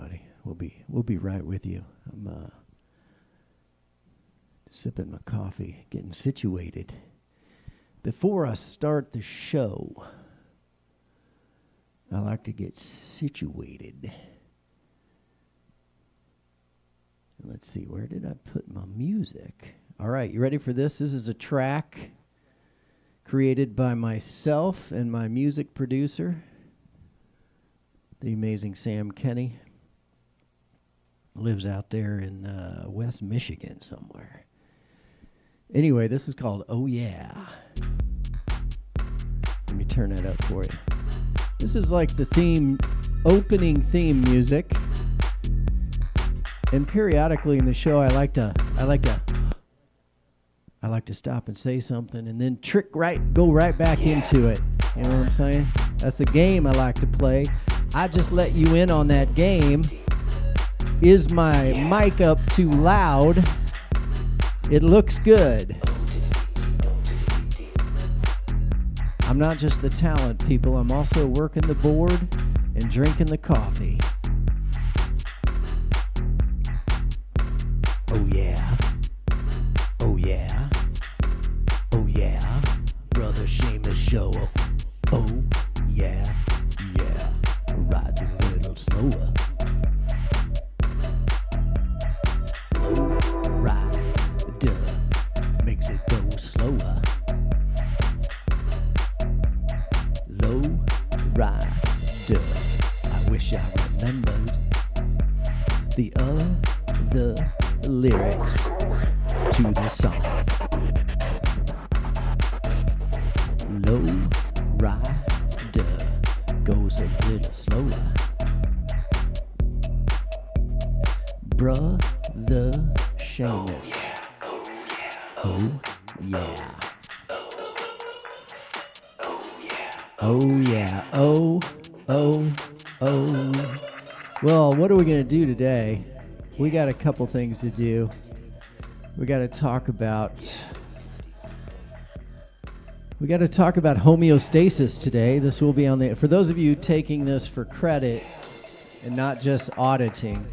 everybody. We'll be right with you. I'm sipping my coffee, getting situated. Before I start the show, I like to get situated. Let's see, where did I put my music? All right, you ready for this? This is a track created by myself and my music producer, the amazing Sam Kenny. Lives out there in West Michigan somewhere. Anyway, this is called Oh Yeah. Let me turn that up for you. This is like the opening theme music. And periodically in the show, I like to stop and say something and then go right back into it. You know what I'm saying? That's the game I like to play. I just let you in on that game. Is my mic up too loud? It looks good. I'm not just the talent, people. I'm also working the board and drinking the coffee. Oh yeah. Oh yeah. Oh yeah. Brother Seamus Show. Oh yeah. Yeah. Ride a little slower. Rider makes it go slower. Low rider. I wish I remembered the other lyrics to the song. Low rider goes a little slower. Brother Seamus. Oh yeah. Oh yeah. Oh. Well, what are we going to do today? We got a couple things to do. We got to talk about homeostasis today. This will be on for those of you taking this for credit and not just auditing.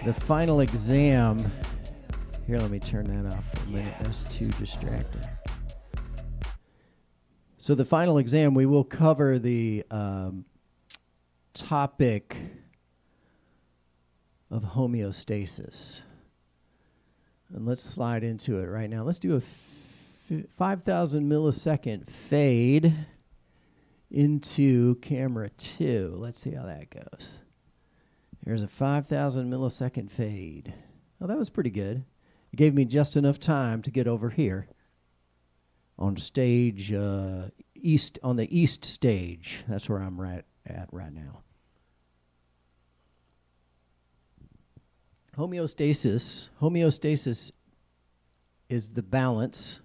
The final exam, here, let me turn that off for a minute. That's too distracting. So the final exam, we will cover the topic of homeostasis. And let's slide into it right now. Let's do a 5,000 millisecond fade into camera 2. Let's see how that goes. Here's a 5,000 millisecond fade. Oh, that was pretty good. It gave me just enough time to get over here on stage east, on the east stage. That's where I'm at right now. Homeostasis is the balance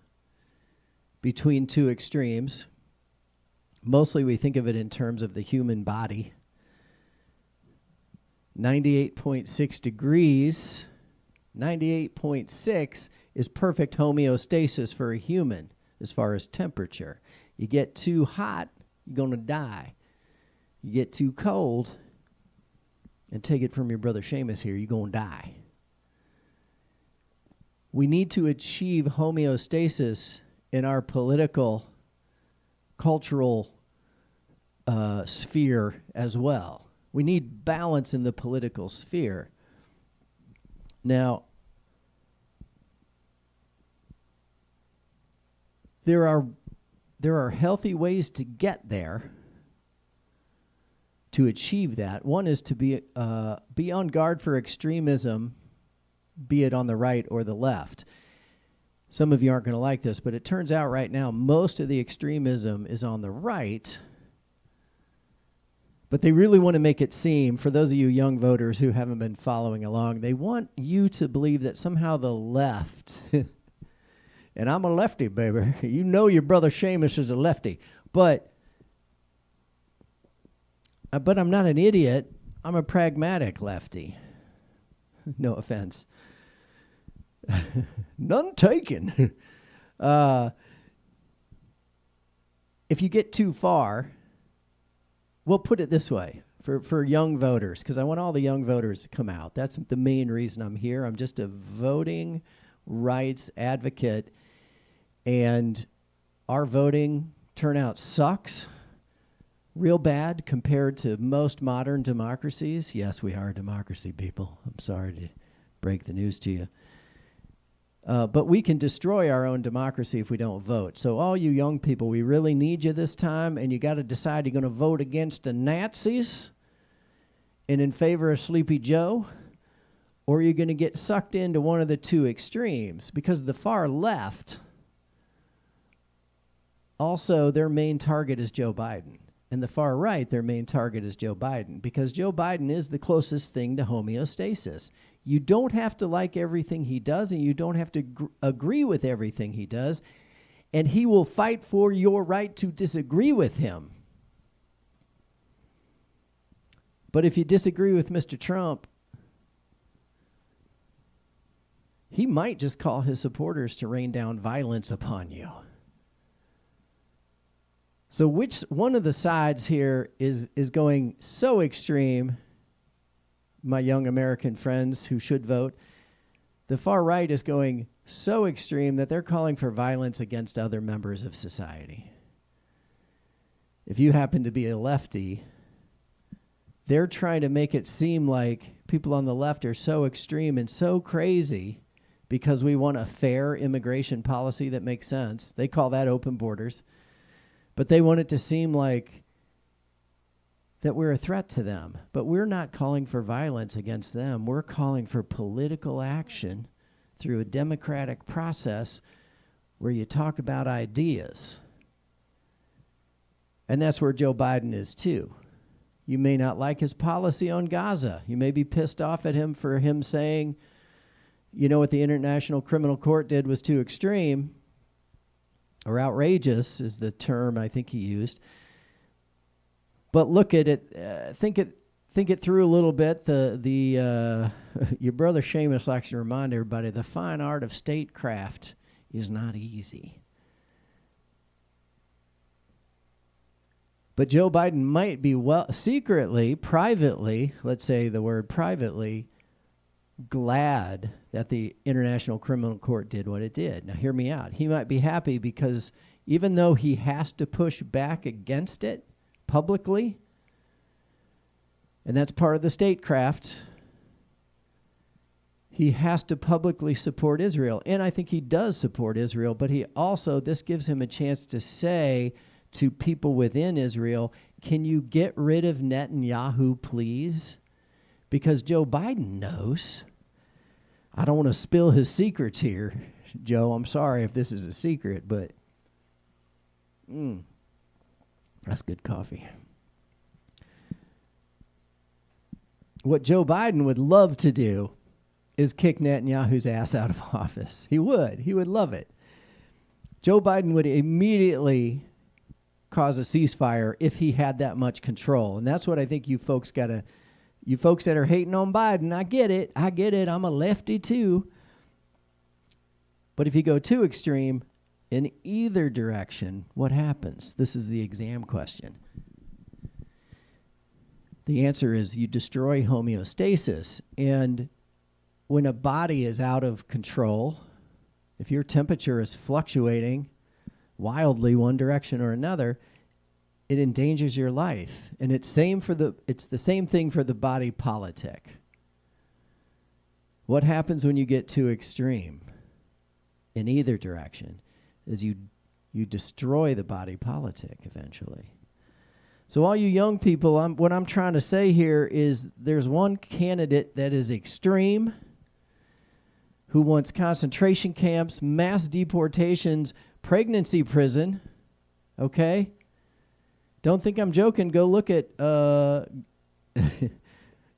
between two extremes. Mostly we think of it in terms of the human body. 98.6 degrees, 98.6 is perfect homeostasis for a human as far as temperature. You get too hot, you're going to die. You get too cold, and take it from your brother Seamus here, you're going to die. We need to achieve homeostasis in our political, cultural sphere as well. We need balance in the political sphere. Now, there are healthy ways to get there, to achieve that. One is to be on guard for extremism, be it on the right or the left. Some of you aren't going to like this, but it turns out right now most of the extremism is on the right. But they really want to make it seem, for those of you young voters who haven't been following along, they want you to believe that somehow the left, and I'm a lefty, baby. You know your brother Seamus is a lefty. But I'm not an idiot. I'm a pragmatic lefty. No offense. None taken. If you get too far, we'll put it this way. for young voters, because I want all the young voters to come out. That's the main reason I'm here. I'm just a voting rights advocate, and our voting turnout sucks real bad compared to most modern democracies. Yes, we are a democracy, people. I'm sorry to break the news to you. But we can destroy our own democracy if we don't vote. So all you young people, we really need you this time, and you got to decide you're going to vote against the Nazis and in favor of Sleepy Joe, or you're going to get sucked into one of the two extremes, because the far left, also their main target is Joe Biden. And the far right, their main target is Joe Biden, because Joe Biden is the closest thing to homeostasis. You don't have to like everything he does, and you don't have to agree with everything he does, and he will fight for your right to disagree with him. But if you disagree with Mr. Trump, he might just call his supporters to rain down violence upon you. So which one of the sides here is going so extreme, my young American friends who should vote? The far right is going so extreme that they're calling for violence against other members of society. If you happen to be a lefty, they're trying to make it seem like people on the left are so extreme and so crazy because we want a fair immigration policy that makes sense. They call that open borders. But they want it to seem like that we're a threat to them. But we're not calling for violence against them. We're calling for political action through a democratic process where you talk about ideas. And that's where Joe Biden is too. You may not like his policy on Gaza. You may be pissed off at him for him saying, you know, what the International Criminal Court did was too extreme, or outrageous is the term I think he used. But look at it, think it through a little bit. Your brother Seamus likes to remind everybody the fine art of statecraft is not easy. But Joe Biden might be secretly, privately, let's say the word privately, glad that the International Criminal Court did what it did. Now, hear me out. He might be happy because even though he has to push back against it publicly, and that's part of the statecraft, he has to publicly support Israel. And I think he does support Israel, but he also, this gives him a chance to say to people within Israel, can you get rid of Netanyahu, please? Because Joe Biden knows. I don't want to spill his secrets here, Joe. I'm sorry if this is a secret, but that's good coffee. What Joe Biden would love to do is kick Netanyahu's ass out of office. He would. He would love it. Joe Biden would immediately cause a ceasefire if he had that much control. And that's what I think you folks got to... You folks that are hating on Biden, I get it. I'm a lefty too. But if you go too extreme in either direction, what happens? This is the exam question. The answer is you destroy homeostasis. And when a body is out of control, if your temperature is fluctuating wildly one direction or another, it endangers your life. And it's the same thing for the body politic. What happens when you get too extreme in either direction is you destroy the body politic eventually. So all you young people, what I'm trying to say here is there's one candidate that is extreme, who wants concentration camps, mass deportations, pregnancy prison, okay? Don't think I'm joking. Go look at their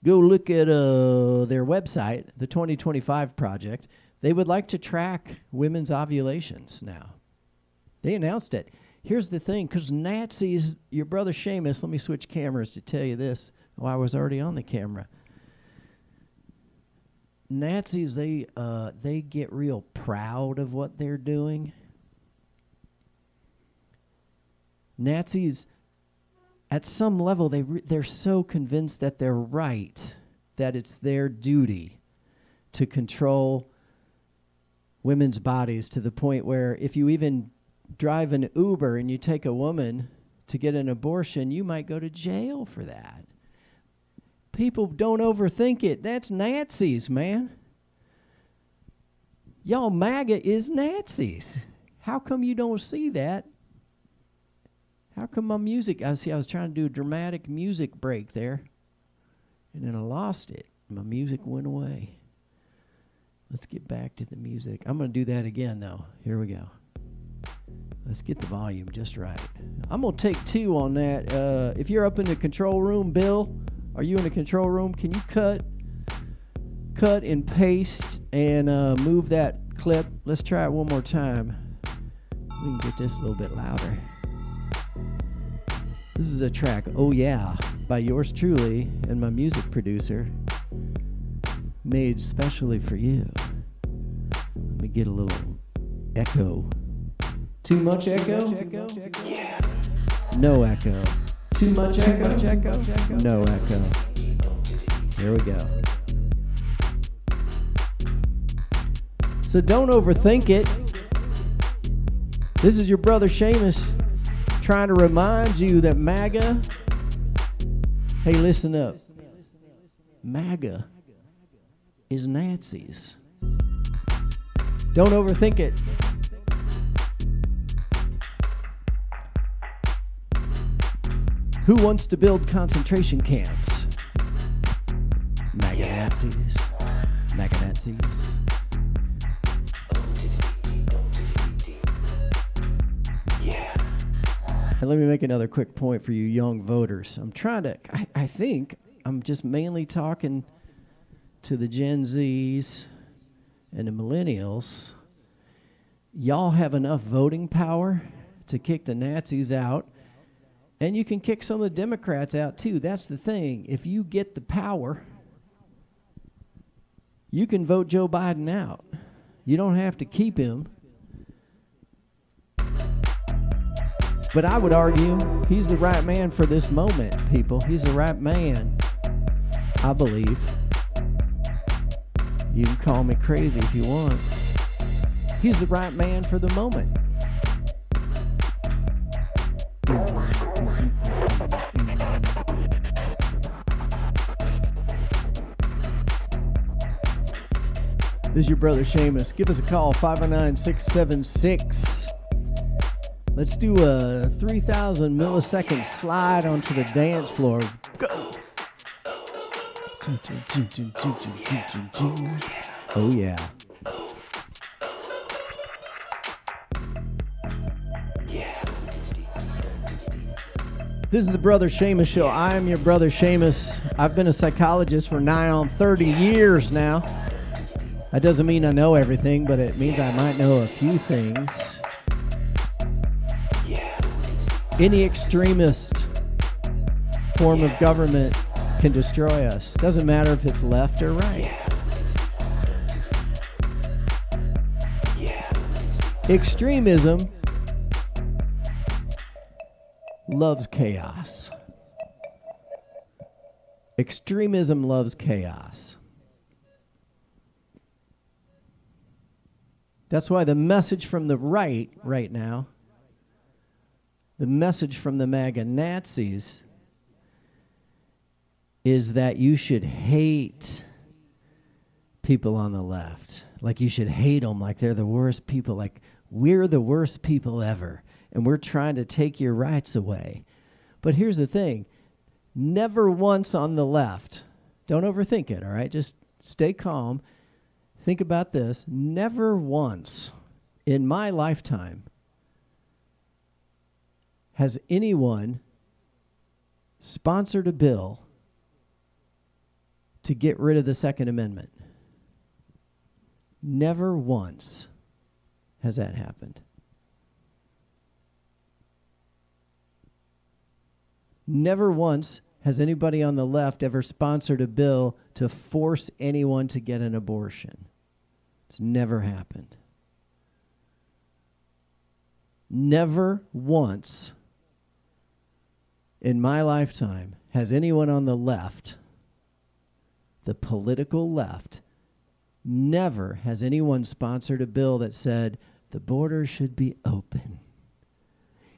website, the 2025 Project. They would like to track women's ovulations now. They announced it. Here's the thing, because Nazis, your brother Seamus, let me switch cameras to tell you this. Oh, I was already on the camera. Nazis, they get real proud of what they're doing. Nazis at some level, they're so convinced that they're right, that it's their duty to control women's bodies to the point where if you even drive an Uber and you take a woman to get an abortion, you might go to jail for that. People don't overthink it. That's Nazis, man. Y'all, MAGA is Nazis. How come you don't see that? How come my music, I was trying to do a dramatic music break there, and then I lost it. My music went away. Let's get back to the music. I'm going to do that again, though. Here we go. Let's get the volume just right. I'm going to take 2 on that. If you're up in the control room, Bill, are you in the control room? Can you cut and paste and move that clip? Let's try it one more time. We can get this a little bit louder. This is a track, Oh Yeah, by yours truly and my music producer, made specially for you. Let me get a little echo. Too much echo? Yeah. No echo. Too much echo? No echo. Here we go. So don't overthink it. This is your brother Seamus trying to remind you that MAGA, hey, listen up. MAGA is Nazis. Don't overthink it. Who wants to build concentration camps? MAGA Nazis. MAGA Nazis. And let me make another quick point for you young voters. I think I'm just mainly talking to the Gen Zs and the millennials. Y'all have enough voting power to kick the Nazis out, and you can kick some of the Democrats out too. That's the thing. If you get the power, you can vote Joe Biden out. You don't have to keep him. But I would argue he's the right man for this moment, people. He's the right man, I believe. You can call me crazy if you want. He's the right man for the moment. This is your brother Seamus. Give us a call, 509-676. Let's do a 3,000 millisecond slide onto the dance floor. Go! Oh, yeah. This is the Brother Seamus Show. I am your brother Seamus. I've been a psychologist for nigh on 30 years now. That doesn't mean I know everything, but it means I might know a few things. Any extremist form of government can destroy us. Doesn't matter if it's left or right. Extremism loves chaos. Extremism loves chaos. That's why the message from the right now, the message from the MAGA Nazis is that you should hate people on the left. Like you should hate them like they're the worst people. Like we're the worst people ever. And we're trying to take your rights away. But here's the thing. Never once on the left. Don't overthink it, all right? Just stay calm. Think about this. Never once in my lifetime has anyone sponsored a bill to get rid of the Second Amendment. Never once has that happened. Never once has anybody on the left ever sponsored a bill to force anyone to get an abortion. It's never happened. Never once in my lifetime, has anyone on the left, the political left, never has anyone sponsored a bill that said the border should be open.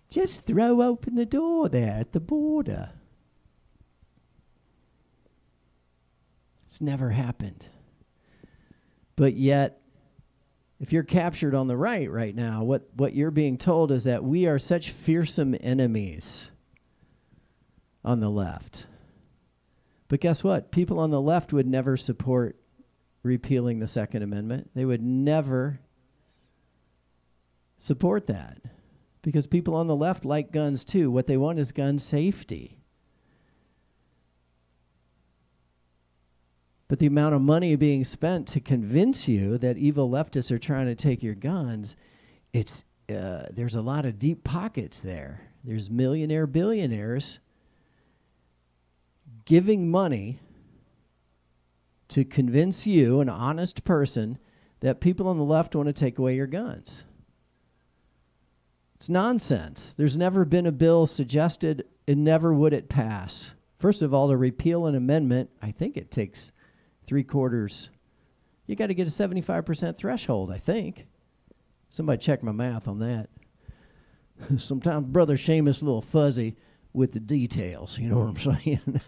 Just throw open the door there at the border. It's never happened. But yet, if you're captured on the right now, what you're being told is that we are such fearsome enemies on the left. But guess what? People on the left would never support repealing the Second Amendment. They would never support that. Because people on the left like guns too. What they want is gun safety. But the amount of money being spent to convince you that evil leftists are trying to take your guns, there's a lot of deep pockets there. There's millionaire billionaires giving money to convince you, an honest person, that people on the left want to take away your guns. It's nonsense. There's never been a bill suggested, and never would it pass. First of all, to repeal an amendment, I think it takes 3/4. You got to get a 75% threshold, I think. Somebody check my math on that. Sometimes Brother Seamus a little fuzzy with the details, you know what I'm saying?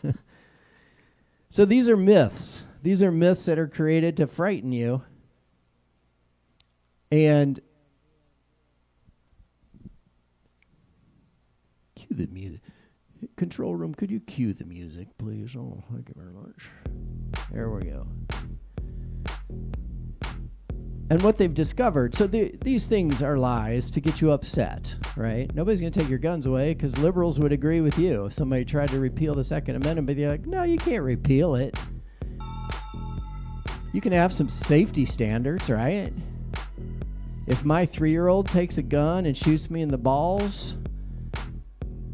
So these are myths. These are myths that are created to frighten you. And cue the music. Control room, could you cue the music, please? Oh, thank you very much. There we go. And what they've discovered, so these things are lies to get you upset, right? Nobody's going to take your guns away because liberals would agree with you. If somebody tried to repeal the Second Amendment, but they're like, no, you can't repeal it. You can have some safety standards, right? If my 3-year-old takes a gun and shoots me in the balls,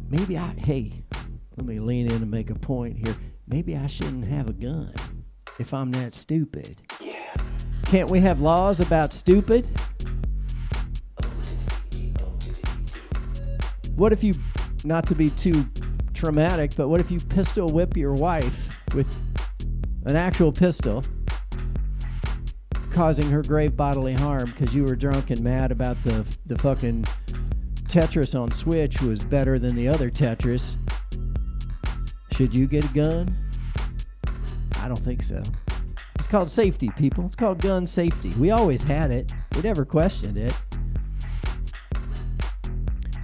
maybe let me lean in and make a point here. Maybe I shouldn't have a gun if I'm that stupid. Yeah. Can't we have laws about stupid? What if you, not to be too traumatic, but what if you pistol whip your wife with an actual pistol, causing her grave bodily harm because you were drunk and mad about the fucking Tetris on Switch was better than the other Tetris? Should you get a gun? I don't think so. It's called safety, people. It's called gun safety. We always had it. We never questioned it.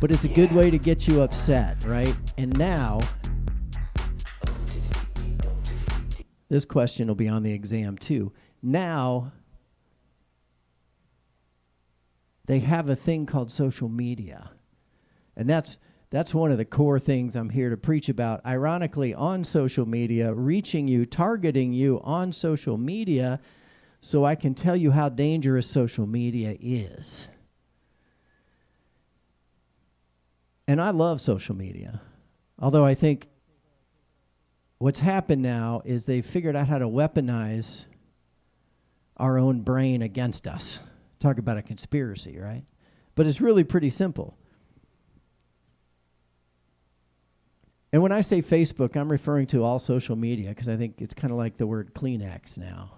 But it's a good way to get you upset, right? And now, this question will be on the exam too. Now, they have a thing called social media. And that's one of the core things I'm here to preach about. Ironically, on social media, reaching you, targeting you on social media, so I can tell you how dangerous social media is. And I love social media. Although I think what's happened now is they've figured out how to weaponize our own brain against us. Talk about a conspiracy, right? But it's really pretty simple. And when I say Facebook, I'm referring to all social media because I think it's kind of like the word Kleenex now.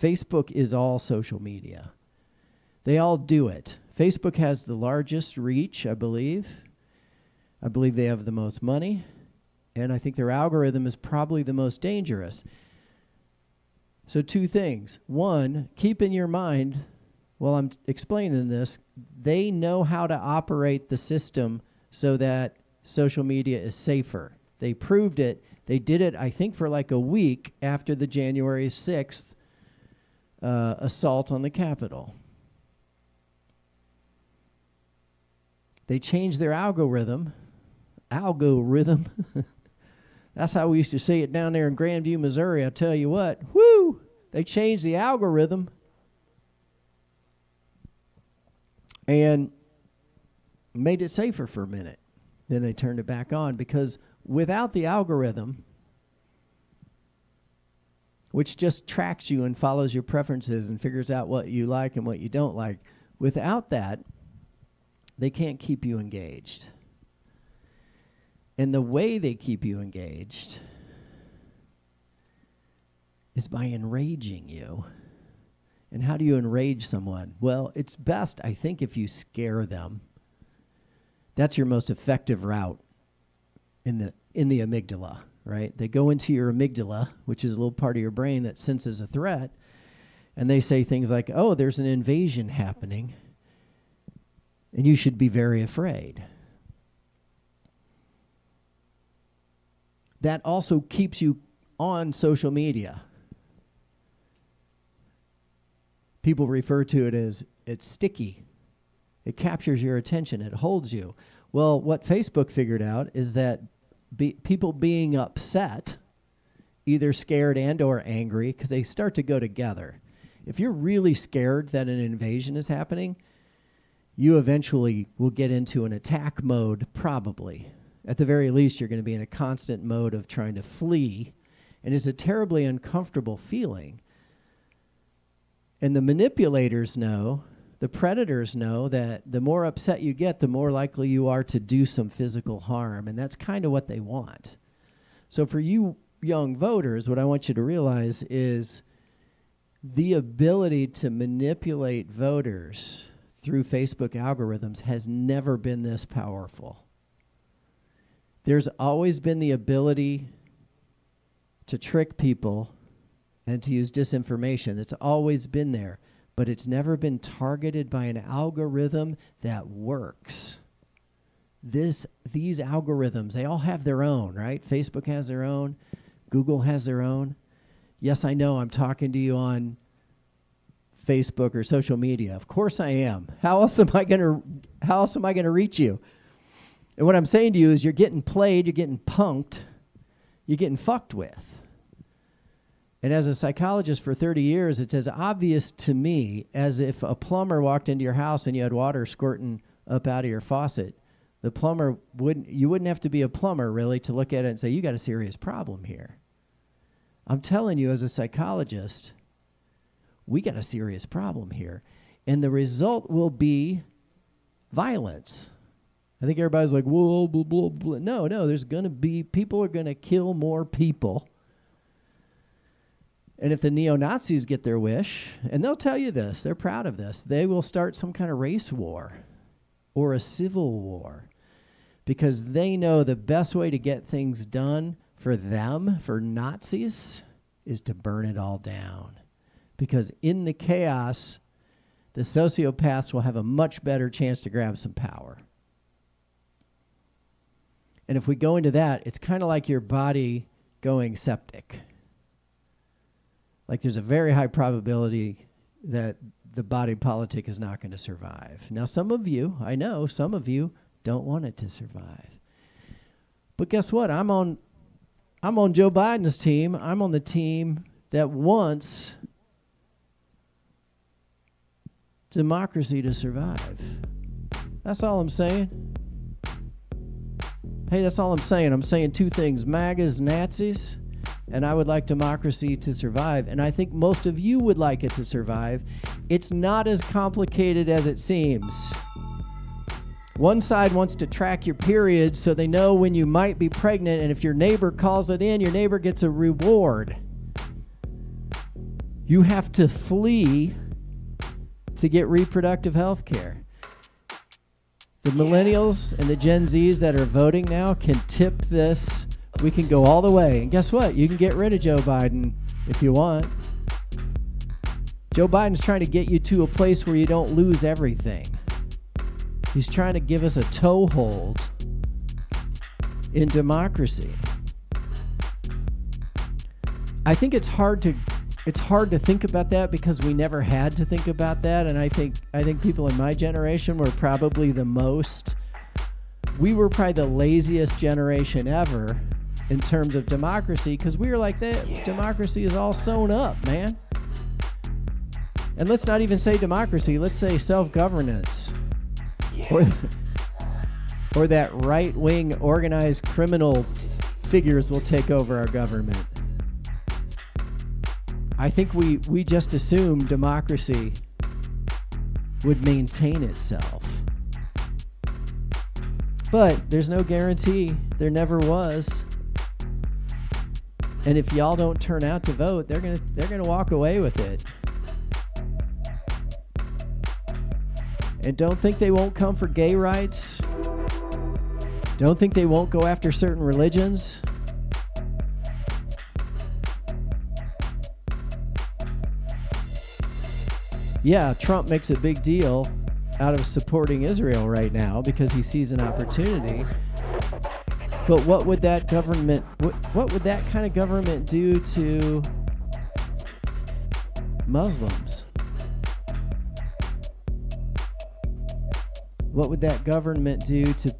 Facebook is all social media. They all do it. Facebook has the largest reach, I believe. I believe they have the most money. And I think their algorithm is probably the most dangerous. So 2 things. One, keep in your mind, while I'm explaining this, they know how to operate the system so that social media is safer. They proved it. They did it, I think, for like a week after the January 6th assault on the Capitol. They changed their algorithm. That's how we used to say it down there in Grandview, Missouri. I tell you what, whoo! They changed the algorithm. And made it safer for a minute. Then they turned it back on because without the algorithm, which just tracks you and follows your preferences and figures out what you like and what you don't like, without that, they can't keep you engaged. And the way they keep you engaged is by enraging you. And how do you enrage someone? Well, it's best, I think, if you scare them. That's your most effective route in the amygdala, right? They go into your amygdala, which is a little part of your brain that senses a threat, and they say things like, oh, there's an invasion happening, and you should be very afraid. That also keeps you on social media. People refer to it as it's sticky. It captures your attention. It holds you. Well, what Facebook figured out is that people being upset, either scared and or angry, because they start to go together. If you're really scared that an invasion is happening, you eventually will get into an attack mode, probably. At the very least, you're going to be in a constant mode of trying to flee, and it's a terribly uncomfortable feeling. And the manipulators know, the predators know, that the more upset you get, the more likely you are to do some physical harm, and that's kind of what they want. So for you young voters, what I want you to realize is the ability to manipulate voters through Facebook algorithms has never been this powerful. There's always been the ability to trick people and to use disinformation. It's always been there, but it's never been targeted by an algorithm that works. These algorithms, they all have their own, right? Facebook has their own. Google has their own. Yes, I know I'm talking to you on Facebook or social media. Of course I am. How else am I going to reach you? And what I'm saying to you is you're getting played, you're getting punked, you're getting fucked with. And as a psychologist for 30 years, it's as obvious to me as if a plumber walked into your house and you had water squirting up out of your faucet. The plumber you wouldn't have to be a plumber really to look at it and say, you got a serious problem here. I'm telling you, as a psychologist, we got a serious problem here. And the result will be violence. I think everybody's like, whoa, blah, blah, blah. No, there's going to be, people are going to kill more people. And if the neo-Nazis get their wish, and they'll tell you this, they're proud of this, they will start some kind of race war or a civil war because they know the best way to get things done for them, for Nazis, is to burn it all down. Because in the chaos, the sociopaths will have a much better chance to grab some power. And if we go into that, it's kind of like your body going septic. Like there's a very high probability that the body politic is not going to survive. Now, some of you, I know, some of you don't want it to survive. But guess what? I'm on Joe Biden's team. I'm on the team that wants democracy to survive. That's all I'm saying. Hey, that's all I'm saying. I'm saying two things: MAGA's Nazis, and I would like democracy to survive. And I think most of you would like it to survive. It's not as complicated as it seems. One side wants to track your periods so they know when you might be pregnant, and if your neighbor calls it in, your neighbor gets a reward. You have to flee to get reproductive health care. The millennials and the Gen Zs that are voting now can tip this. We can go all the way. And guess what? You can get rid of Joe Biden if you want. Joe Biden's trying to get you to a place where you don't lose everything. He's trying to give us a toehold in democracy. I think it's hard to think about that because we never had to think about that, and I think people in my generation were probably we were probably the laziest generation ever in terms of democracy, because we were like, that democracy is all sewn up, man. And let's not even say democracy, let's say self-governance. Or that right-wing organized criminal figures will take over our government. I think we just assumed democracy would maintain itself. But there's no guarantee. There never was. And if y'all don't turn out to vote, they're gonna walk away with it. And don't think they won't come for gay rights. Don't think they won't go after certain religions. Yeah, Trump makes a big deal out of supporting Israel right now because he sees an opportunity. But what would that government, what would that kind of government do to Muslims? What would that government do to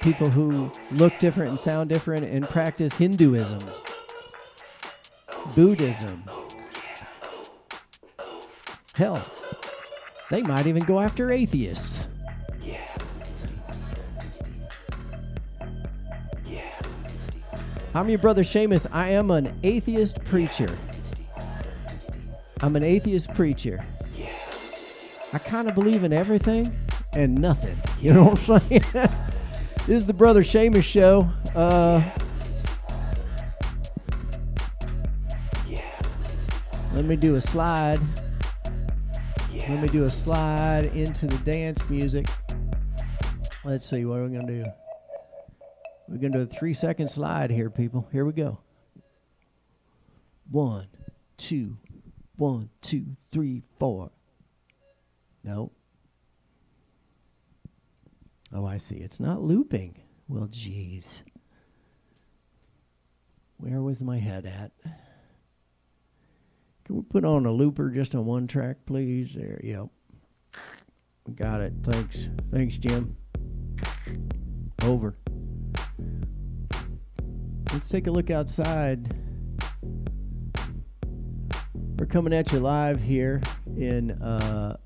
people who look different and sound different and practice Hinduism, Buddhism? Hell, they might even go after atheists. I'm your brother Seamus. I am an atheist preacher. I'm an atheist preacher. I kind of believe in everything and nothing. You know what I'm saying? This is the Brother Seamus Show. Let me do a slide. Let me do a slide into the dance music. Let's see, what are we going to do? We're going to do a 3-second slide here, people. Here we go. 1, 2, 1, 2, 3, 4. No. Oh, I see. It's not looping. Well, geez. Where was my head at? Can we put on a looper just on one track, please? There, yep. Got it. Thanks. Thanks, Jim. Over. Let's take a look outside. We're coming at you live here in Walla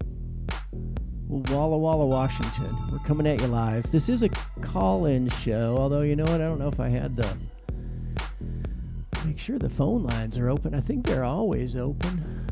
Walla, Washington. We're coming at you live. This is a call-in show, although, you know what? I don't know if I had the... Make sure the phone lines are open. I think they're always open.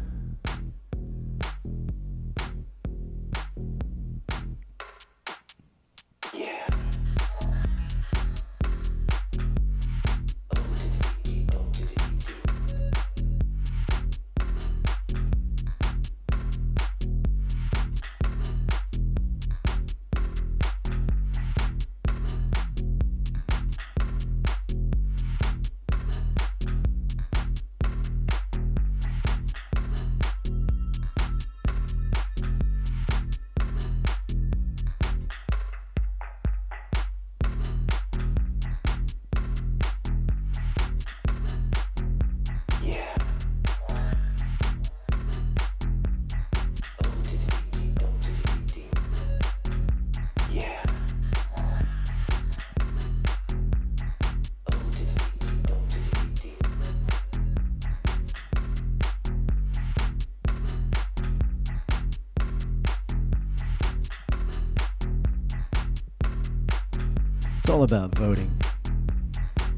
It's all about voting.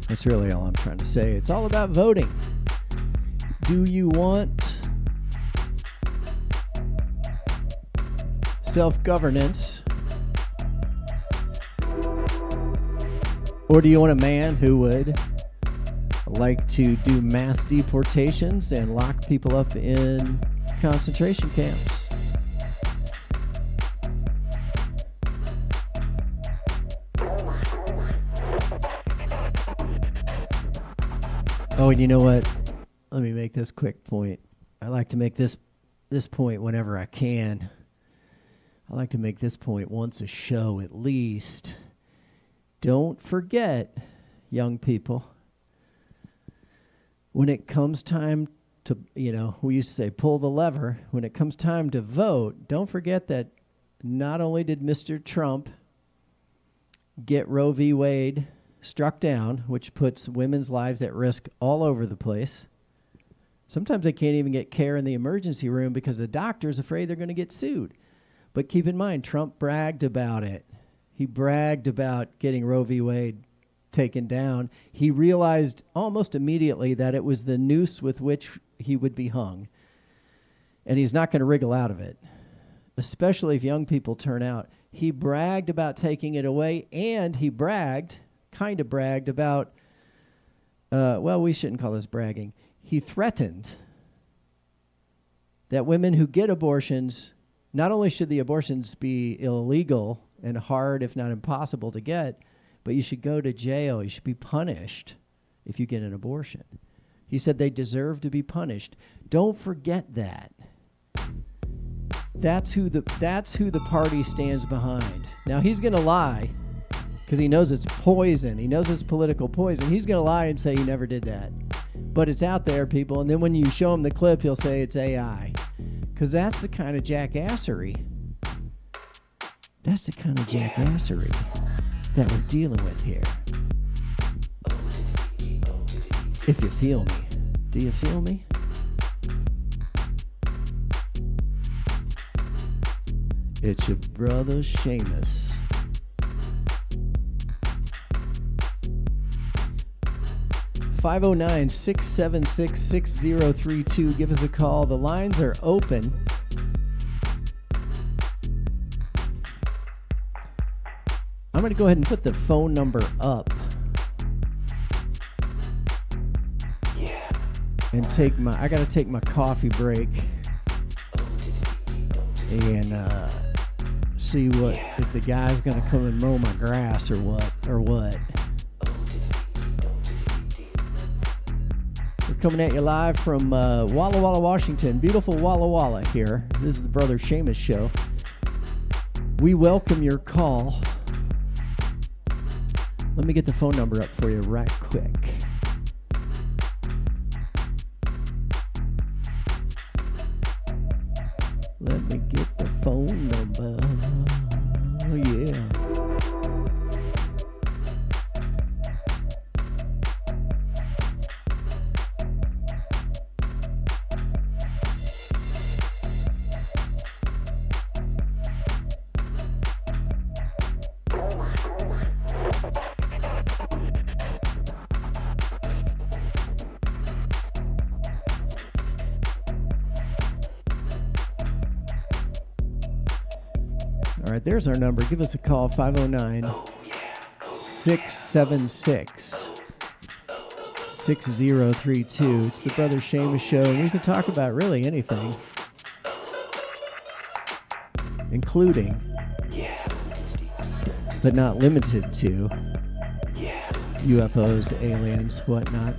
That's really all I'm trying to say. It's all about voting. Do you want self-governance? Or do you want a man who would like to do mass deportations and lock people up in concentration camps? Oh, and you know what? Let me make this quick point. I like to make this point whenever I can. I like to make this point once a show at least. Don't forget, young people, when it comes time to, we used to say pull the lever. When it comes time to vote, don't forget that not only did Mr. Trump get Roe v. Wade struck down, which puts women's lives at risk all over the place. Sometimes they can't even get care in the emergency room because the doctor's afraid they're going to get sued. But keep in mind, Trump bragged about it. He bragged about getting Roe v. Wade taken down. He realized almost immediately that it was the noose with which he would be hung. And he's not going to wriggle out of it. especially if young people turn out. He bragged about taking it away, and he kind of bragged about, well, we shouldn't call this bragging. He threatened that women who get abortions, not only should the abortions be illegal and hard, if not impossible to get, but you should go to jail. You should be punished if you get an abortion. He said they deserve to be punished. Don't forget that. That's who the party stands behind. Now, he's going to lie because he knows it's poison. He knows it's political poison. He's going to lie and say he never did that. But it's out there, people. And then when you show him the clip, he'll say it's AI. Because that's the kind of jackassery. That's the kind of jackassery that we're dealing with here. If you feel me. Do you feel me? It's your brother Seamus. (509-676-6032). Give us a call. The lines are open. I'm going to go ahead and put the phone number up. And I got to take my coffee break and see if the guy's going to come and mow my grass or what. We're coming at you live from Walla Walla, Washington. Beautiful Walla Walla here. This is the Brother Seamus Show. We welcome your call. Let me get the phone number up for you right quick. Let me get the phone number. Oh, yeah. All right, there's our number. Give us a call, 509-676-6032. It's the Brother Seamus Show, and we can talk about really anything, including, but not limited to, UFOs, aliens, whatnot.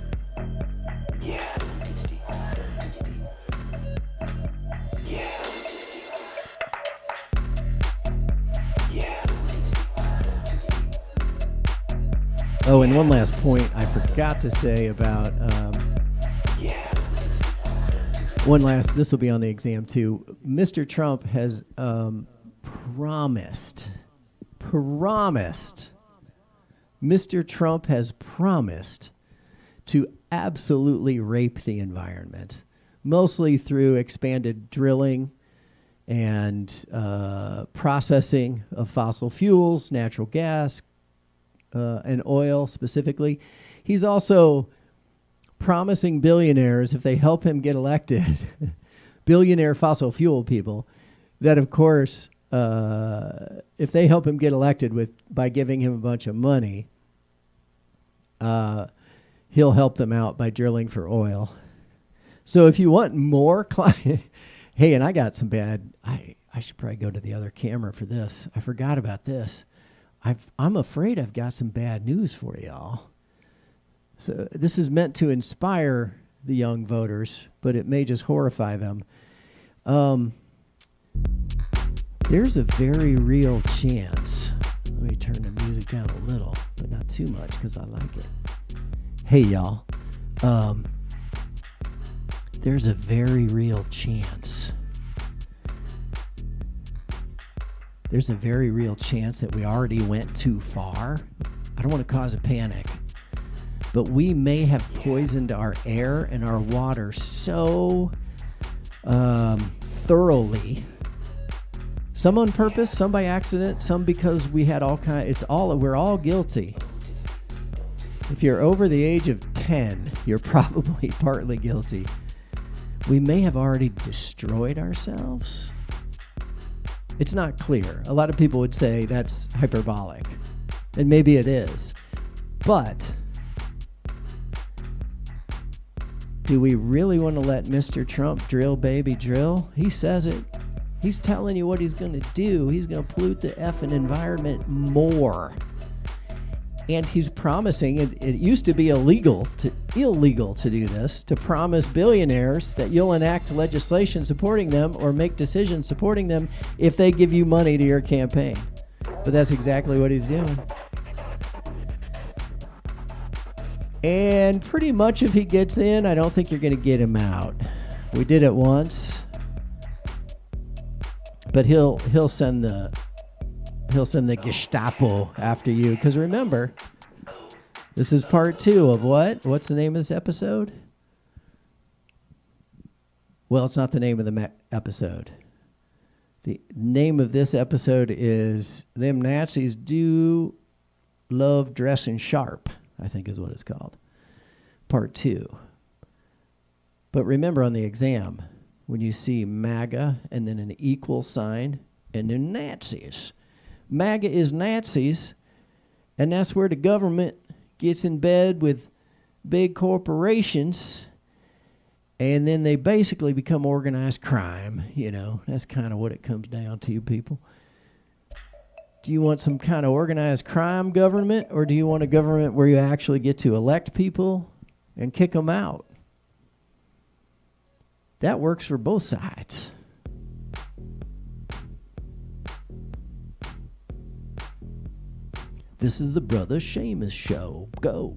Oh, and one last point I forgot to say about, this will be on the exam too. Mr. Trump has promised, Mr. Trump has promised to absolutely rape the environment, mostly through expanded drilling and processing of fossil fuels, natural gas, and oil specifically. He's also promising billionaires, if they help him get elected, billionaire fossil fuel people, that of course, if they help him get elected by giving him a bunch of money, he'll help them out by drilling for oil. So if you want more hey, and I got some bad, I should probably go to the other camera for this. I forgot about this. I'm afraid I've got some bad news for y'all. So this is meant to inspire the young voters, but it may just horrify them. There's a very real chance. Let me turn the music down a little, but not too much because I like it. Hey, y'all. There's a very real chance. There's a very real chance that we already went too far. I don't want to cause a panic, but we may have poisoned our air and our water so thoroughly. Some on purpose, some by accident, some because we had we're all guilty. If you're over the age of 10, you're probably partly guilty. We may have already destroyed ourselves. It's not clear. A lot of people would say that's hyperbolic, and maybe it is. But do we really want to let Mr. Trump drill, baby, drill? He says it. He's telling you what he's going to do. He's going to pollute the effing environment more. And he's promising, it used to be illegal to do this, to promise billionaires that you'll enact legislation supporting them or make decisions supporting them if they give you money to your campaign. But that's exactly what he's doing. And pretty much if he gets in, I don't think you're going to get him out. We did it once. But he'll send the Gestapo after you, because remember, this is part 2 of what? What's the name of this episode? Well, it's not the name of the episode. The name of this episode is Them Nazis Do Love Dressing Sharp, I think is what it's called. Part 2. But remember on the exam, when you see MAGA and then an equal sign and then Nazis. MAGA is Nazis, and that's where the government gets in bed with big corporations, and then they basically become organized crime. You know, that's kind of what it comes down to, people. Do you want some kind of organized crime government, or do you want a government where you actually get to elect people and kick them out? That works for both sides. This is the Brother Seamus Show. Go.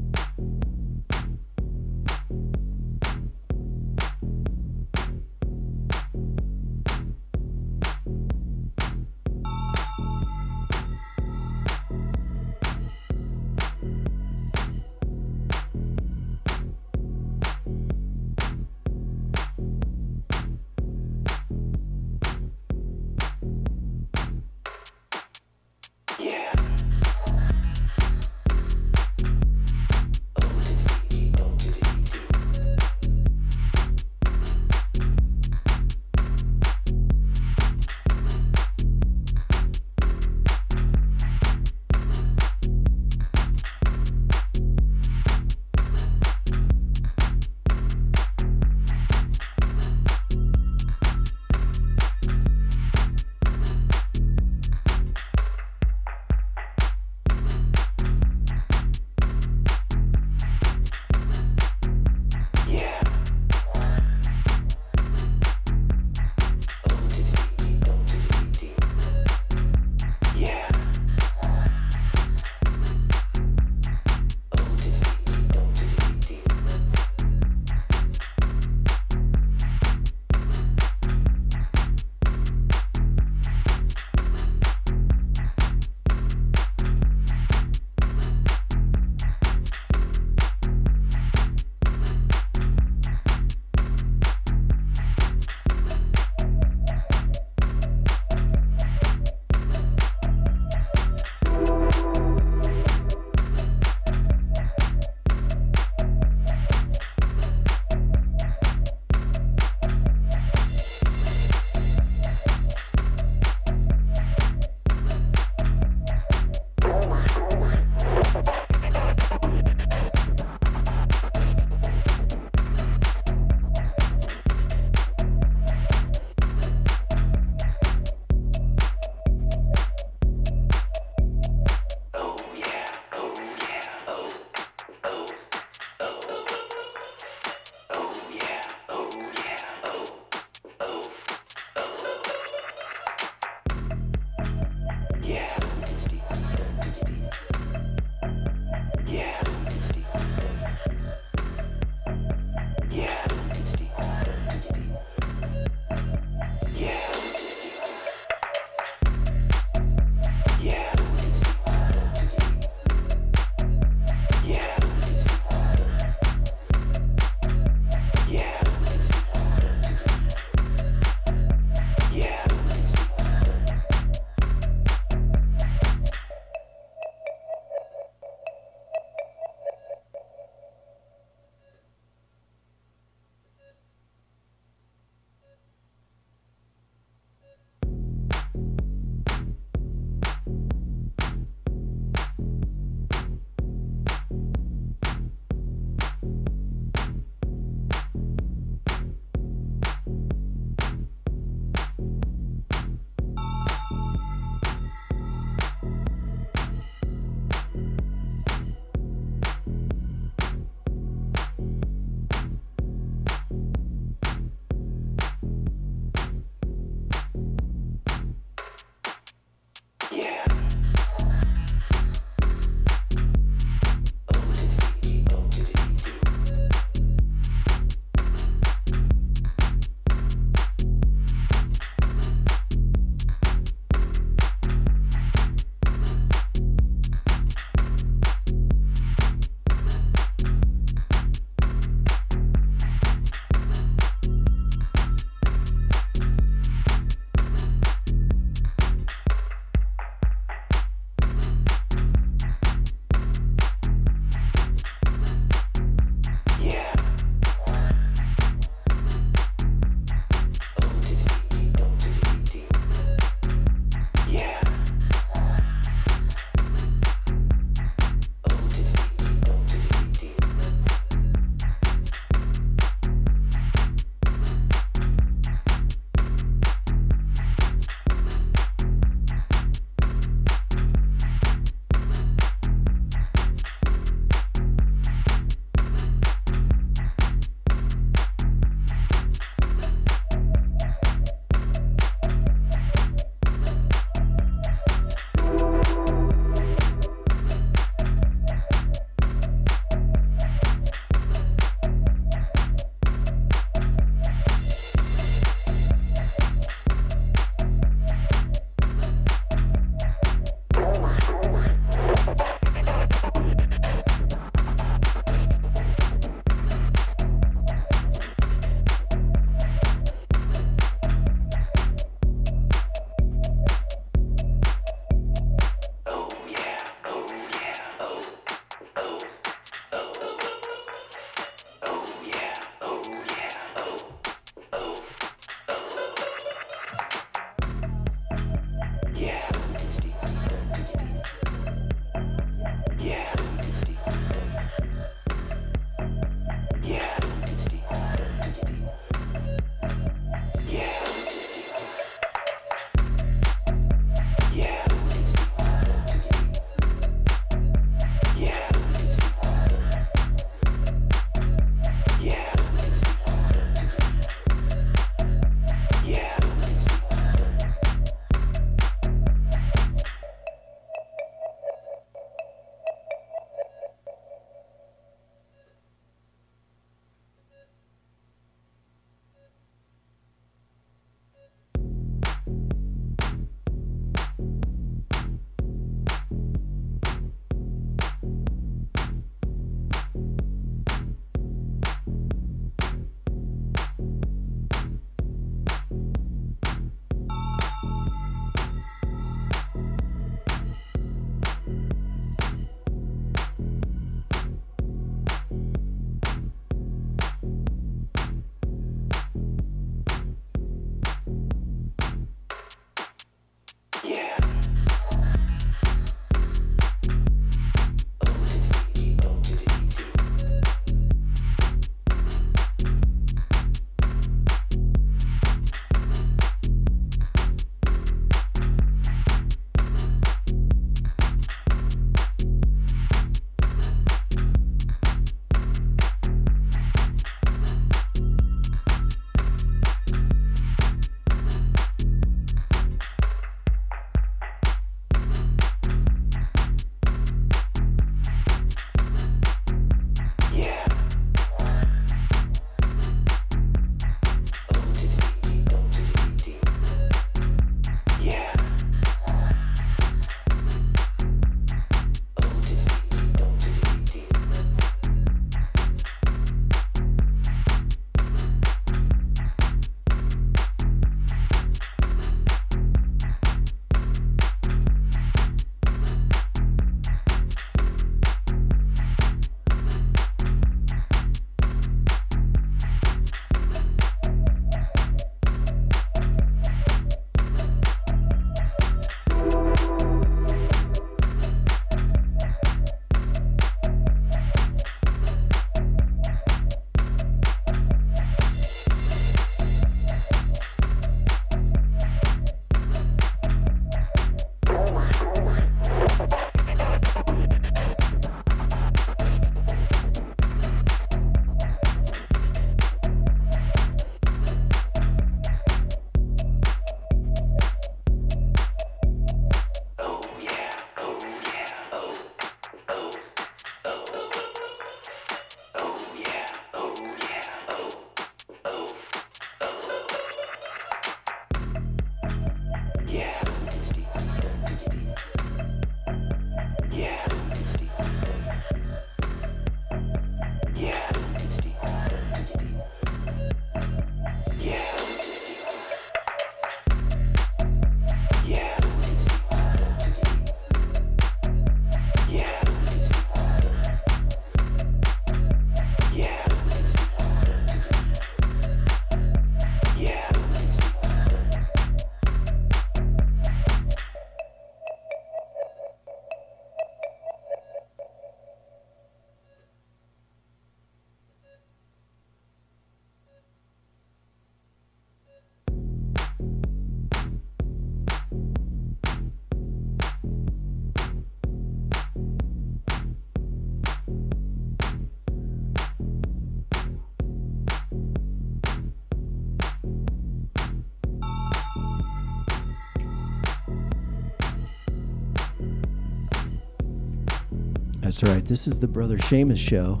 That's right. This is the Brother Seamus Show.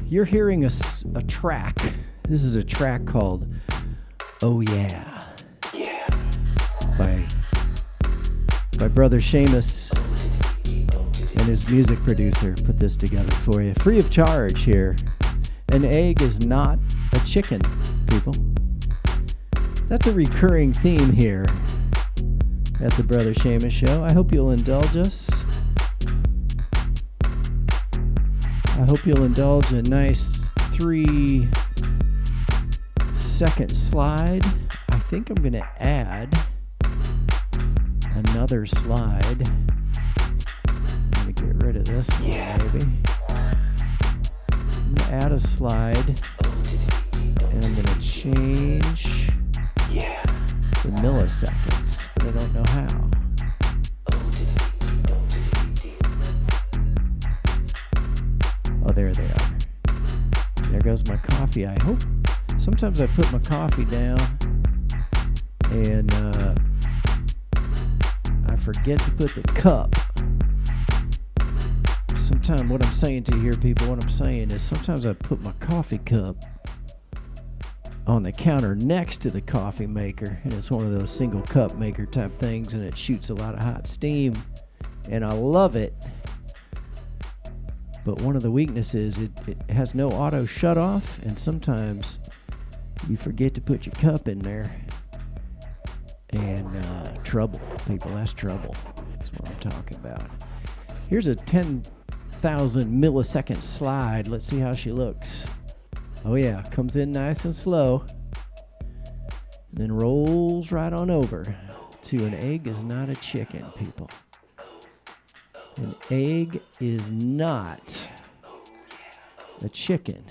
You're hearing a track. This is a track called "Oh Yeah," by Brother Seamus and his music producer put this together for you, free of charge here. An egg is not a chicken, people. That's a recurring theme here at the Brother Seamus Show. I hope you'll indulge us. I hope you'll indulge a nice 3-second slide. I think I'm going to add another slide. I'm going to get rid of this one, maybe. I'm going to add a slide, and I'm going to change the milliseconds, but I don't know how. Oh, there they are. There goes my coffee. I hope. Sometimes I put my coffee down and I forget to put the cup. Sometimes what I'm saying to you here, people, what I'm saying is sometimes I put my coffee cup on the counter next to the coffee maker, and it's one of those single cup maker type things, and it shoots a lot of hot steam, and I love it. But one of the weaknesses, it has no auto shut off, and sometimes you forget to put your cup in there, and trouble, people, that's trouble. That's what I'm talking about. Here's a 10,000 millisecond slide. Let's see how she looks. Oh yeah, comes in nice and slow, and then rolls right on over to an egg is not a chicken, people. An egg is not a chicken.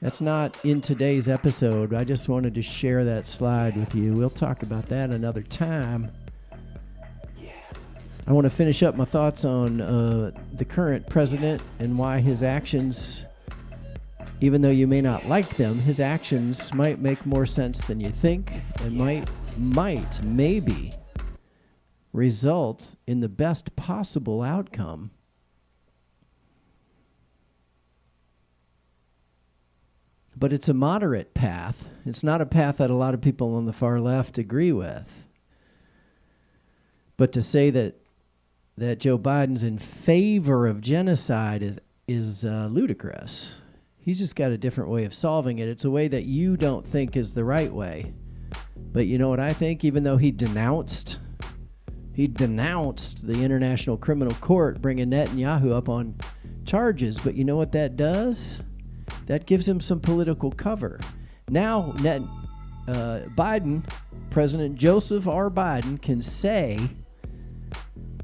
That's not in today's episode. I just wanted to share that slide with you. We'll talk about that another time. I want to finish up my thoughts on the current president and why his actions, even though you may not like them, his actions might make more sense than you think, and maybe results in the best possible outcome. But it's a moderate path. It's not a path that a lot of people on the far left agree with. But to say that Joe Biden's in favor of genocide is ludicrous. He's just got a different way of solving it. It's a way that you don't think is the right way. But you know what I think? Even though he denounced the International Criminal Court bringing Netanyahu up on charges. But you know what that does? That gives him some political cover. Now, Biden, President Joseph R. Biden, can say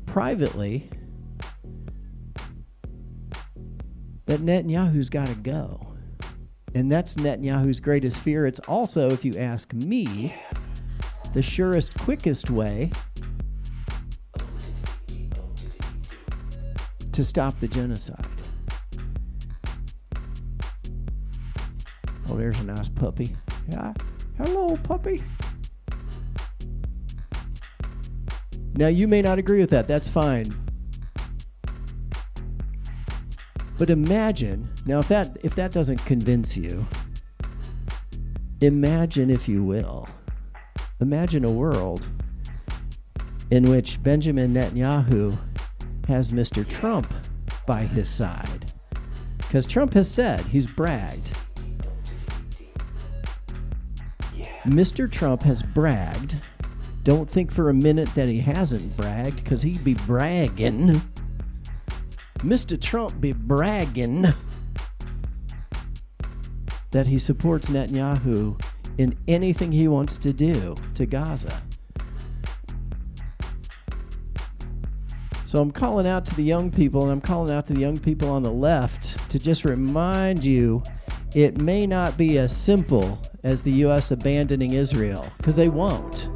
privately that Netanyahu's got to go. And that's Netanyahu's greatest fear. It's also, if you ask me, the surest, quickest way to stop the genocide. Oh, there's a nice puppy. Yeah. Hello, puppy. Now, you may not agree with that. That's fine. But imagine, now if that doesn't convince you, imagine, if you will, imagine a world in which Benjamin Netanyahu has Mr. Trump by his side. Because Trump has said, he's bragged. Mr. Trump has bragged. Don't think for a minute that he hasn't bragged, because he'd be bragging. Mr. Trump be bragging that he supports Netanyahu in anything he wants to do to Gaza. So I'm calling out to the young people, and I'm calling out to the young people on the left to just remind you, it may not be as simple as the U.S. abandoning Israel, because they won't.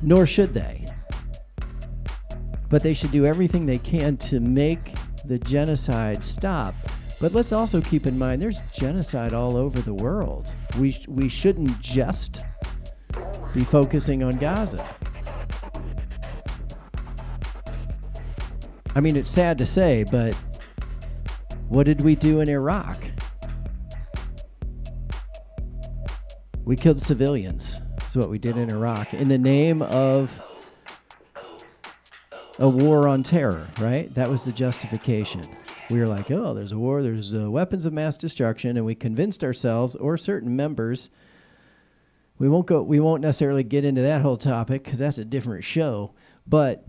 Nor should they. But they should do everything they can to make the genocide stop. But let's also keep in mind, there's genocide all over the world. We shouldn't just be focusing on Gaza. I mean, it's sad to say, but what did we do in Iraq? We killed civilians. That's what we did in Iraq in the name of a war on terror, right? That was the justification. We were like, oh, there's a war, there's weapons of mass destruction, and we convinced ourselves, or certain members, we won't necessarily get into that whole topic because that's a different show, but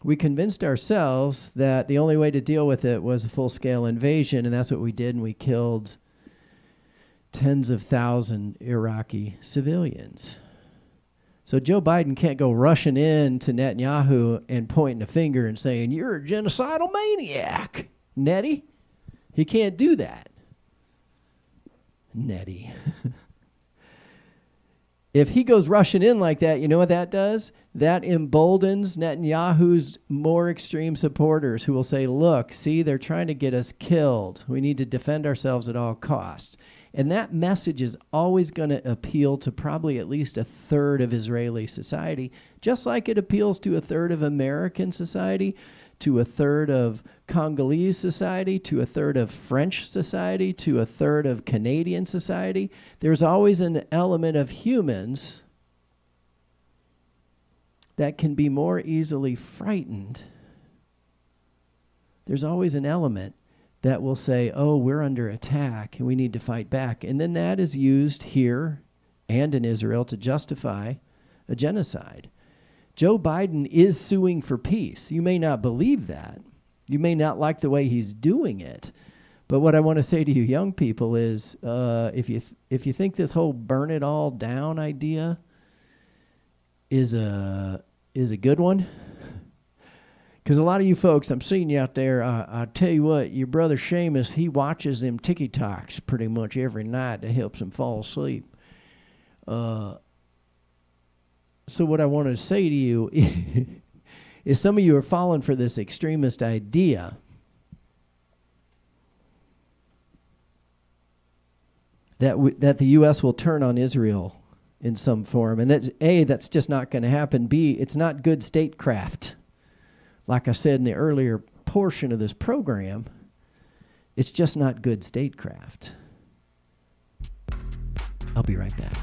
we convinced ourselves that the only way to deal with it was a full-scale invasion, and that's what we did, and we killed tens of thousands Iraqi civilians. So Joe Biden can't go rushing in to Netanyahu and pointing a finger and saying, you're a genocidal maniac, Nettie. He can't do that. Nettie. If he goes rushing in like that, you know what that does? That emboldens Netanyahu's more extreme supporters who will say, look, see, they're trying to get us killed. We need to defend ourselves at all costs. And that message is always going to appeal to probably at least a third of Israeli society, just like it appeals to a third of American society, to a third of Congolese society, to a third of French society, to a third of Canadian society. There's always an element of humans that can be more easily frightened. There's always an element that will say, oh, we're under attack and we need to fight back. And then that is used here and in Israel to justify a genocide. Joe Biden is suing for peace. You may not believe that. You may not like the way he's doing it. But what I want to say to you young people is, if you think this whole burn it all down idea is a good one, because a lot of you folks, I'm seeing you out there, I tell you what, your brother Seamus, he watches them TikToks pretty much every night that helps him fall asleep. So what I wanted to say to you is some of you are falling for this extremist idea that the U.S. will turn on Israel in some form. And that, A, that's just not going to happen. B, it's not good statecraft. Like I said in the earlier portion of this program, it's just not good statecraft. I'll be right back.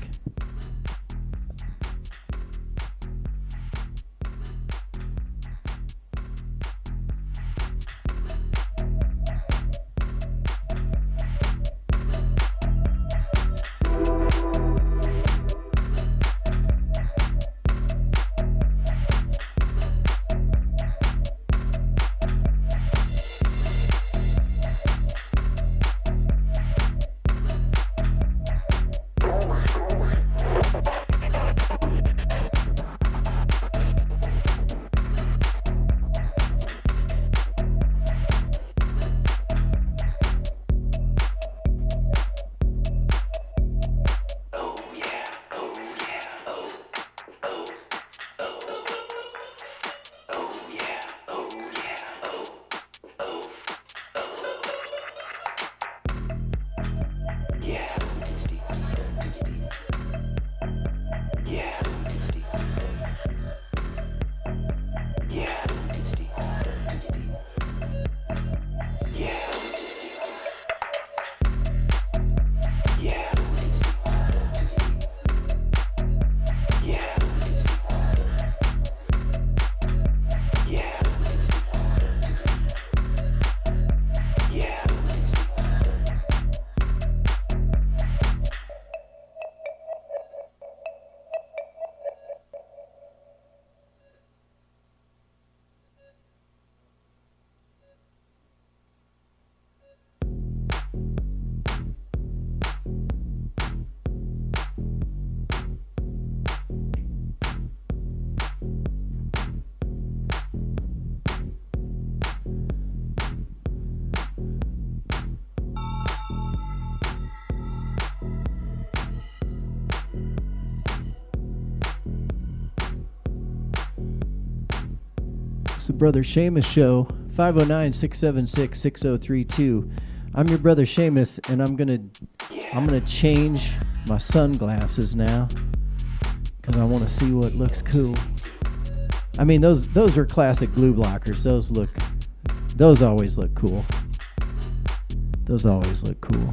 It's the Brother Seamus Show, 509-676-6032. I'm your brother Seamus, and I'm gonna change my sunglasses now because I want to see what looks cool. I mean, those are classic glue blockers. Those always look cool. Those always look cool.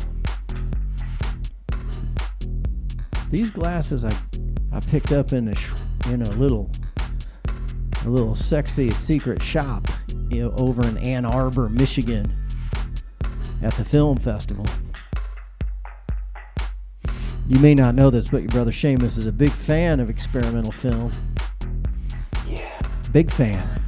These glasses I picked up in a little sexy secret shop, over in Ann Arbor, Michigan, at the film festival. You may not know this, but your brother Seamus is a big fan of experimental film. Yeah. Big fan.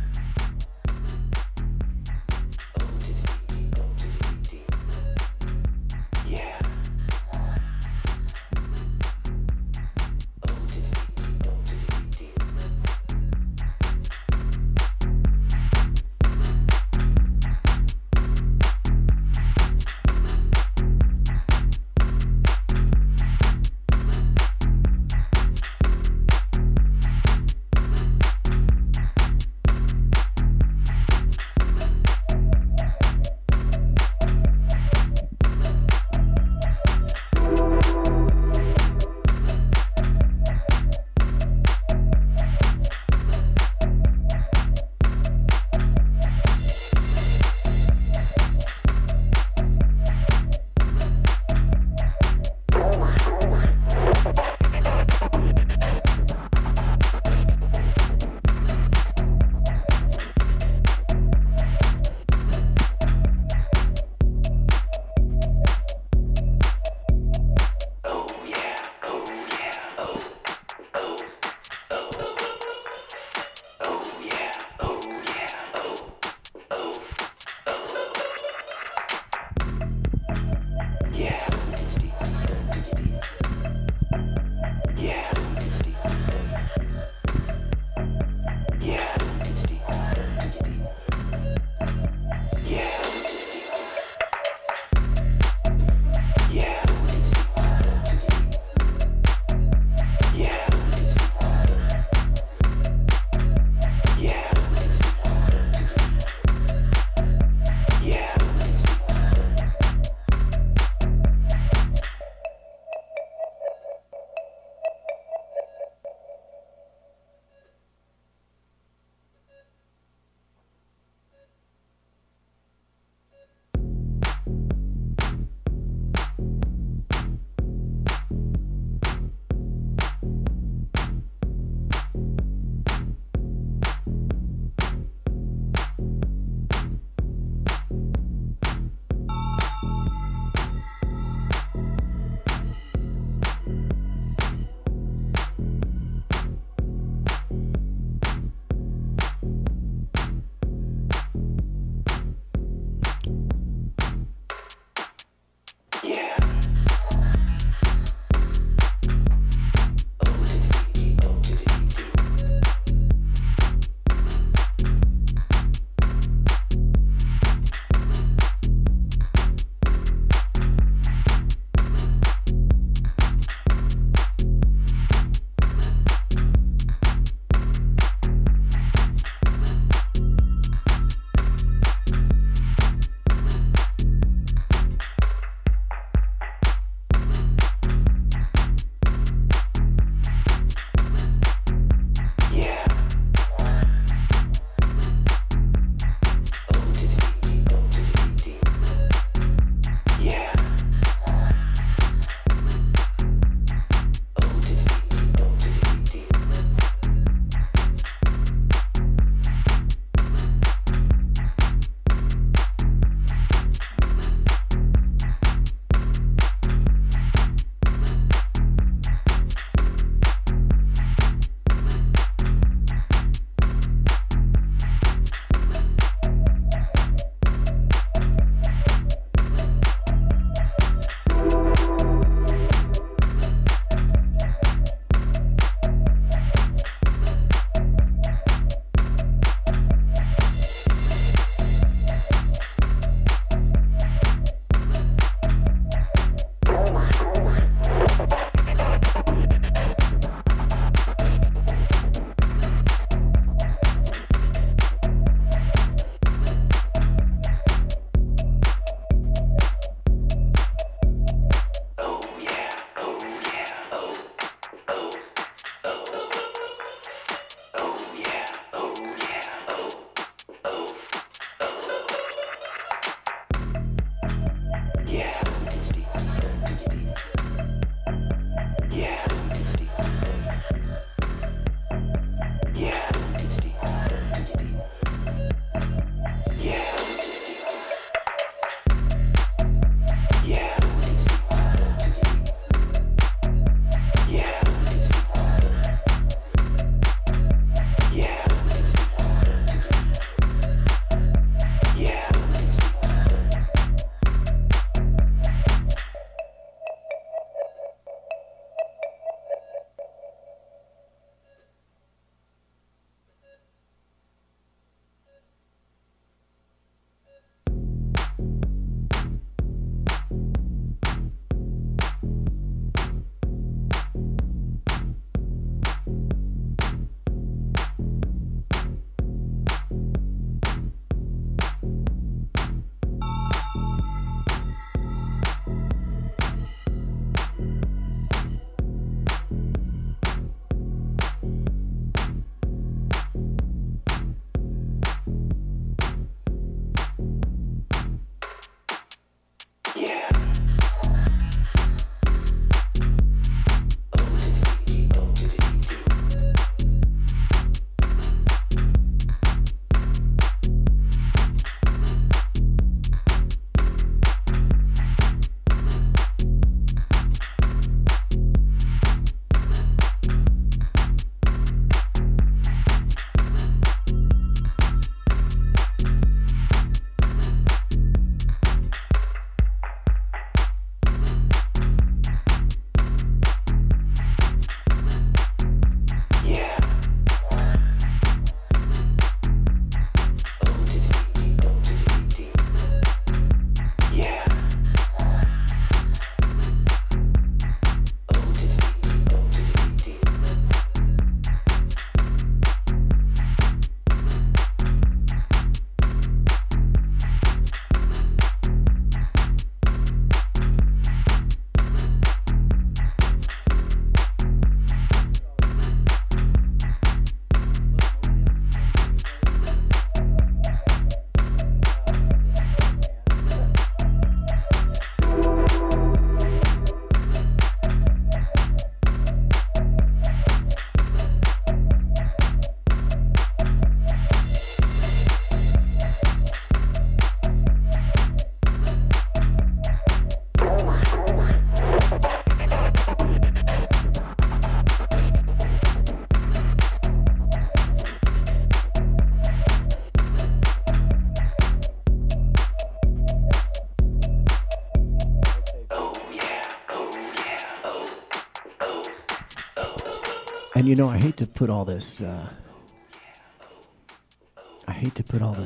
And you know, I hate to put all this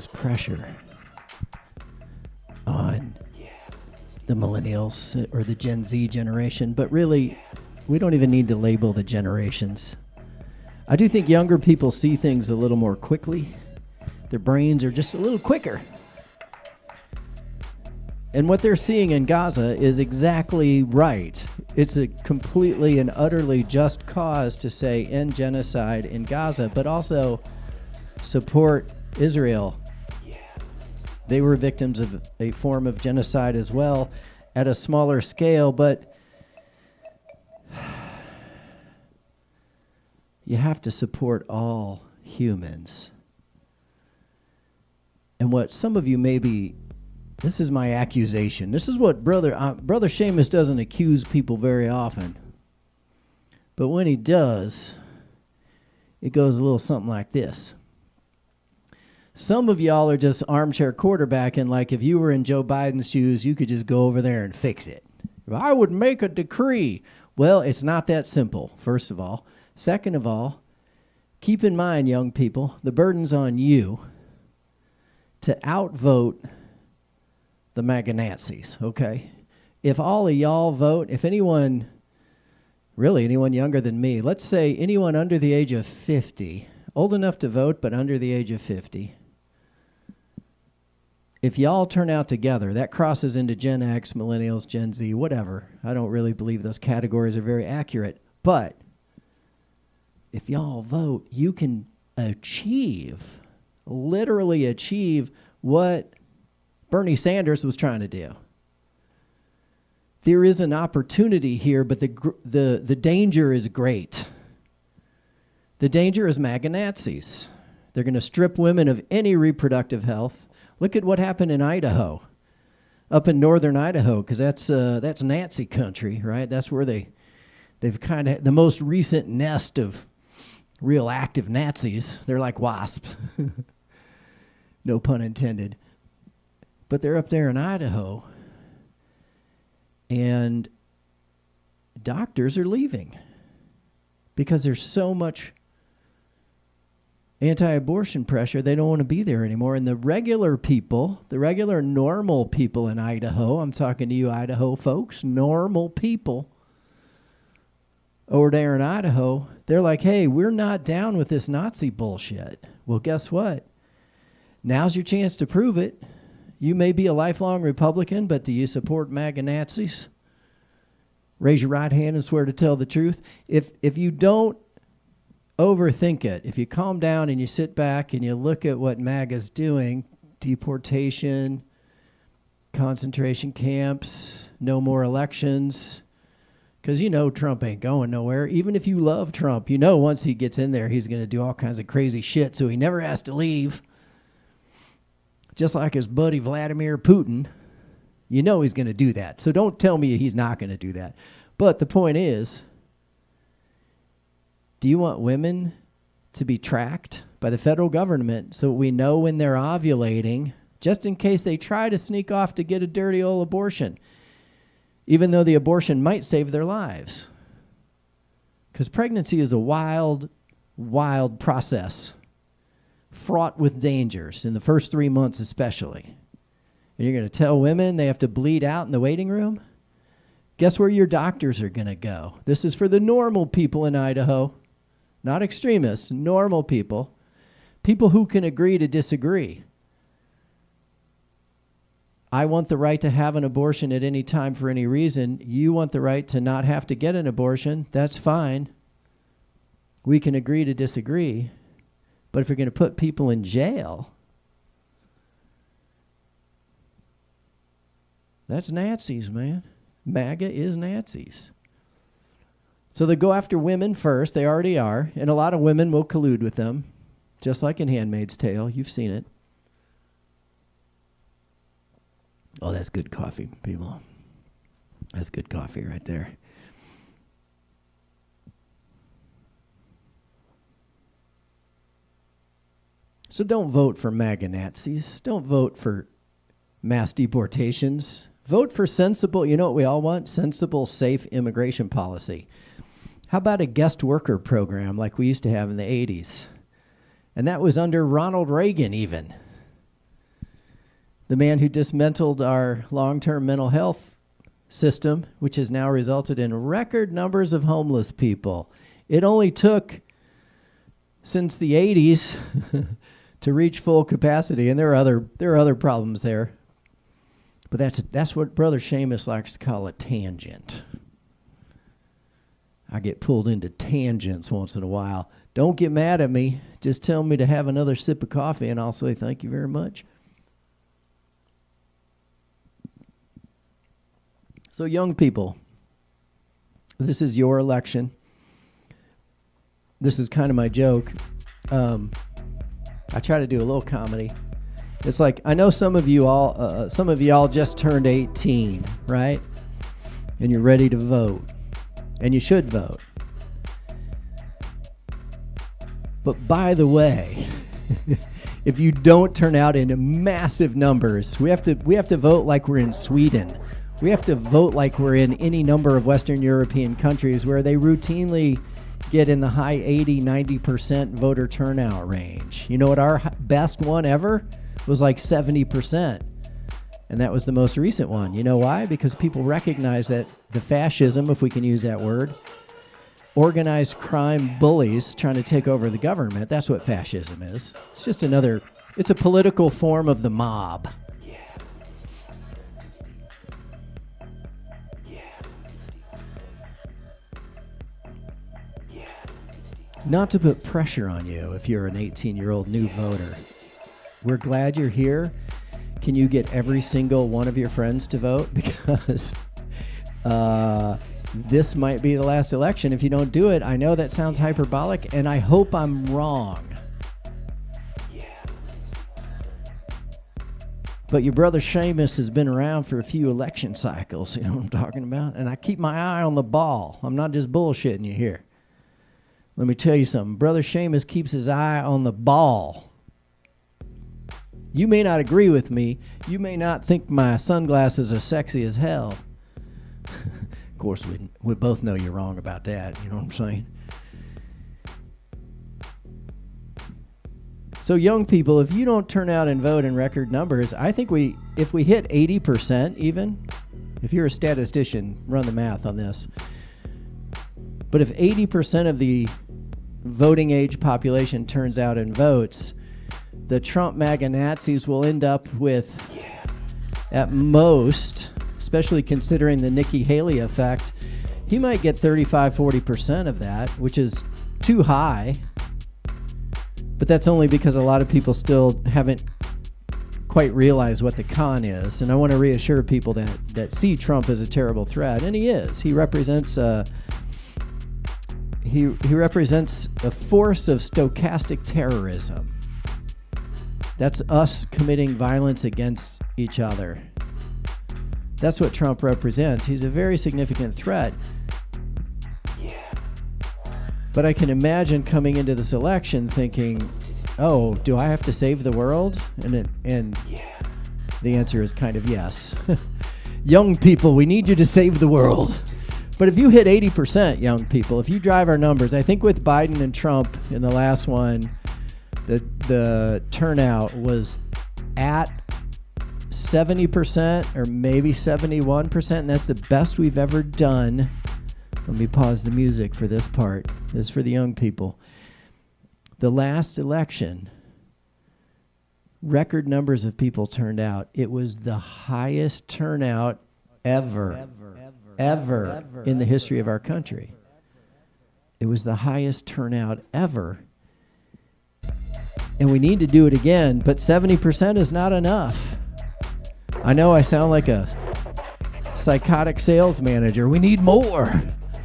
pressure on the millennials or the Gen Z generation, but really, we don't even need to label the generations. I do think younger people see things a little more quickly. Their brains are just a little quicker. And what they're seeing in Gaza is exactly right. It's a completely and utterly just cause to say end genocide in Gaza, but also support Israel. They were victims of a form of genocide as well at a smaller scale, but you have to support all humans. And what some of you may be, this is my accusation. This is what Brother Seamus doesn't accuse people very often. But when he does, it goes a little something like this. Some of y'all are just armchair quarterbacking, like if you were in Joe Biden's shoes, you could just go over there and fix it. If I would make a decree. Well, it's not that simple, first of all. Second of all, keep in mind, young people, the burden's on you to outvote the MAGA Nazis, okay? If all of y'all vote, if anyone, really anyone younger than me, let's say anyone under the age of 50, old enough to vote but under the age of 50, if y'all turn out together, that crosses into Gen X, Millennials, Gen Z, whatever. I don't really believe those categories are very accurate. But if y'all vote, you can literally achieve what Bernie Sanders was trying to do. There is an opportunity here, but the danger is great. The danger is MAGA Nazis. They're going to strip women of any reproductive health. Look at what happened in Idaho, up in northern Idaho, because that's Nazi country, right? That's where they've kind of the most recent nest of real active Nazis. They're like wasps, no pun intended. But they're up there in Idaho, and doctors are leaving because there's so much anti-abortion pressure, they don't want to be there anymore. And the regular people, the regular normal people in Idaho, I'm talking to you Idaho folks, normal people over there in Idaho, they're like, hey, we're not down with this Nazi bullshit. Well, guess what? Now's your chance to prove it. You may be a lifelong Republican, but do you support MAGA Nazis? Raise your right hand and swear to tell the truth. If you don't overthink it, if you calm down and you sit back and you look at what MAGA's doing, deportation, concentration camps, no more elections, because you know Trump ain't going nowhere. Even if you love Trump, you know once he gets in there, he's going to do all kinds of crazy shit, so he never has to leave. Just like his buddy Vladimir Putin, you know he's going to do that. So don't tell me he's not going to do that. But the point is, do you want women to be tracked by the federal government so we know when they're ovulating, just in case they try to sneak off to get a dirty old abortion, even though the abortion might save their lives? Because pregnancy is a wild, wild process, fraught with dangers in the first 3 months especially. And you're going to tell women they have to bleed out in the waiting room? Guess where your doctors are going to go? This is for the normal people in Idaho. Not extremists, normal people. People who can agree to disagree. I want the right to have an abortion at any time for any reason. You want the right to not have to get an abortion. That's fine. We can agree to disagree. But if you're going to put people in jail, that's Nazis, man. MAGA is Nazis. So they go after women first. They already are. And a lot of women will collude with them, just like in Handmaid's Tale. You've seen it. Oh, that's good coffee, people. That's good coffee right there. So don't vote for MAGA Nazis. Don't vote for mass deportations. Vote for sensible, you know what we all want? Sensible, safe immigration policy. How about a guest worker program like we used to have in the 80s? And that was under Ronald Reagan even. The man who dismantled our long-term mental health system, which has now resulted in record numbers of homeless people. It only took since the 80s to reach full capacity, and there are other problems there. But that's what Brother Seamus likes to call a tangent. I get pulled into tangents once in a while. Don't get mad at me. Just tell me to have another sip of coffee, and I'll say thank you very much. So young people, this is your election. This is kind of my joke. I try to do a little comedy. It's like, I know some of y'all just turned 18, right? And you're ready to vote. And you should vote. But by the way, if you don't turn out in massive numbers, we have to vote like we're in Sweden. We have to vote like we're in any number of Western European countries where they routinely get in the high 80, 90% voter turnout range. You know what our best one ever was, like 70%. And that was the most recent one. You know why? Because people recognize that the fascism, if we can use that word, organized crime bullies trying to take over the government. That's what fascism is. It's just it's a political form of the mob. Not to put pressure on you if you're an 18-year-old new voter. We're glad you're here. Can you get every single one of your friends to vote? Because this might be the last election. If you don't do it, I know that sounds hyperbolic, and I hope I'm wrong. But your brother Seamus has been around for a few election cycles, you know what I'm talking about? And I keep my eye on the ball. I'm not just bullshitting you here. Let me tell you something. Brother Seamus keeps his eye on the ball. You may not agree with me. You may not think my sunglasses are sexy as hell. Of course, we both know you're wrong about that. You know what I'm saying? So young people, if you don't turn out and vote in record numbers, I think if we hit 80% even, if you're a statistician, run the math on this. But if 80% of the voting age population turns out and votes, the Trump MAGA Nazis will end up with, at most, especially considering the Nikki Haley effect, he might get 35-40% of that, which is too high. But that's only because a lot of people still haven't quite realized what the con is. And I want to reassure people that see Trump as a terrible threat, and he is. He represents he represents a force of stochastic terrorism. That's us committing violence against each other. That's what Trump represents. He's a very significant threat. But I can imagine coming into this election thinking, oh, do I have to save the world? And the answer is kind of yes. Young people, we need you to save the world. But if you hit 80%, young people, if you drive our numbers, I think with Biden and Trump in the last one, the turnout was at 70% or maybe 71%, and that's the best we've ever done. Let me pause the music for this part. This is for the young people. The last election, record numbers of people turned out. It was the highest turnout ever in the history of our country. It was the highest turnout ever. And we need to do it again, but 70% is not enough. I know I sound like a psychotic sales manager. We need more.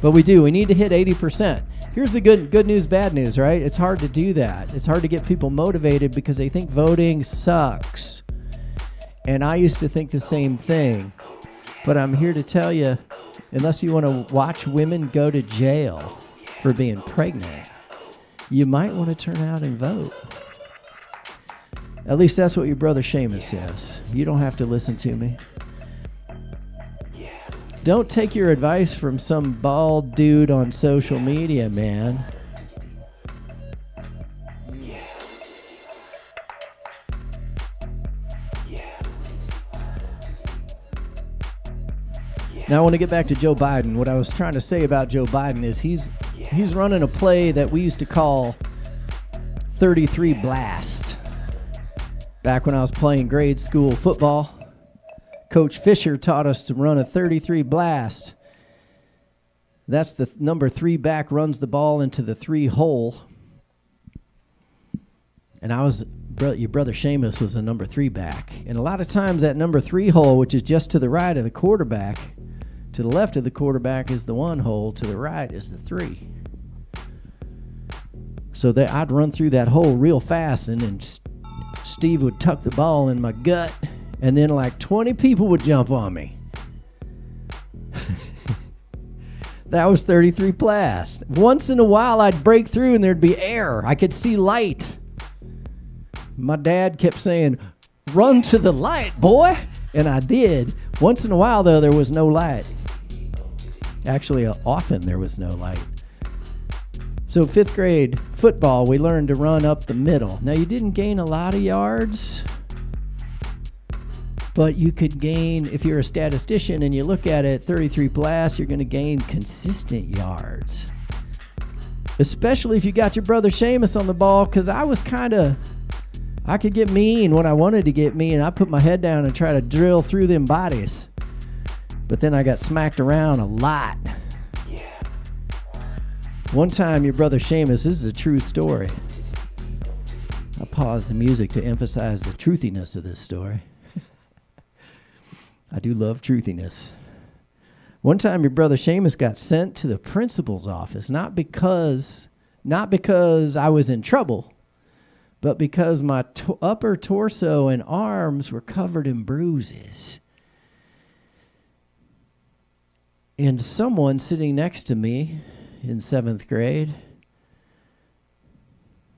But we do. We need to hit 80%. Here's the good news, bad news, right? It's hard to do that. It's hard to get people motivated because they think voting sucks. And I used to think the same thing. But I'm here to tell you, unless you want to watch women go to jail for being pregnant, you might want to turn out and vote. At least that's what your brother Seamus says. You don't have to listen to me. Don't take your advice from some bald dude on social media, man. Now I want to get back to Joe Biden. What I was trying to say about Joe Biden is he's running a play that we used to call 33 Blast. Back when I was playing grade school football, Coach Fisher taught us to run a 33 Blast. That's the number 3 back runs the ball into the 3 hole. And your brother Seamus was a number 3 back. And a lot of times that number 3 hole, which is just to the right of the quarterback, to the left of the quarterback is the 1 hole, to the right is the 3. So I'd run through that hole real fast, and then Steve would tuck the ball in my gut, and then like 20 people would jump on me. That was 33 Blast. Once in a while, I'd break through, and there'd be air. I could see light. My dad kept saying, "Run to the light, boy." And I did. Once in a while, though, there was no light. Actually, often there was no light. So 5th grade football, we learned to run up the middle. Now, you didn't gain a lot of yards, but you could gain, if you're a statistician and you look at it, 33 Blast, you're going to gain consistent yards. Especially if you got your brother Seamus on the ball, because I could get mean when I wanted to get mean. I put my head down and try to drill through them bodies. But then I got smacked around a lot. Yeah. One time, your brother Seamus, this is a true story. I paused the music to emphasize the truthiness of this story. I do love truthiness. One time, your brother Seamus got sent to the principal's office, not because I was in trouble, but because my upper torso and arms were covered in bruises. And someone sitting next to me in 7th grade,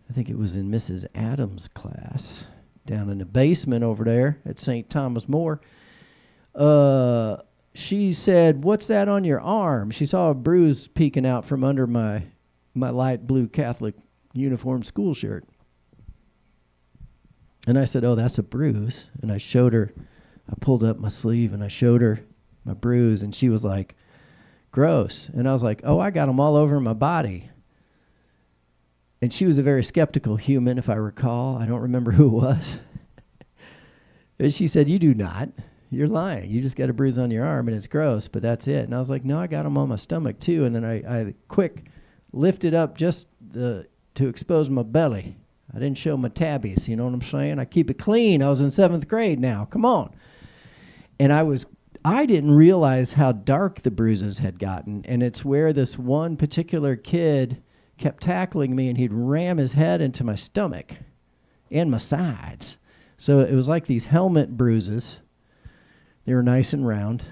I think it was in Mrs. Adams' class, down in the basement over there at St. Thomas More, she said, "What's that on your arm?" She saw a bruise peeking out from under my light blue Catholic uniform school shirt. And I said, "Oh, that's a bruise." And I showed her, I pulled up my sleeve and I showed her my bruise, and she was like, "Gross." And I was like, "Oh, I got them all over my body." And she was a very skeptical human, if I recall. I don't remember who it was. And she said, "You do not. You're lying. You just got a bruise on your arm and it's gross, but that's it." And I was like, "No, I got them on my stomach too." And then I quick lifted up just to expose my belly. I didn't show my tabbies, you know what I'm saying? I keep it clean. I was in 7th grade now. Come on. And I didn't realize how dark the bruises had gotten. And it's where this one particular kid kept tackling me, and he'd ram his head into my stomach and my sides. So it was like these helmet bruises. They were nice and round.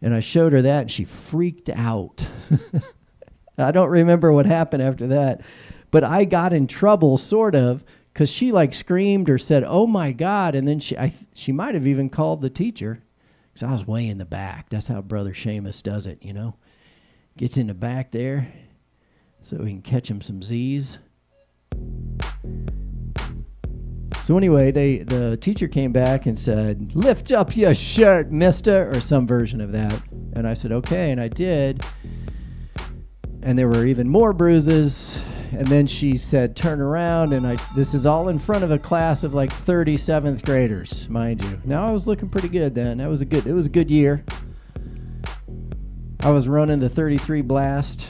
And I showed her that, and she freaked out. I don't remember what happened after that. But I got in trouble, sort of, because she like screamed or said, "Oh my God," and then she might have even called the teacher, because I was way in the back. That's how Brother Seamus does it, you know. Gets in the back there so we can catch him some Z's. So anyway, the teacher came back and said, "Lift up your shirt, mister," or some version of that. And I said, "Okay," and I did. And there were even more bruises. And then she said, "Turn around," and this is all in front of a class of like 37th graders, mind you. Now, I was looking pretty good then. It was a good year. I was running the 33 Blast.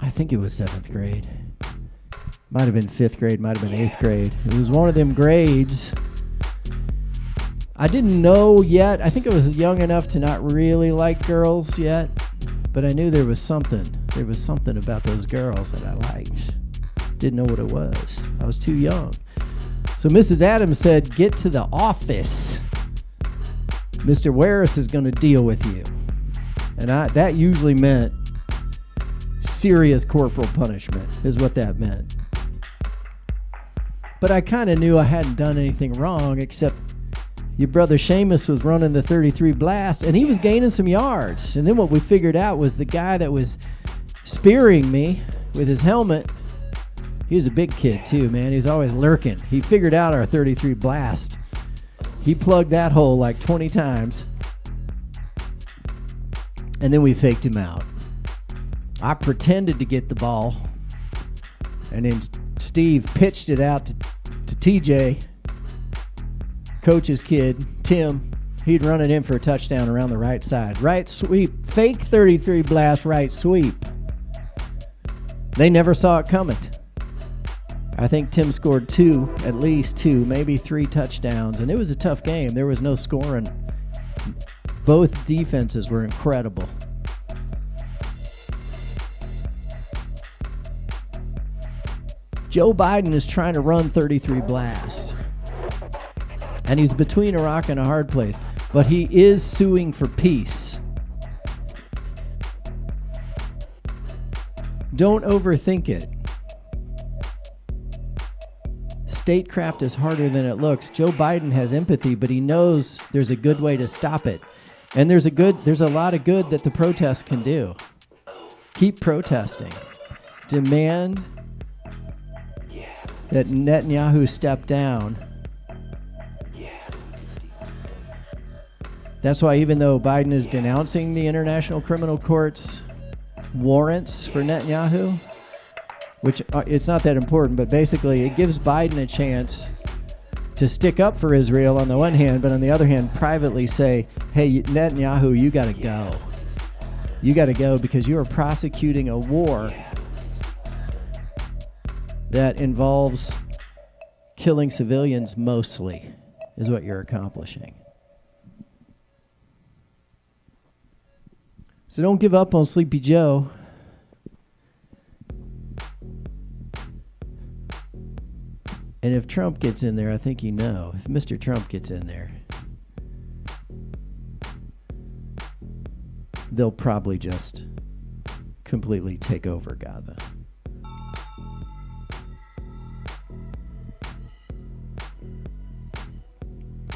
I think it was 7th grade. Might have been 5th grade, might have been 8th grade. It was one of them grades. I didn't know yet. I think I was young enough to not really like girls yet, but I knew there was something. There was something about those girls that I liked. Didn't know what it was. I was too young. So Mrs. Adams said, "Get to the office. Mr. Waris is going to deal with you." And that usually meant serious corporal punishment is what that meant. But I kind of knew I hadn't done anything wrong, except your brother Seamus was running the 33 blast, and he was gaining some yards. And then what we figured out was the guy that was spearing me with his helmet, he was a big kid too, man. He was always lurking. He figured out our 33 blast. He plugged that hole like 20 times. And then we faked him out. I pretended to get the ball. And then Steve pitched it out to TJ, coach's kid, Tim. He'd run it in for a touchdown around the right side. Right sweep. Fake 33 blast right sweep. They never saw it coming. I think Tim scored at least two, maybe 3 touchdowns. And it was a tough game. There was no scoring. Both defenses were incredible. Joe Biden is trying to run 33 blasts. And he's between a rock and a hard place. But he is suing for peace. Don't overthink it. Statecraft is harder than it looks. Joe Biden has empathy, but he knows there's a good way to stop it. And there's a lot of good that the protests can do. Keep protesting. Demand that Netanyahu step down. That's why even though Biden is denouncing the International Criminal Court's warrants for Netanyahu, which it's not that important, but basically it gives Biden a chance to stick up for Israel on the one hand, but on the other hand, privately say, hey, Netanyahu, you got to go. You got to go because you are prosecuting a war that involves killing civilians mostly, is what you're accomplishing. So don't give up on Sleepy Joe. And if Trump gets in there, I think you know. If Mr. Trump gets in there, they'll probably just completely take over Gaza.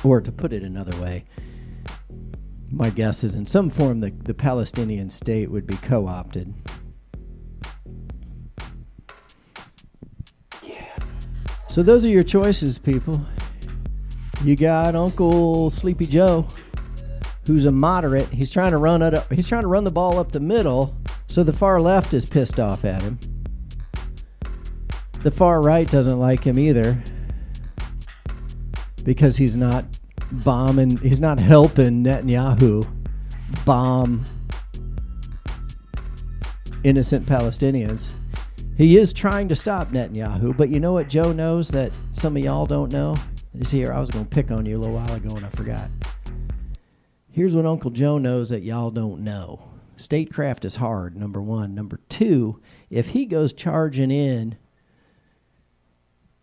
Or to put it another way, my guess is in some form the Palestinian state would be co-opted. So those are your choices, people. You got Uncle Sleepy Joe, who's a moderate. He's trying to run the ball up the middle, so the far left is pissed off at him. The far right doesn't like him either, because he's not helping Netanyahu bomb innocent Palestinians. He is trying to stop Netanyahu, but you know what Joe knows that some of y'all don't know? This here, I was going to pick on you a little while ago and I forgot. Here's what Uncle Joe knows that y'all don't know. Statecraft is hard, number one. Number two, if he goes charging in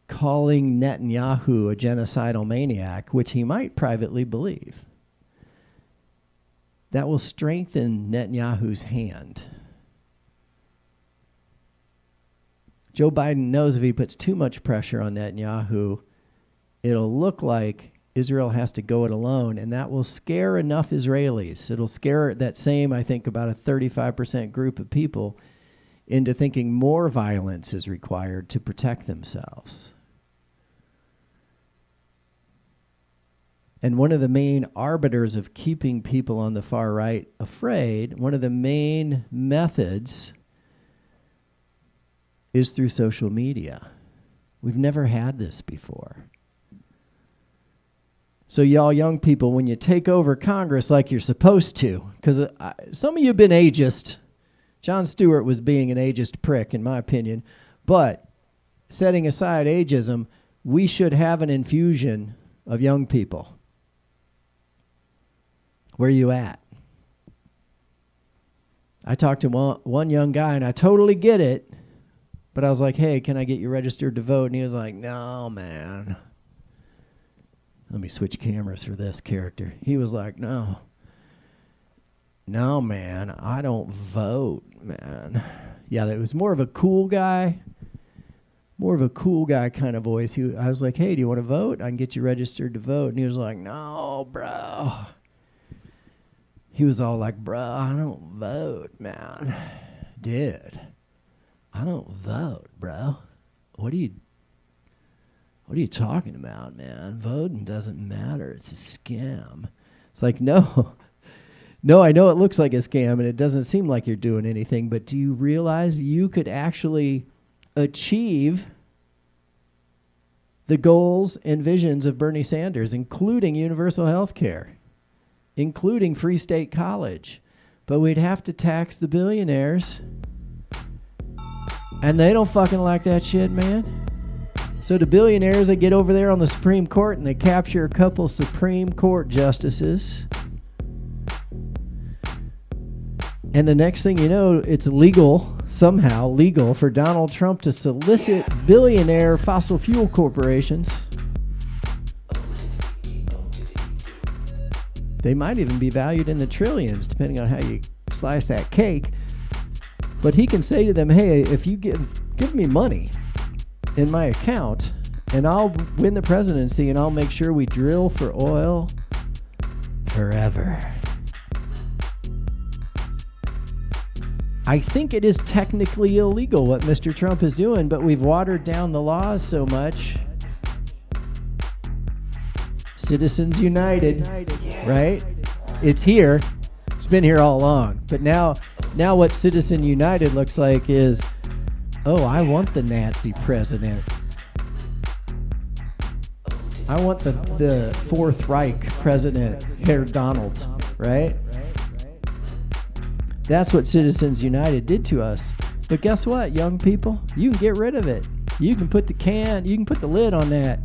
calling Netanyahu a genocidal maniac, which he might privately believe, that will strengthen Netanyahu's hand. Joe Biden knows if he puts too much pressure on Netanyahu, it'll look like Israel has to go it alone, and that will scare enough Israelis. It'll scare that same, I think, about a 35% group of people into thinking more violence is required to protect themselves. And one of the main arbiters of keeping people on the far right afraid, one of the main methods is through social media. We've never had this before. So y'all young people, when you take over Congress like you're supposed to, because some of you have been ageist. Jon Stewart was being an ageist prick, in my opinion. But setting aside ageism, we should have an infusion of young people. Where are you at? I talked to one young guy, and I totally get it. But I was like, hey, can I get you registered to vote? And he was like, no, man. Let me switch cameras for this character. He was like, no, man, I don't vote, man. Yeah, it was more of a cool guy. more of a cool guy kind of voice. I was like, hey, do you want to vote? I can get you registered to vote. And he was like, no, bro. He was all like, bro, I don't vote, man. Dude, I don't vote, bro. What are you talking about, man? Voting doesn't matter. It's a scam. It's like, no, I know it looks like a scam and it doesn't seem like you're doing anything, but do you realize you could actually achieve the goals and visions of Bernie Sanders, including universal health care, including free state college, but we'd have to tax the billionaires, and they don't fucking like that shit, man. So the billionaires, they get over there on the Supreme Court and they capture a couple Supreme Court justices, and the next thing you know, it's somehow legal for Donald Trump to solicit billionaire fossil fuel corporations. They might even be valued in the trillions, depending on how you slice that cake. But he can say to them, hey, if you give me money in my account, and I'll win the presidency, and I'll make sure we drill for oil forever. I think it is technically illegal what Mr. Trump is doing, but we've watered down the laws so much. Citizens United, right? It's here. It's been here all along. But now what Citizen United looks like is, oh, I want the Nazi president. I want the Fourth Reich president, Herr Donald, right? That's what Citizens United did to us. But guess what, young people? You can get rid of it. You can put the lid on that.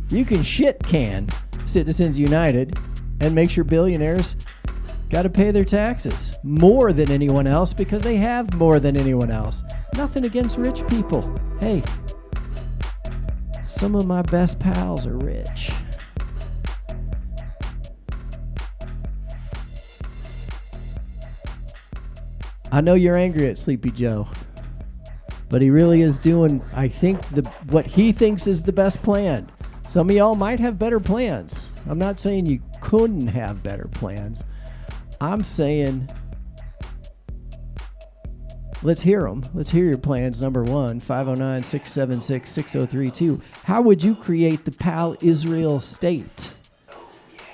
You can shit can Citizens United and make sure billionaires got to pay their taxes more than anyone else because they have more than anyone else. Nothing against rich people. Hey, some of my best pals are rich. I know you're angry at Sleepy Joe, but he really is doing, I think, what he thinks is the best plan. Some of y'all might have better plans. I'm not saying you couldn't have better plans. I'm saying, let's hear them. Let's hear your plans. Number one, 509-676-6032. How would you create the Pal-Israel state?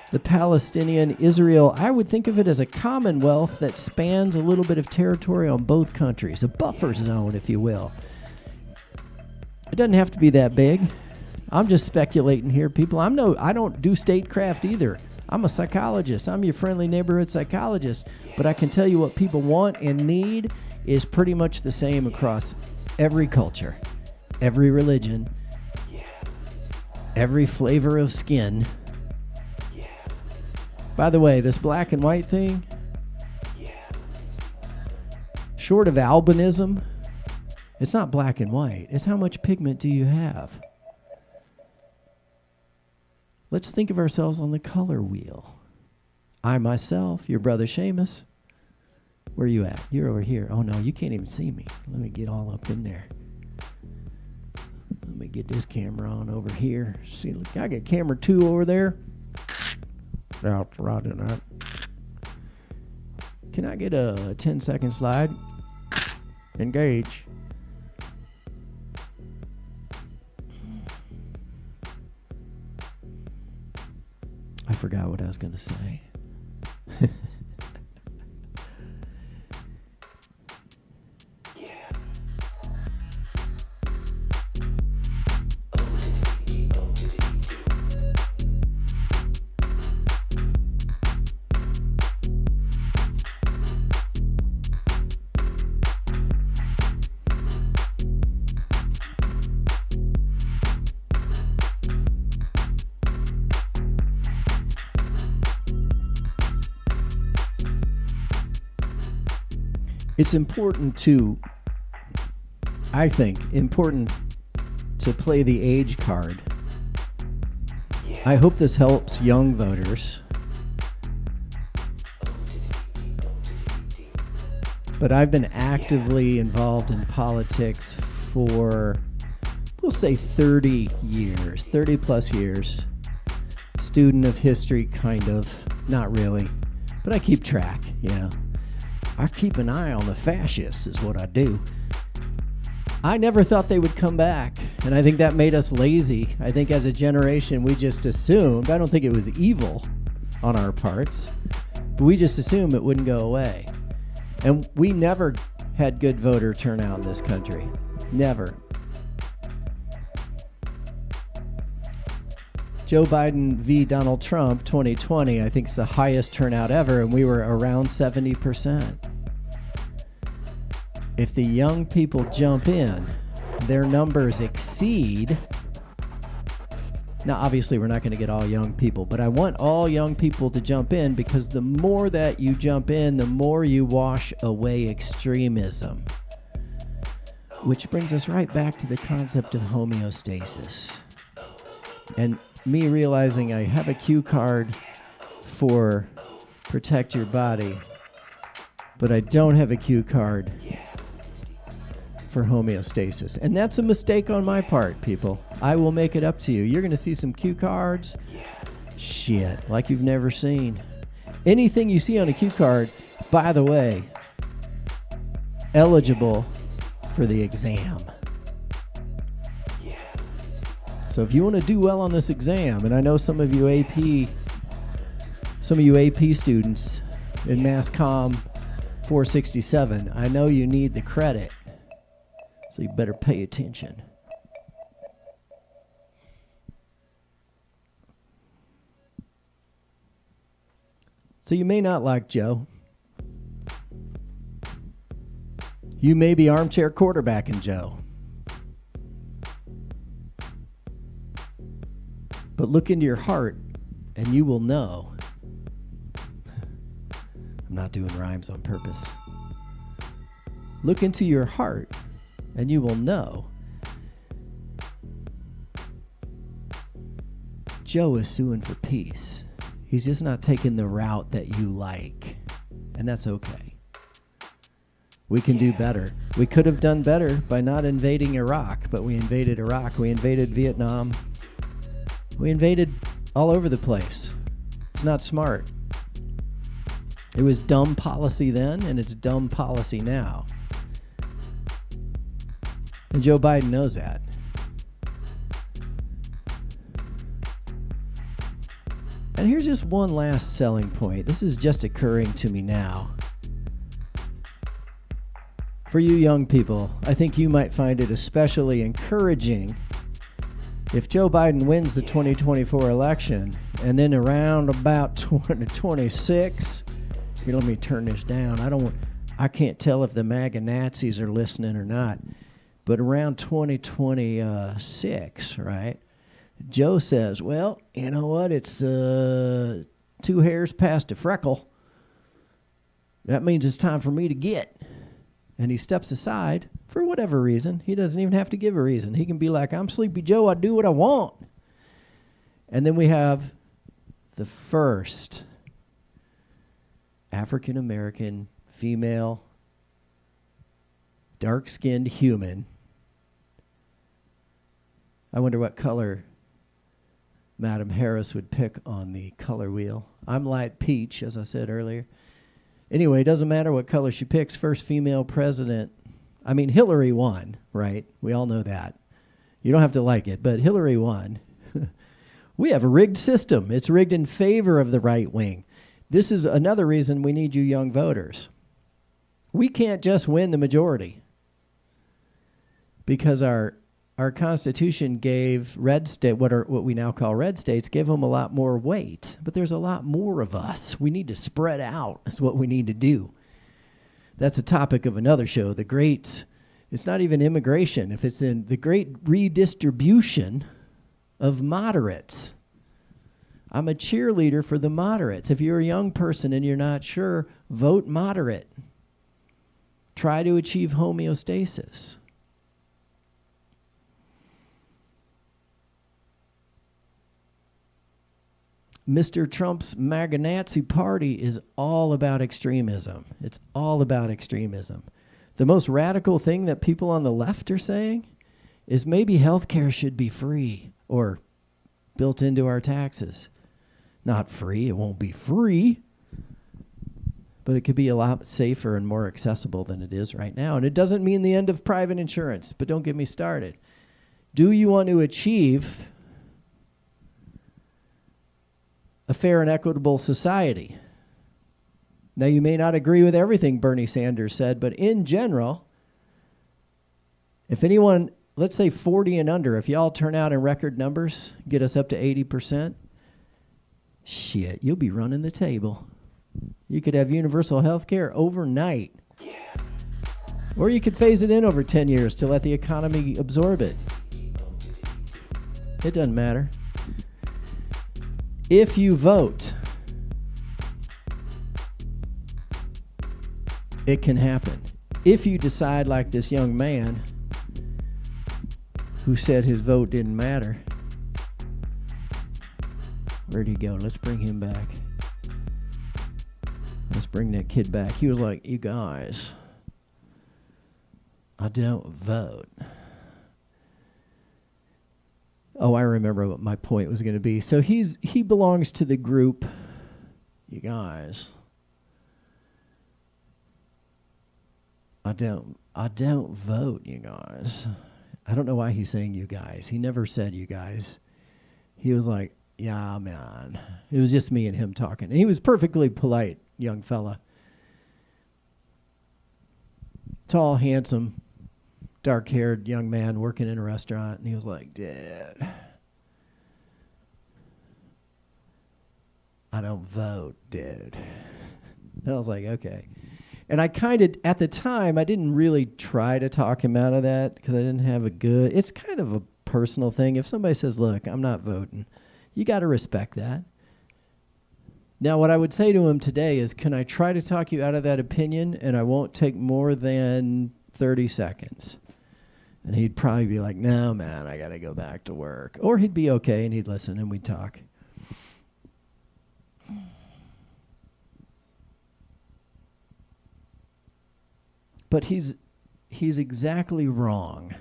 The Palestinian Israel, I would think of it as a commonwealth that spans a little bit of territory on both countries, a buffer zone, if you will. It doesn't have to be that big. I'm just speculating here, people. I don't do statecraft either. I'm a psychologist. I'm your friendly neighborhood psychologist. But I can tell you what people want and need is pretty much the same across every culture, every religion, every flavor of skin. By the way, this black and white thing, short of albinism, it's not black and white. It's how much pigment do you have? Let's think of ourselves on the color wheel. I myself, your brother Seamus, where are you at? You're over here. Oh no, you can't even see me. Let me get all up in there. Let me get this camera on over here. See, look, I got camera 2 over there. Out right in that. Can I get a 10-second slide? Engage. I forgot what I was going to say. It's important to, I think, to play the age card. I hope this helps young voters. But I've been actively involved in politics for, we'll say 30 years, 30 plus years. Student of history, kind of. Not really. But I keep track, you know. I keep an eye on the fascists is what I do. I never thought they would come back, and I think that made us lazy. I think as a generation we just assumed, I don't think it was evil on our parts, but we just assumed it wouldn't go away. And we never had good voter turnout in this country. Never. Joe Biden v. Donald Trump 2020, I think, is the highest turnout ever, and we were around 70%. If the young people jump in, their numbers exceed. Now, obviously, we're not going to get all young people, but I want all young people to jump in, because the more that you jump in, the more you wash away extremism. Which brings us right back to the concept of homeostasis. And me realizing I have a cue card for protect your body, but I don't have a cue card for homeostasis. And that's a mistake on my part, people. I will make it up to you. You're going to see some cue cards. Shit, like you've never seen. Anything you see on a cue card, by the way, eligible for the exam. So if you want to do well on this exam, and I know some of you AP students in Mass Comm 467, I know you need the credit. So you better pay attention. So you may not like Joe. You may be armchair quarterbacking Joe. But look into your heart and you will know. I'm not doing rhymes on purpose. Look into your heart and you will know. Joe is suing for peace. He's just not taking the route that you like. And that's okay. We can do better. We could have done better by not invading Iraq, but we invaded Iraq. We invaded Vietnam. We invaded all over the place. It's not smart. It was dumb policy then, and it's dumb policy now. And Joe Biden knows that. And here's just one last selling point. This is just occurring to me now. For you young people, I think you might find it especially encouraging if Joe Biden wins the 2024 election, and then around about 2026, here, let me turn this down. I can't tell if the MAGA Nazis are listening or not, but around 2026, right? Joe says, well, you know what? It's 2 hairs past a freckle. That means it's time for me to get. And he steps aside for whatever reason. He doesn't even have to give a reason. He can be like, I'm Sleepy Joe. I do what I want. And then we have the first African-American female dark-skinned human. I wonder what color Madam Harris would pick on the color wheel. I'm light peach, as I said earlier. Anyway, it doesn't matter what color she picks. First female president. I mean, Hillary won, right? We all know that. You don't have to like it, but Hillary won. We have a rigged system. It's rigged in favor of the right wing. This is another reason we need you young voters. We can't just win the majority because our Constitution gave red state, what we now call red states, gave them a lot more weight. But there's a lot more of us. We need to spread out. Is what we need to do. That's a topic of another show. It's not even immigration. If it's in the great redistribution of moderates. I'm a cheerleader for the moderates. If you're a young person and you're not sure, vote moderate. Try to achieve homeostasis. Mr. Trump's MAGA Nazi party is all about extremism. It's all about extremism. The most radical thing that people on the left are saying is maybe healthcare should be free or built into our taxes. Not free, it won't be free, but it could be a lot safer and more accessible than it is right now. And it doesn't mean the end of private insurance, but don't get me started. Do you want to achieve a fair and equitable society? Now, you may not agree with everything Bernie Sanders said, but in general, if anyone, let's say 40 and under, if y'all turn out in record numbers, get us up to 80%, shit, you'll be running the table. You could have universal health care overnight. Yeah. Or you could phase it in over 10 years to let the economy absorb it. It doesn't matter. If you vote, it can happen. If you decide like this young man who said his vote didn't matter. Where'd he go? Let's bring him back. Let's bring that kid back. He was like, you guys, I don't vote. Oh, I remember what my point was going to be. So he belongs to the group, you guys, I don't vote, you guys. I don't know why he's saying you guys. He never said you guys. He was like, yeah, man. It was just me and him talking. And he was perfectly polite, young fella. Tall, handsome, dark-haired young man working in a restaurant. And he was like, Dad, I don't vote, dude. And I was like, okay. And I kind of, at the time, I didn't really try to talk him out of that because I didn't have a good, it's kind of a personal thing. If somebody says, look, I'm not voting, you got to respect that. Now, what I would say to him today is, can I try to talk you out of that opinion and I won't take more than 30 seconds? And he'd probably be like, no, man, I got to go back to work. Or he'd be okay and he'd listen and we'd talk. But he's exactly wrong.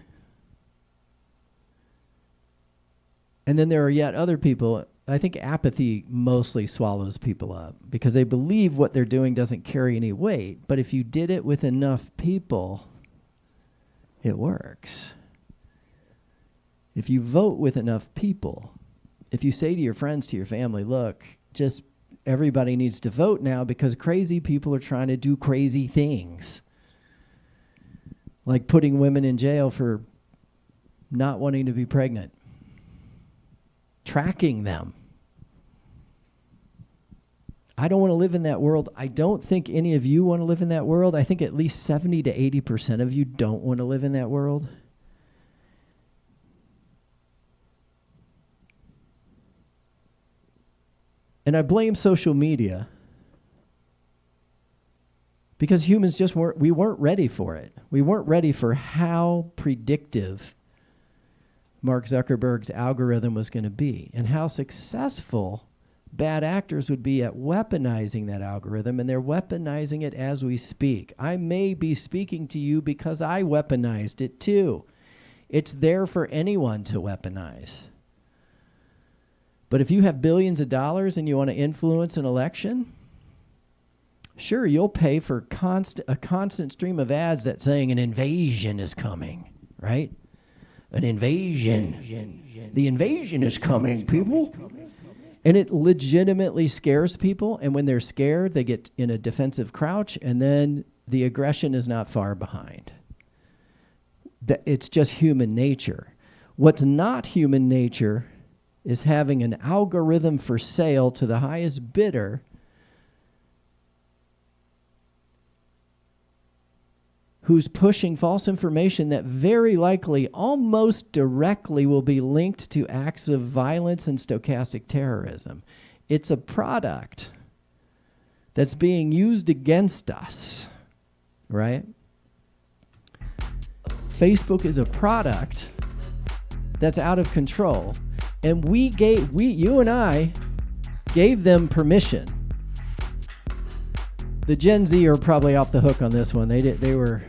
And then there are yet other people. I think apathy mostly swallows people up because they believe what they're doing doesn't carry any weight. But if you did it with enough people, it works. If you vote with enough people, if you say to your friends, to your family, look, just everybody needs to vote now because crazy people are trying to do crazy things. Like putting women in jail for not wanting to be pregnant. Tracking them. I don't want to live in that world. I don't think any of you want to live in that world. I think at least 70 to 80% of you don't want to live in that world. And I blame social media because humans just weren't ready for it. We weren't ready for how predictive Mark Zuckerberg's algorithm was going to be and how successful bad actors would be at weaponizing that algorithm, and they're weaponizing it as we speak. I may be speaking to you because I weaponized it too. It's there for anyone to weaponize. But if you have billions of dollars and you want to influence an election, sure, you'll pay for a constant stream of ads that's saying an invasion is coming, right? An invasion. The invasion is coming, people. And it legitimately scares people. And when they're scared, they get in a defensive crouch, and then the aggression is not far behind. It's just human nature. What's not human nature is having an algorithm for sale to the highest bidder who's pushing false information that very likely, almost directly, will be linked to acts of violence and stochastic terrorism. It's a product that's being used against us, right? Facebook is a product that's out of control, and you and I gave them permission. The Gen Z are probably off the hook on this one. They were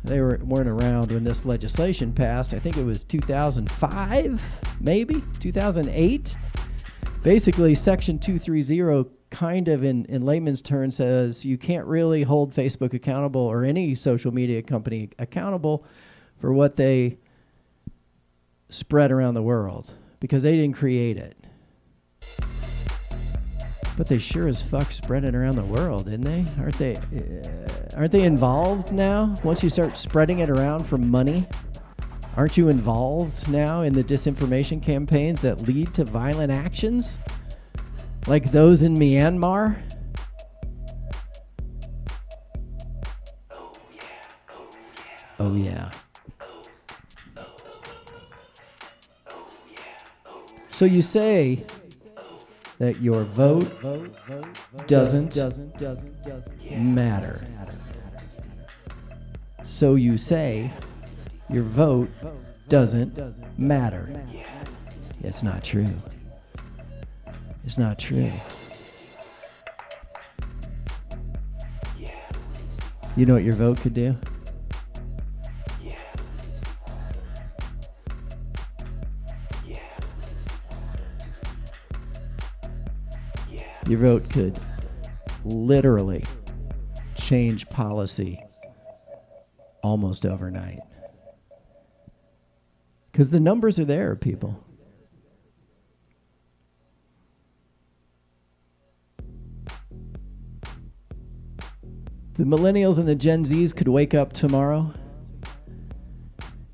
They weren't around when this legislation passed. I think it was 2005, maybe 2008. Basically, Section 230 kind of in layman's terms says you can't really hold Facebook accountable or any social media company accountable for what they spread around the world because they didn't create it. But they sure as fuck spread it around the world, didn't they? Aren't they involved now? Once you start spreading it around for money, aren't you involved now in the disinformation campaigns that lead to violent actions? Like those in Myanmar? Oh yeah. So you say that your vote doesn't matter. So you say your vote doesn't matter. It's not true. It's not true. You know what your vote could do? Your vote could literally change policy almost overnight. Because the numbers are there, people. The millennials and the Gen Zs could wake up tomorrow.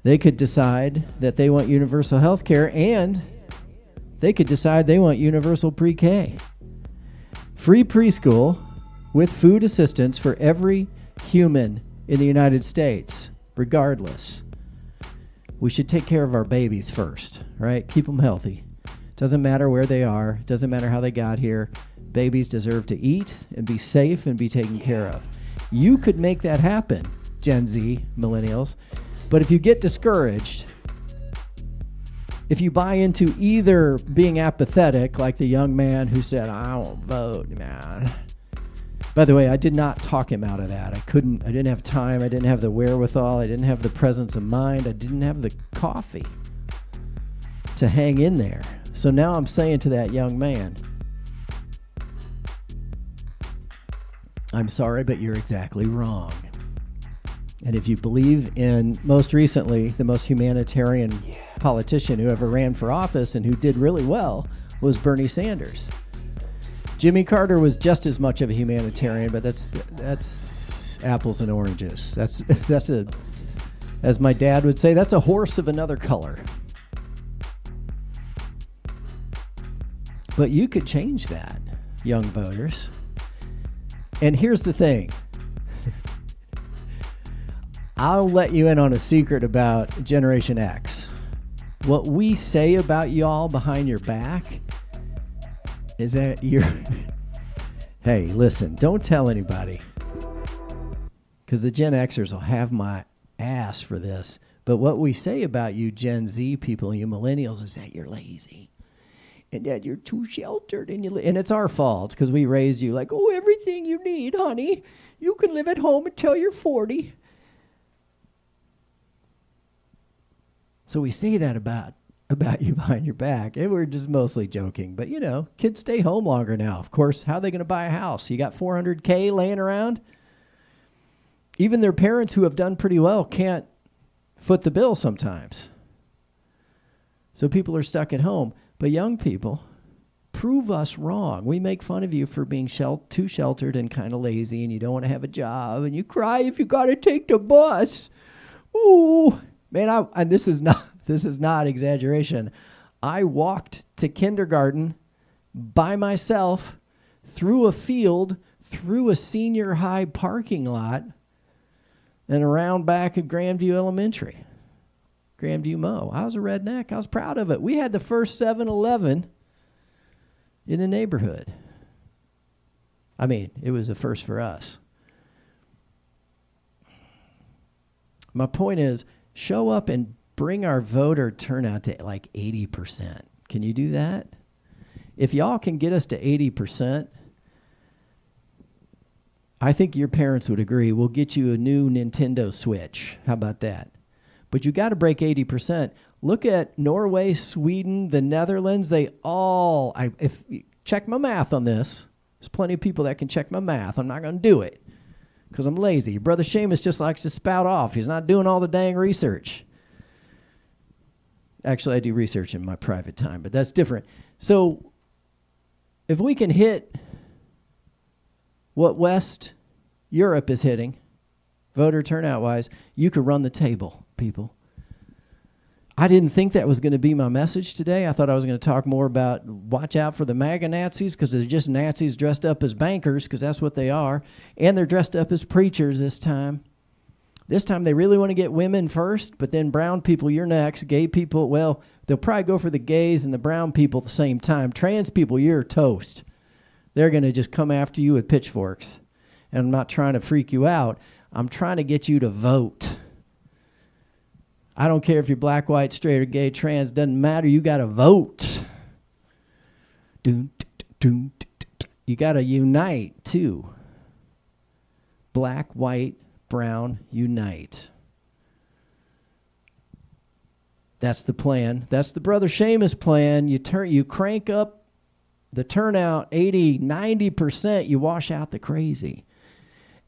They could decide that they want universal health care, and they could decide they want universal pre-K. Free preschool with food assistance for every human in the United States, regardless. We should take care of our babies first, right? Keep them healthy. Doesn't matter where they are. Doesn't matter how they got here. Babies deserve to eat and be safe and be taken care of. You could make that happen, Gen Z, millennials. But if you get discouraged, if you buy into either being apathetic, like the young man who said, I won't vote, man. By the way, I did not talk him out of that. I didn't have time. I didn't have the wherewithal. I didn't have the presence of mind. I didn't have the coffee to hang in there. So now I'm saying to that young man, I'm sorry, but you're exactly wrong. And if you believe in, most recently, the most humanitarian politician who ever ran for office and who did really well was Bernie Sanders. Jimmy Carter was just as much of a humanitarian, but that's apples and oranges. That's as my dad would say, that's a horse of another color. But you could change that, young voters. And here's the thing. I'll let you in on a secret about Generation X. What we say about y'all behind your back is that you're... Hey, listen, don't tell anybody. Because the Gen Xers will have my ass for this. But what we say about you Gen Z people, you millennials, is that you're lazy. And that you're too sheltered. And it's our fault because we raised you like, oh, everything you need, honey. You can live at home until you're 40. So we say that about you behind your back, and we're just mostly joking. But, you know, kids stay home longer now. Of course, how are they going to buy a house? You got $400K laying around? Even their parents who have done pretty well can't foot the bill sometimes. So people are stuck at home. But young people, prove us wrong. We make fun of you for being too sheltered and kind of lazy, and you don't want to have a job, and you cry if you got to take the bus. Ooh. Man, and this is not exaggeration. I walked to kindergarten by myself through a field, through a senior high parking lot, and around back at Grandview Elementary, Grandview Mo. I was a redneck. I was proud of it. We had the first 7-Eleven in the neighborhood. I mean, it was a first for us. My point is, show up and bring our voter turnout to like 80%. Can you do that? If y'all can get us to 80%, I think your parents would agree. We'll get you a new Nintendo Switch. How about that? But you got to break 80%. Look at Norway, Sweden, the Netherlands. They all, if check my math on this. There's plenty of people that can check my math. I'm not going to do it because I'm lazy. Brother Seamus just likes to spout off. He's not doing all the dang research. Actually, I do research in my private time, but that's different. So if we can hit what West Europe is hitting, voter turnout-wise, you could run the table, people. I didn't think that was going to be my message today. I thought I was going to talk more about watch out for the MAGA Nazis because they're just Nazis dressed up as bankers because that's what they are. And they're dressed up as preachers this time. This time they really want to get women first, but then brown people, you're next. Gay people, well, they'll probably go for the gays and the brown people at the same time. Trans people, you're toast. They're going to just come after you with pitchforks. And I'm not trying to freak you out. I'm trying to get you to vote. I don't care if you're black, white, straight, or gay, trans. Doesn't matter. You got to vote. You got to unite, too. Black, white, brown, unite. That's the plan. That's the Brother Seamus plan. You crank up the turnout 80, 90%. You wash out the crazy.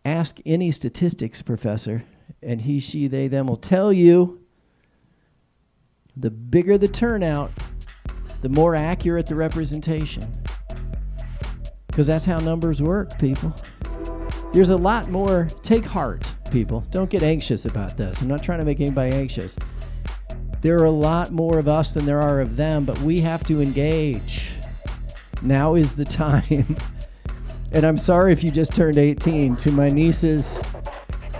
Ask any statistics professor, and he, she, they, them will tell you the bigger the turnout, the more accurate the representation. Because that's how numbers work, people. There's a lot more. Take heart, people. Don't get anxious about this. I'm not trying to make anybody anxious. There are a lot more of us than there are of them, but we have to engage. Now is the time. And I'm sorry if you just turned 18. To my nieces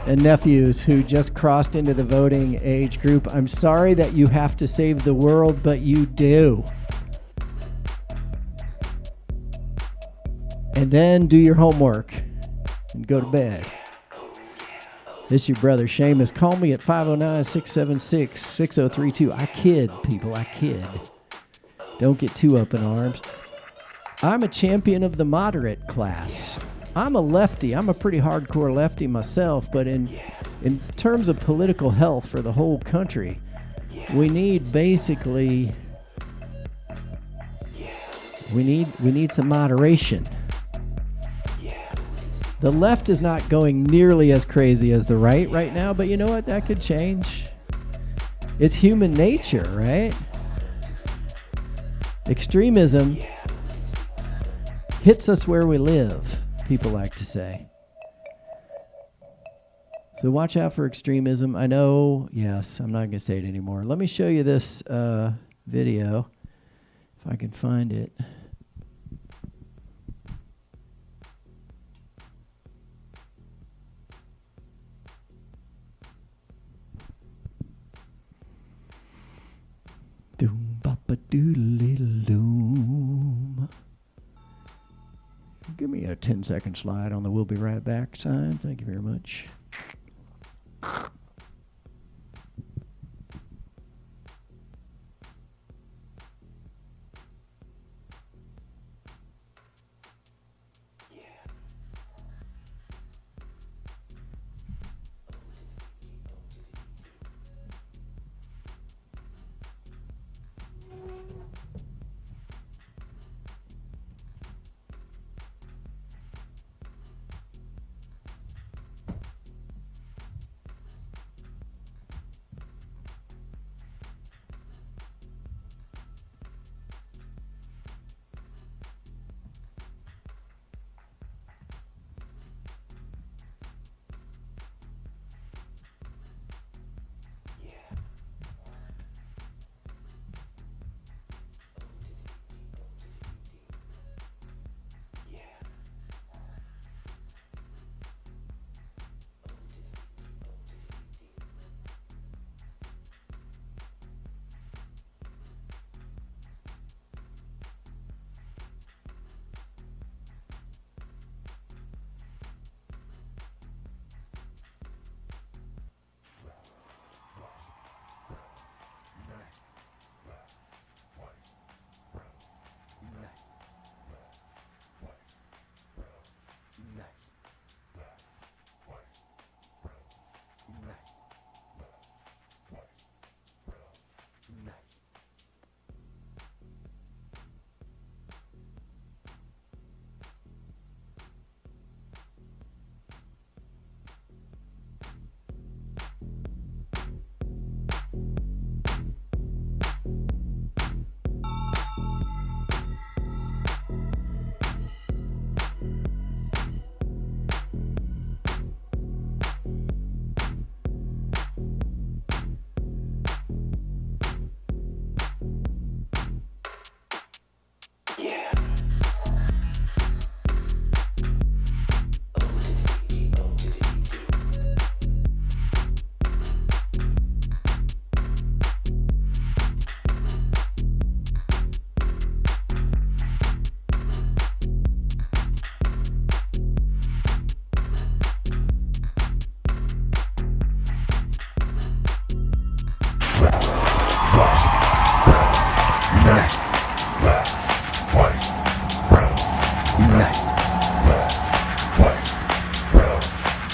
and nephews who just crossed into the voting age group, I'm sorry that you have to save the world, but you do. And then do your homework and go to bed. This is your Brother Seamus. Call me at 509-676-6032. I kid, people. I kid. Don't get too up in arms. I'm a champion of the moderate class. I'm a lefty. I'm a pretty hardcore lefty myself, but in terms of political health for the whole country, we need basically we need some moderation. The left is not going nearly as crazy as the right now, but you know what? That could change. It's human nature, right? Extremism hits us where we live, people like to say. So watch out for extremism. I know, yes, I'm not going to say it anymore. Let me show you this video, if I can find it. Doom bapa doodle doom. Give me a 10-second slide on the "we'll be right back" sign. Thank you very much.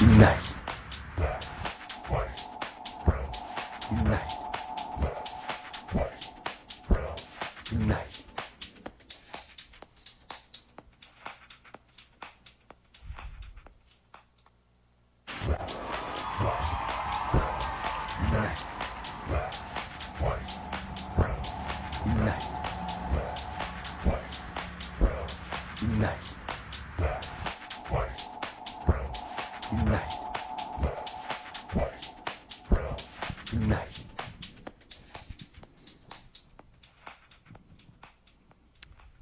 Unite. White, brown, unite. White, brown, unite.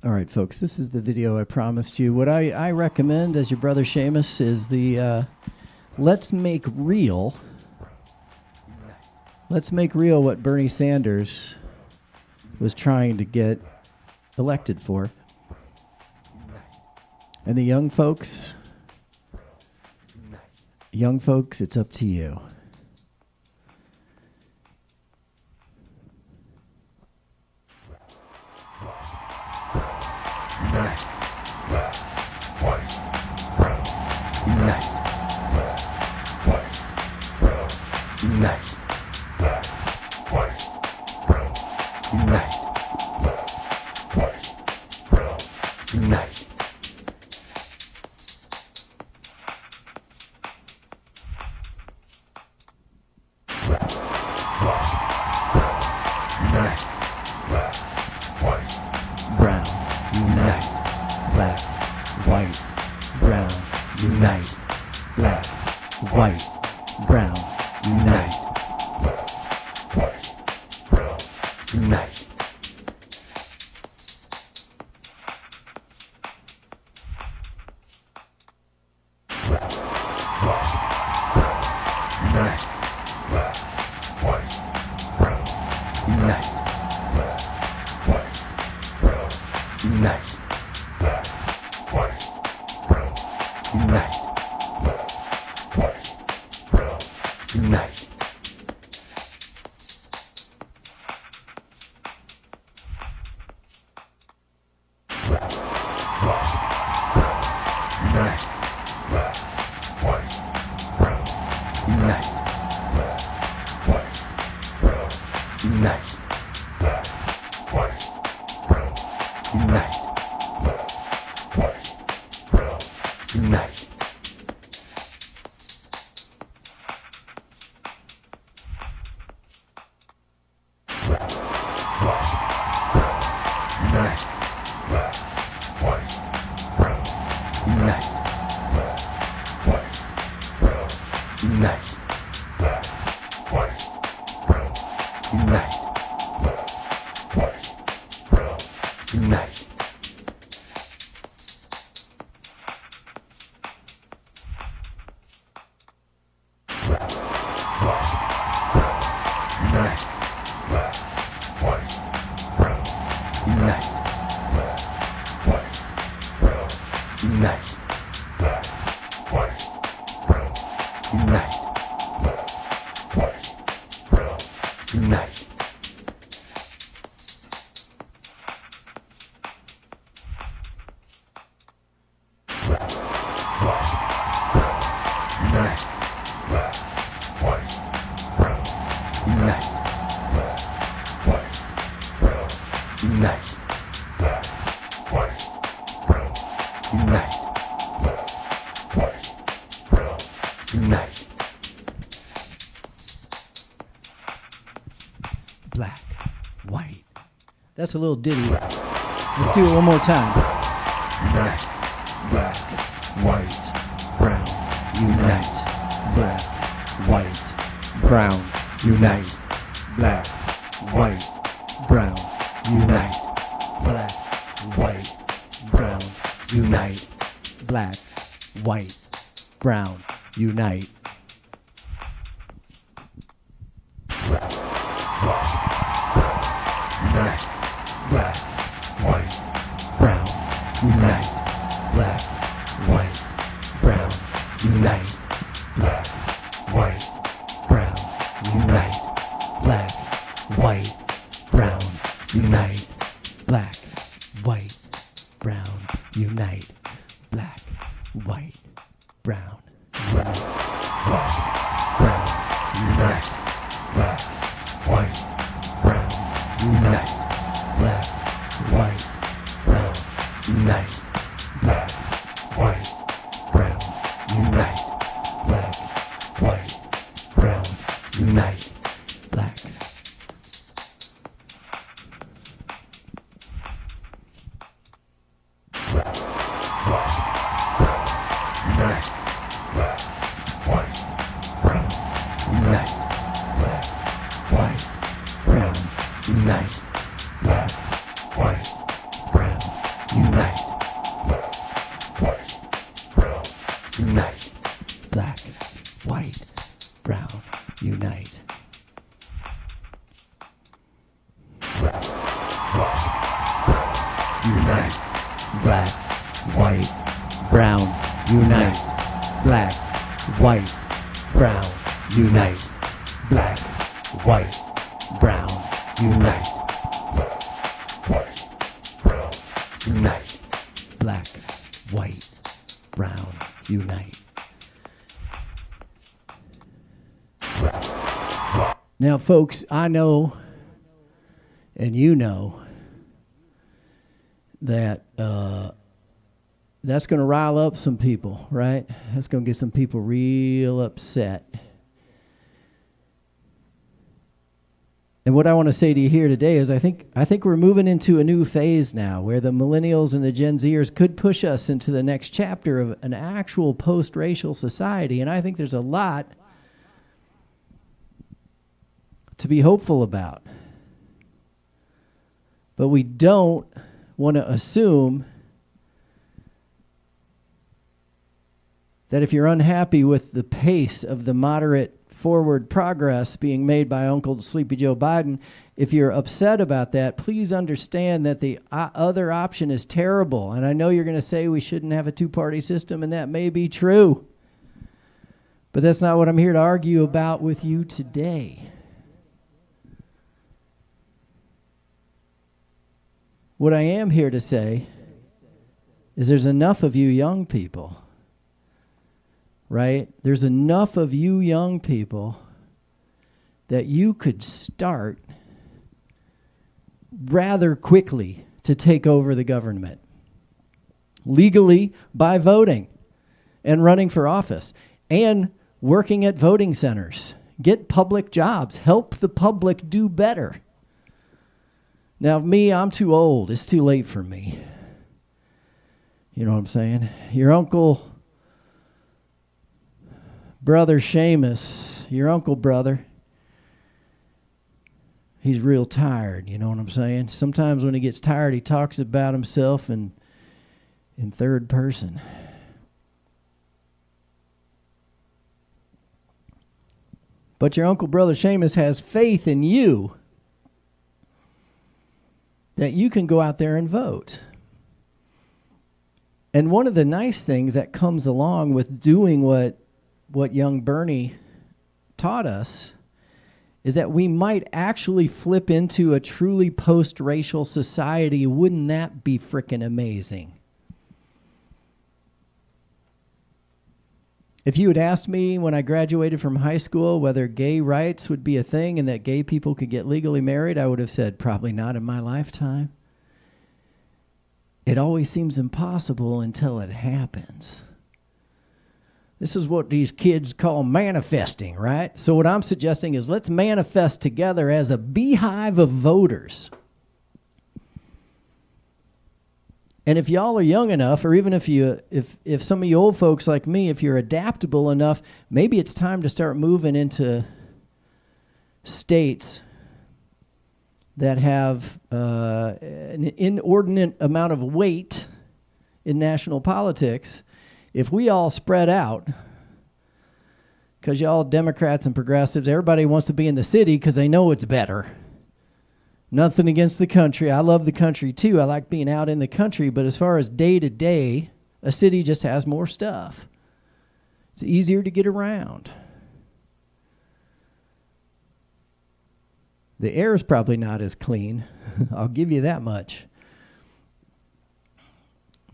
All right, folks, this is the video I promised you. What I recommend as your brother Seamus is the let's make real what Bernie Sanders was trying to get elected for. And the young folks, it's up to you. That's a little ditty. Let's do it one more time. Black, white, brown, unite. Black, white, brown, unite. Black, white, brown, unite. Black, white, brown, unite. Black, white, brown, unite. Unite. Black, white, brown, unite. Now, folks, I know, and you know, that that's going to rile up some people, right? That's going to get some people real upset. And what I want to say to you here today is I think we're moving into a new phase now where the millennials and the Gen Zers could push us into the next chapter of an actual post-racial society. And I think there's a lot to be hopeful about. But we don't want to assume that if you're unhappy with the pace of the moderate forward progress being made by Uncle Sleepy Joe Biden, if you're upset about that, please understand that the other option is terrible. And I know you're going to say we shouldn't have a two-party system, and that may be true. But that's not what I'm here to argue about with you today. What I am here to say is there's enough of you young people, right? There's enough of you young people that you could start rather quickly to take over the government. Legally, by voting and running for office and working at voting centers. Get public jobs. Help the public do better. Now, me, I'm too old. It's too late for me. You know what I'm saying? Your uncle, Brother Seamus, your uncle brother, he's real tired. You know what I'm saying? Sometimes when he gets tired, he talks about himself in third person. But your uncle, Brother Seamus, has faith in you that you can go out there and vote. And one of the nice things that comes along with doing what young Bernie taught us is that we might actually flip into a truly post-racial society. Wouldn't that be frickin' amazing? If you had asked me when I graduated from high school whether gay rights would be a thing and that gay people could get legally married, I would have said probably not in my lifetime. It always seems impossible until it happens. This is what these kids call manifesting, right? So what I'm suggesting is let's manifest together as a beehive of voters. And if y'all are young enough, or even if some of you old folks like me, if you're adaptable enough, maybe it's time to start moving into states that have an inordinate amount of weight in national politics. If we all spread out, because y'all Democrats and progressives, everybody wants to be in the city because they know it's better. Nothing against the country. I love the country too. I like being out in the country. But as far as day to day, a city just has more stuff. It's easier to get around. The air is probably not as clean. I'll give you that much.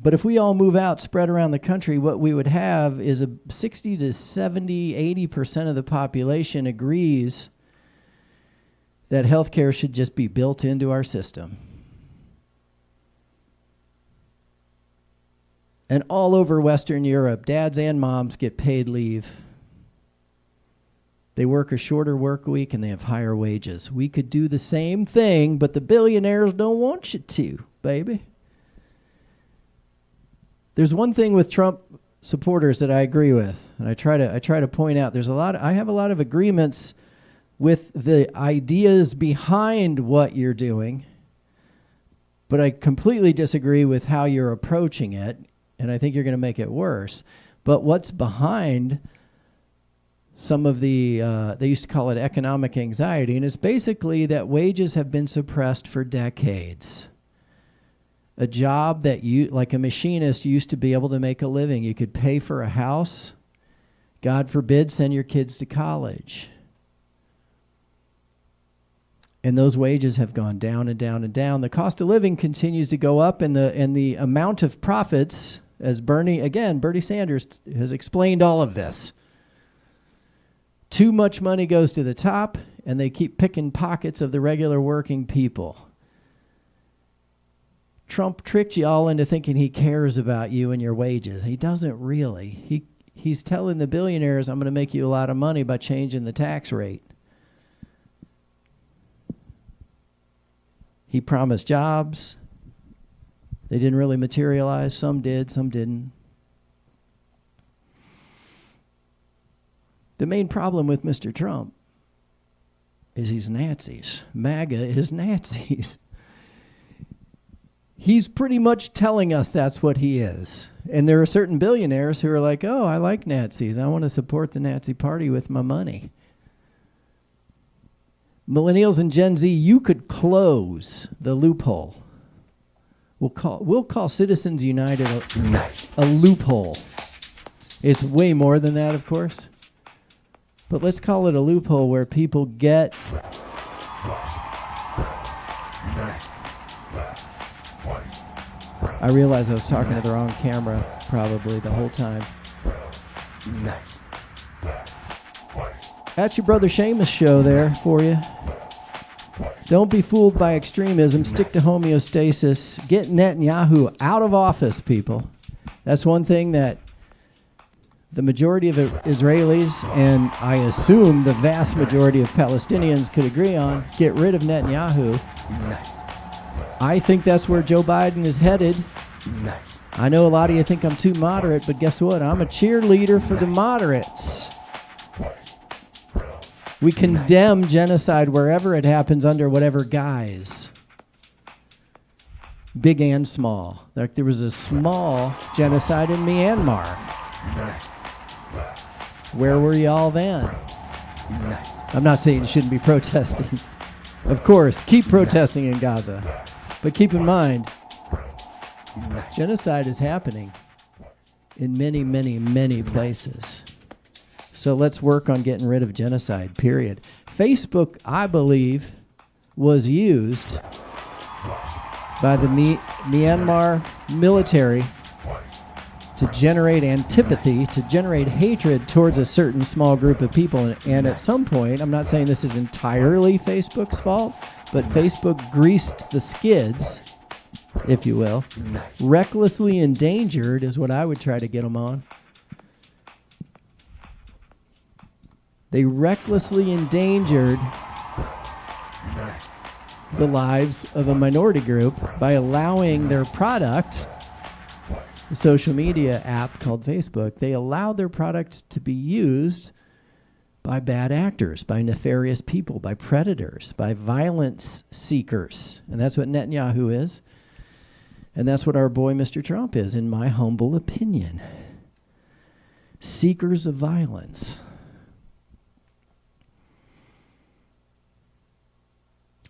But if we all move out, spread around the country, what we would have is a 60 to 70, 80% of the population agrees that healthcare should just be built into our system. And all over Western Europe, dads and moms get paid leave. They work a shorter work week and they have higher wages. We could do the same thing, but the billionaires don't want you to, baby. There's one thing with Trump supporters that I agree with, and I try to point out. I have a lot of agreements with the ideas behind what you're doing, but I completely disagree with how you're approaching it, and I think you're going to make it worse. But what's behind some of the, they used to call it economic anxiety, and it's basically that wages have been suppressed for decades. A job that you, like a machinist, used to be able to make a living. You could pay for a house. God forbid, send your kids to college. And those wages have gone down and down and down. The cost of living continues to go up, and the amount of profits, as Bernie Sanders has explained all of this. Too much money goes to the top, and they keep picking pockets of the regular working people. Trump tricked you all into thinking he cares about you and your wages. He doesn't really. He's telling the billionaires, I'm going to make you a lot of money by changing the tax rate. He promised jobs. They didn't really materialize. Some did, some didn't. The main problem with Mr. Trump is he's Nazis. MAGA is Nazis. He's pretty much telling us that's what he is. And there are certain billionaires who are like, oh, I like Nazis. I want to support the Nazi party with my money. Millennials and Gen Z, you could close the loophole. We'll call Citizens United a loophole. It's way more than that, of course. But let's call it a loophole where people get I realized I was talking to the wrong camera probably the whole time. That's your Brother Seamus Show there for you. Don't be fooled by extremism. Stick to homeostasis. Get Netanyahu out of office, people. That's one thing that the majority of Israelis, and I assume the vast majority of Palestinians, could agree on. Get rid of Netanyahu. I think that's where Joe Biden is headed. I know a lot of you think I'm too moderate, but guess what? I'm a cheerleader for the moderates. We condemn genocide wherever it happens, under whatever guise. Big and small. Like there was a small genocide in Myanmar. Where were y'all then? I'm not saying you shouldn't be protesting. Of course, keep protesting in Gaza. But keep in mind, genocide is happening in many, many, many places. So let's work on getting rid of genocide, period. Facebook, I believe, was used by the Myanmar military to generate antipathy, to generate hatred towards a certain small group of people. And at some point, I'm not saying this is entirely Facebook's fault, but Facebook greased the skids, if you will. Recklessly endangered is what I would try to get them on. They recklessly endangered the lives of a minority group by allowing their product, a social media app called Facebook, they allowed their product to be used by bad actors, by nefarious people, by predators, by violence seekers. And that's what Netanyahu is. And that's what our boy Mr. Trump is, in my humble opinion. Seekers of violence.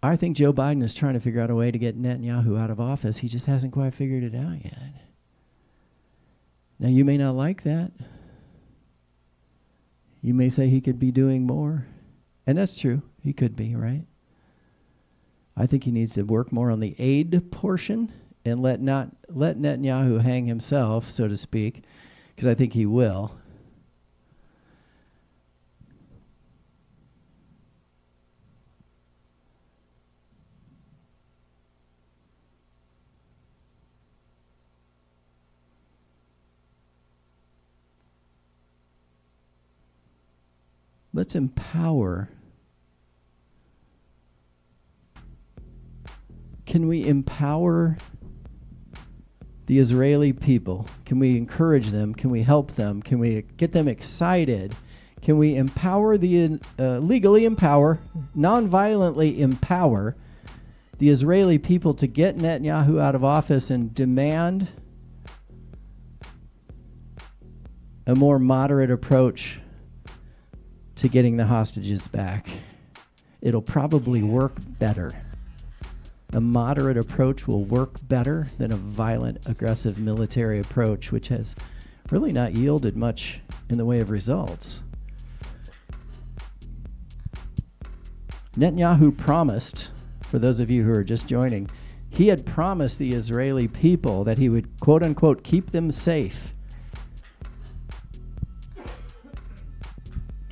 I think Joe Biden is trying to figure out a way to get Netanyahu out of office. He just hasn't quite figured it out yet. Now, you may not like that. You may say he could be doing more. And that's true. He could be, right? I think he needs to work more on the aid portion and let Netanyahu hang himself, so to speak, because I think he will. Let's empower. Can we empower the Israeli people? Can we encourage them? Can we help them? Can we get them excited? Can we empower legally empower, non-violently empower the Israeli people to get Netanyahu out of office and demand a more moderate approach to getting the hostages back? It'll probably work better. A moderate approach will work better than a violent, aggressive military approach, which has really not yielded much in the way of results. Netanyahu promised, for those of you who are just joining, he had promised the Israeli people that he would, quote unquote, keep them safe.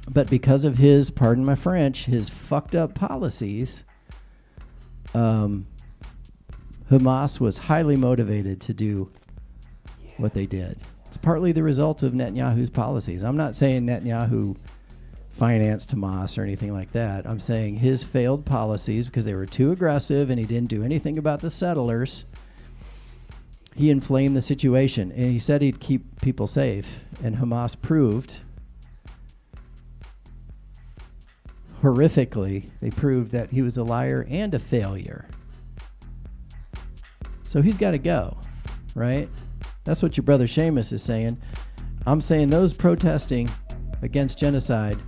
But because of his, pardon my French, his fucked up policies, Hamas was highly motivated to do what they did. It's partly the result of Netanyahu's policies. I'm not saying Netanyahu financed Hamas or anything like that. I'm saying his failed policies, because they were too aggressive and he didn't do anything about the settlers, he inflamed the situation. And he said he'd keep people safe. And Hamas proved, horrifically, they proved that he was a liar and a failure. So he's got to go, right? That's what your brother Seamus is saying. I'm saying those protesting against genocide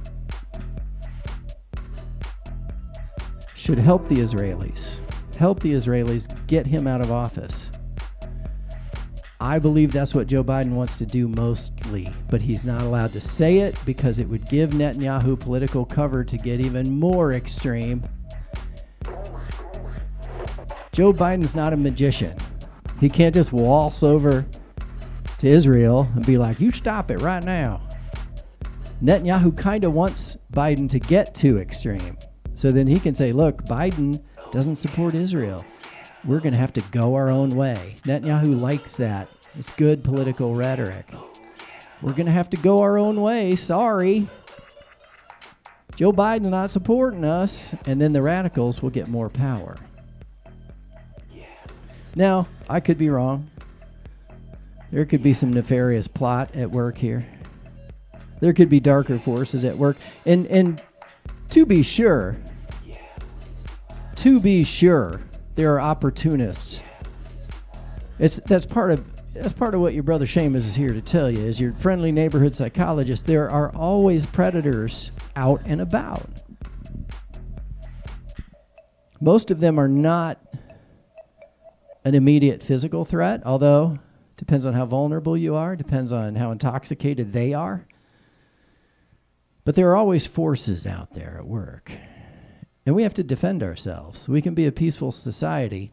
should help the Israelis. Help the Israelis get him out of office. I believe that's what Joe Biden wants to do mostly, but he's not allowed to say it because it would give Netanyahu political cover to get even more extreme. Joe Biden's not a magician. He can't just waltz over to Israel and be like, you stop it right now. Netanyahu kind of wants Biden to get too extreme. So then he can say, look, Biden doesn't support Israel. We're going to have to go our own way. Netanyahu likes that. It's good political rhetoric. We're going to have to go our own way. Sorry. Joe Biden's not supporting us. And then the radicals will get more power. Now, I could be wrong. There could be some nefarious plot at work here. There could be darker forces at work. And to be sure, there are opportunists. That's part of what your brother Seamus is here to tell you. As your friendly neighborhood psychologist, there are always predators out and about. Most of them are not an immediate physical threat, although depends on how vulnerable you are, depends on how intoxicated they are. But there are always forces out there at work. And we have to defend ourselves. We can be a peaceful society.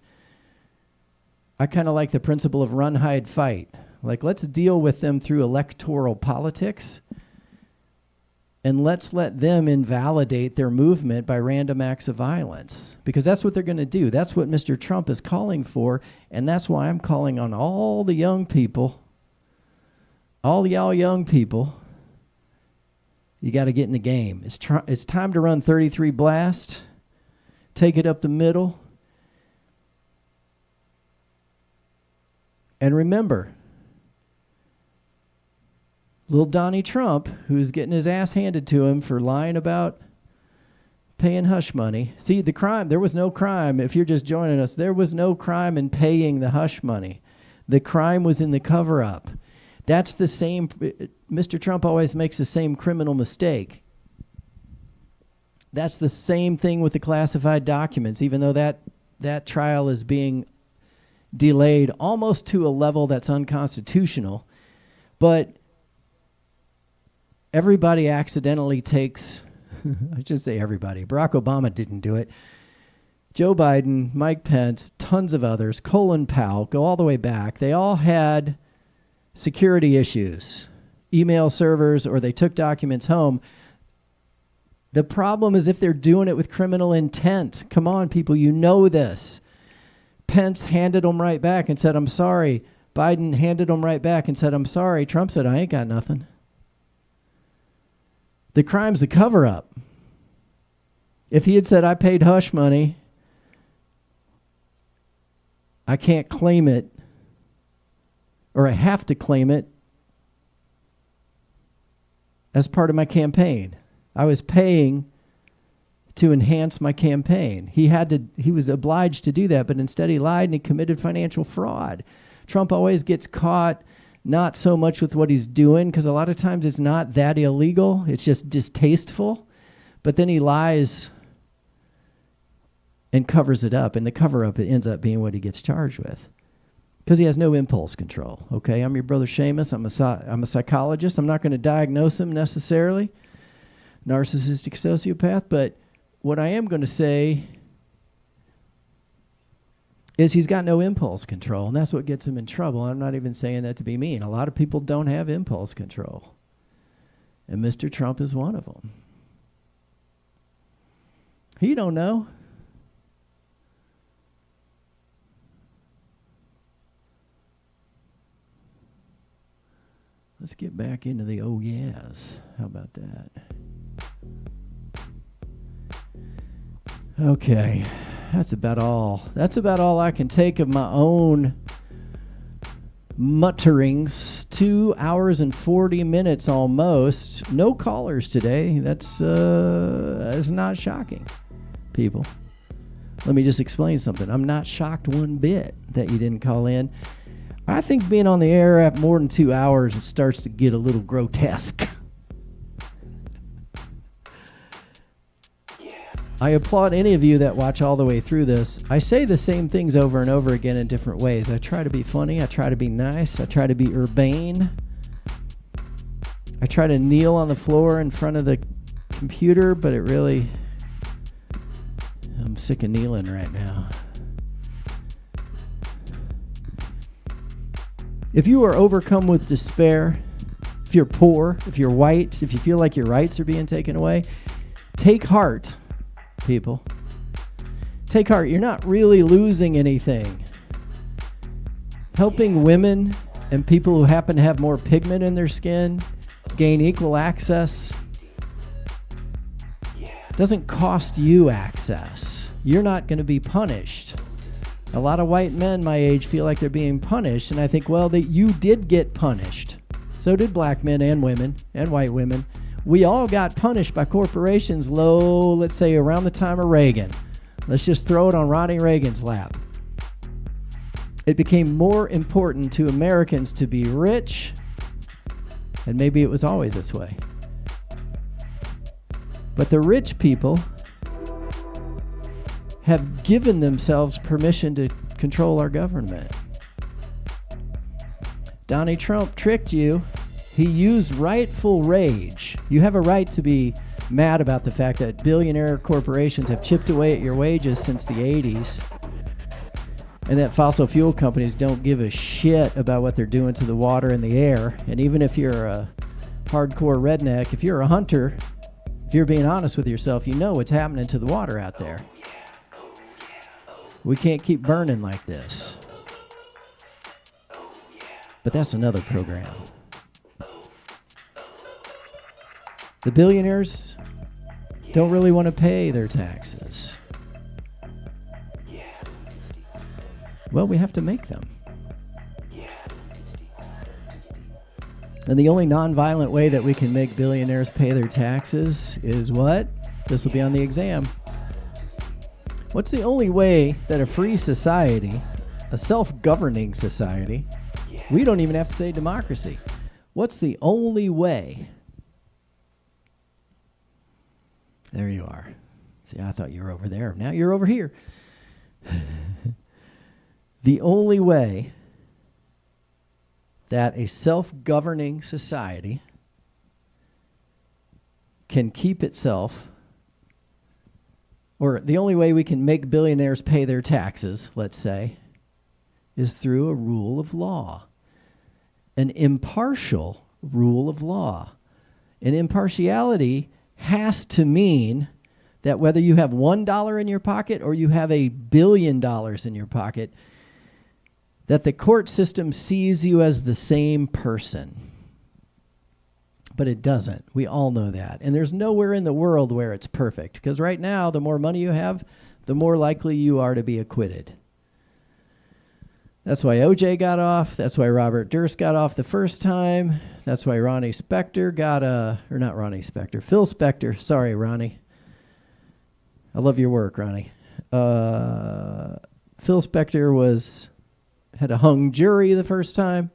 I kind of like the principle of run, hide, fight. Like, let's deal with them through electoral politics, and let's let them invalidate their movement by random acts of violence. Because that's what they're going to do. That's what Mr. Trump is calling for, and that's why I'm calling on all the young people, all y'all young people, you got to get in the game. It's time to run 33 blast, take it up the middle, and remember, little Donnie Trump, who's getting his ass handed to him for lying about paying hush money. See, the crime, there was no crime. If you're just joining us, there was no crime in paying the hush money. The crime was in the cover-up. That's the same, Mr. Trump always makes the same criminal mistake. That's the same thing with the classified documents, even though that trial is being delayed almost to a level that's unconstitutional. But everybody accidentally takes, I should say everybody, Barack Obama didn't do it, Joe Biden, Mike Pence, tons of others, Colin Powell, go all the way back. They all had security issues, email servers, or they took documents home. The problem is if they're doing it with criminal intent. Come on, people, you know this. Pence handed them right back and said, I'm sorry. Biden handed them right back and said, I'm sorry. Trump said, I ain't got nothing. The crime's the cover-up. If he had said, I paid hush money, I can't claim it, or I have to claim it as part of my campaign. I was paying to enhance my campaign. He was obliged to do that, but instead he lied and he committed financial fraud. Trump always gets caught not so much with what he's doing, because a lot of times it's not that illegal, it's just distasteful, but then he lies and covers it up, and the cover-up, it ends up being what he gets charged with. Because he has no impulse control, okay? I'm your Brother Seamus. I'm a psychologist. I'm not going to diagnose him necessarily, narcissistic sociopath, but what I am going to say is he's got no impulse control, and that's what gets him in trouble. I'm not even saying that to be mean. A lot of people don't have impulse control, and Mr. Trump is one of them. He don't know. Let's get back into the oh yeahs. How about that? Okay, that's about all. That's about all I can take of my own mutterings. 2 hours and 40 minutes almost. No callers today. That's not shocking, people. Let me just explain something. I'm not shocked one bit that you didn't call in. I think being on the air at more than 2 hours, it starts to get a little grotesque. I applaud any of you that watch all the way through this. I say the same things over and over again in different ways. I try to be funny. I try to be nice. I try to be urbane. I try to kneel on the floor in front of the computer, but I'm sick of kneeling right now. If you are overcome with despair, if you're poor, if you're white, if you feel like your rights are being taken away, take heart, people. Take heart. You're not really losing anything. Helping women and people who happen to have more pigment in their skin gain equal access doesn't cost you access. You're not going to be punished. A lot of white men my age feel like they're being punished, and I think, well, that you did get punished. So did black men and women and white women. We all got punished by corporations let's say around the time of Reagan. Let's just throw it on Ronnie Reagan's lap. It became more important to Americans to be rich, and maybe it was always this way. But the rich people have given themselves permission to control our government. Donnie Trump tricked you. He used rightful rage. You have a right to be mad about the fact that billionaire corporations have chipped away at your wages since the 80s, and that fossil fuel companies don't give a shit about what they're doing to the water and the air. And even if you're a hardcore redneck, if you're a hunter, if you're being honest with yourself, you know what's happening to the water out there. We can't keep burning like this. But that's another program. The billionaires don't really want to pay their taxes. Well, we have to make them. And the only nonviolent way that we can make billionaires pay their taxes is what? This will be on the exam. What's the only way that a free society, a self-governing society, we don't even have to say democracy. What's the only way? There you are. See, I thought you were over there. Now you're over here. The only way that a self-governing society can keep itself or the only way we can make billionaires pay their taxes, let's say, is through a rule of law, an impartial rule of law. And impartiality has to mean that whether you have $1 in your pocket or you have $1 billion in your pocket, that the court system sees you as the same person. But it doesn't. We all know that. And there's nowhere in the world where it's perfect. Because right now, the more money you have, the more likely you are to be acquitted. That's why OJ got off. That's why Robert Durst got off the first time. That's why Ronnie Spector got or not Ronnie Spector, Phil Spector. Sorry, Ronnie. I love your work, Ronnie. Phil Spector had a hung jury the first time.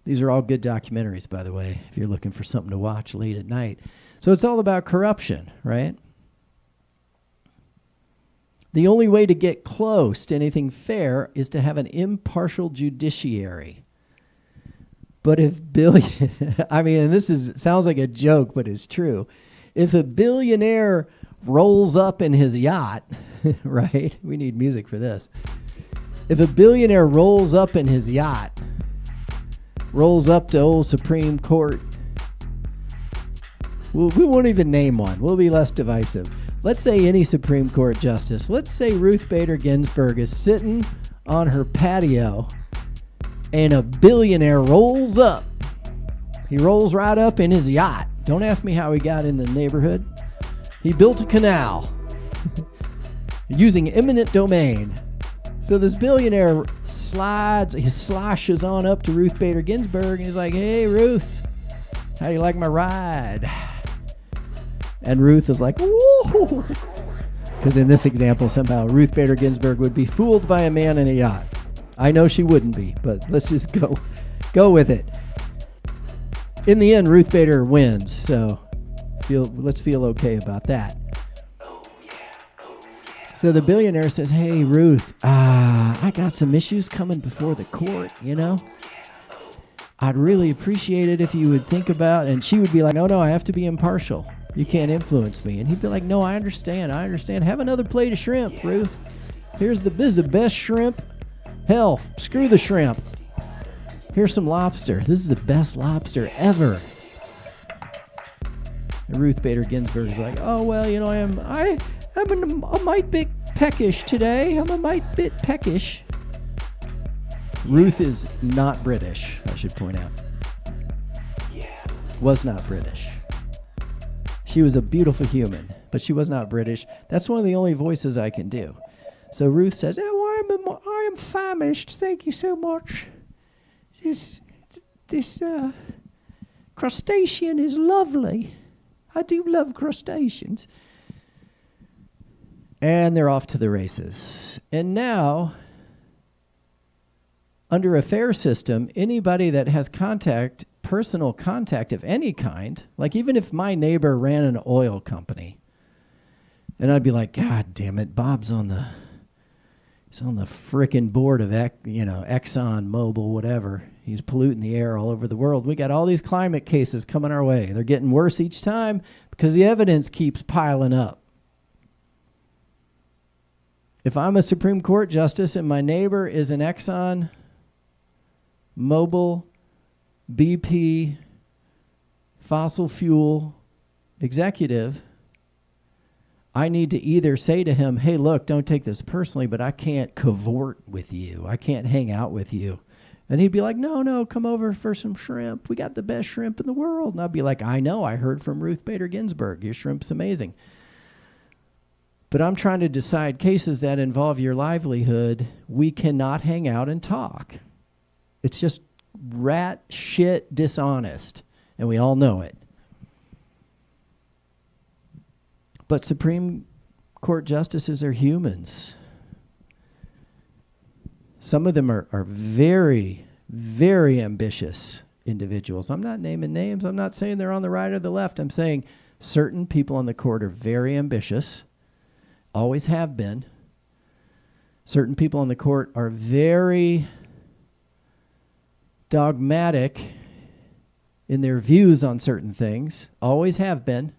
These are all good documentaries, by the way, if you're looking for something to watch late at night. So it's all about corruption, right? The only way to get close to anything fair is to have an impartial judiciary. But if I mean, and sounds like a joke, but it's true. If a billionaire rolls up in his yacht, right? We need music for this. If a billionaire rolls up in his yacht, rolls up to old Supreme Court, we won't even name one. We'll be less divisive. Let's say any Supreme Court justice. Let's say Ruth Bader Ginsburg is sitting on her patio and a billionaire rolls up. He rolls right up in his yacht. Don't ask me how he got in the neighborhood. He built a canal using eminent domain. So this billionaire sloshes on up to Ruth Bader Ginsburg and he's like, "Hey, Ruth, how you like my ride?" And Ruth is like, "Woo!" Because in this example, somehow Ruth Bader Ginsburg would be fooled by a man in a yacht. I know she wouldn't be, but let's just go with it. In the end, Ruth Bader wins, so let's feel okay about that. So the billionaire says, "Hey, Ruth, I got some issues coming before the court, you know? I'd really appreciate it if you would think about," and she would be like, no, I have to be impartial. You can't influence me. And he'd be like, "No, I understand. Have another plate of shrimp, Ruth. This is the best shrimp. Hell, screw the shrimp. Here's some lobster. This is the best lobster ever." And Ruth Bader Ginsburg is like, "Oh, well, you know, I'm a mite bit peckish today. I'm a mite bit peckish." Ruth is not British, I should point out. Was not British. She was a beautiful human, but she was not British. That's one of the only voices I can do. So Ruth says, "Oh, I am famished. Thank you so much. This crustacean is lovely. I do love crustaceans." And they're off to the races. And now, under a fair system, anybody that has personal contact of any kind, like even if my neighbor ran an oil company, and I'd be like, "God damn it, Bob's on the frickin' board of Exxon Mobil, whatever. He's polluting the air all over the world. We got all these climate cases coming our way. They're getting worse each time because the evidence keeps piling up. If I'm a Supreme Court justice and my neighbor is an Exxon Mobil, BP, fossil fuel executive, I need to either say to him, "Hey, look, don't take this personally, but I can't cavort with you. I can't hang out with you." And he'd be like, no, come over for some shrimp. We got the best shrimp in the world. And I'd be like, "I know, I heard from Ruth Bader Ginsburg. Your shrimp's amazing. But I'm trying to decide cases that involve your livelihood. We cannot hang out and talk." It's just rat shit dishonest, and we all know it. But Supreme Court justices are humans. Some of them are very, very ambitious individuals. I'm not naming names. I'm not saying they're on the right or the left. I'm saying certain people on the court are very ambitious, always have been. Certain people on the court are very dogmatic in their views on certain things, always have been.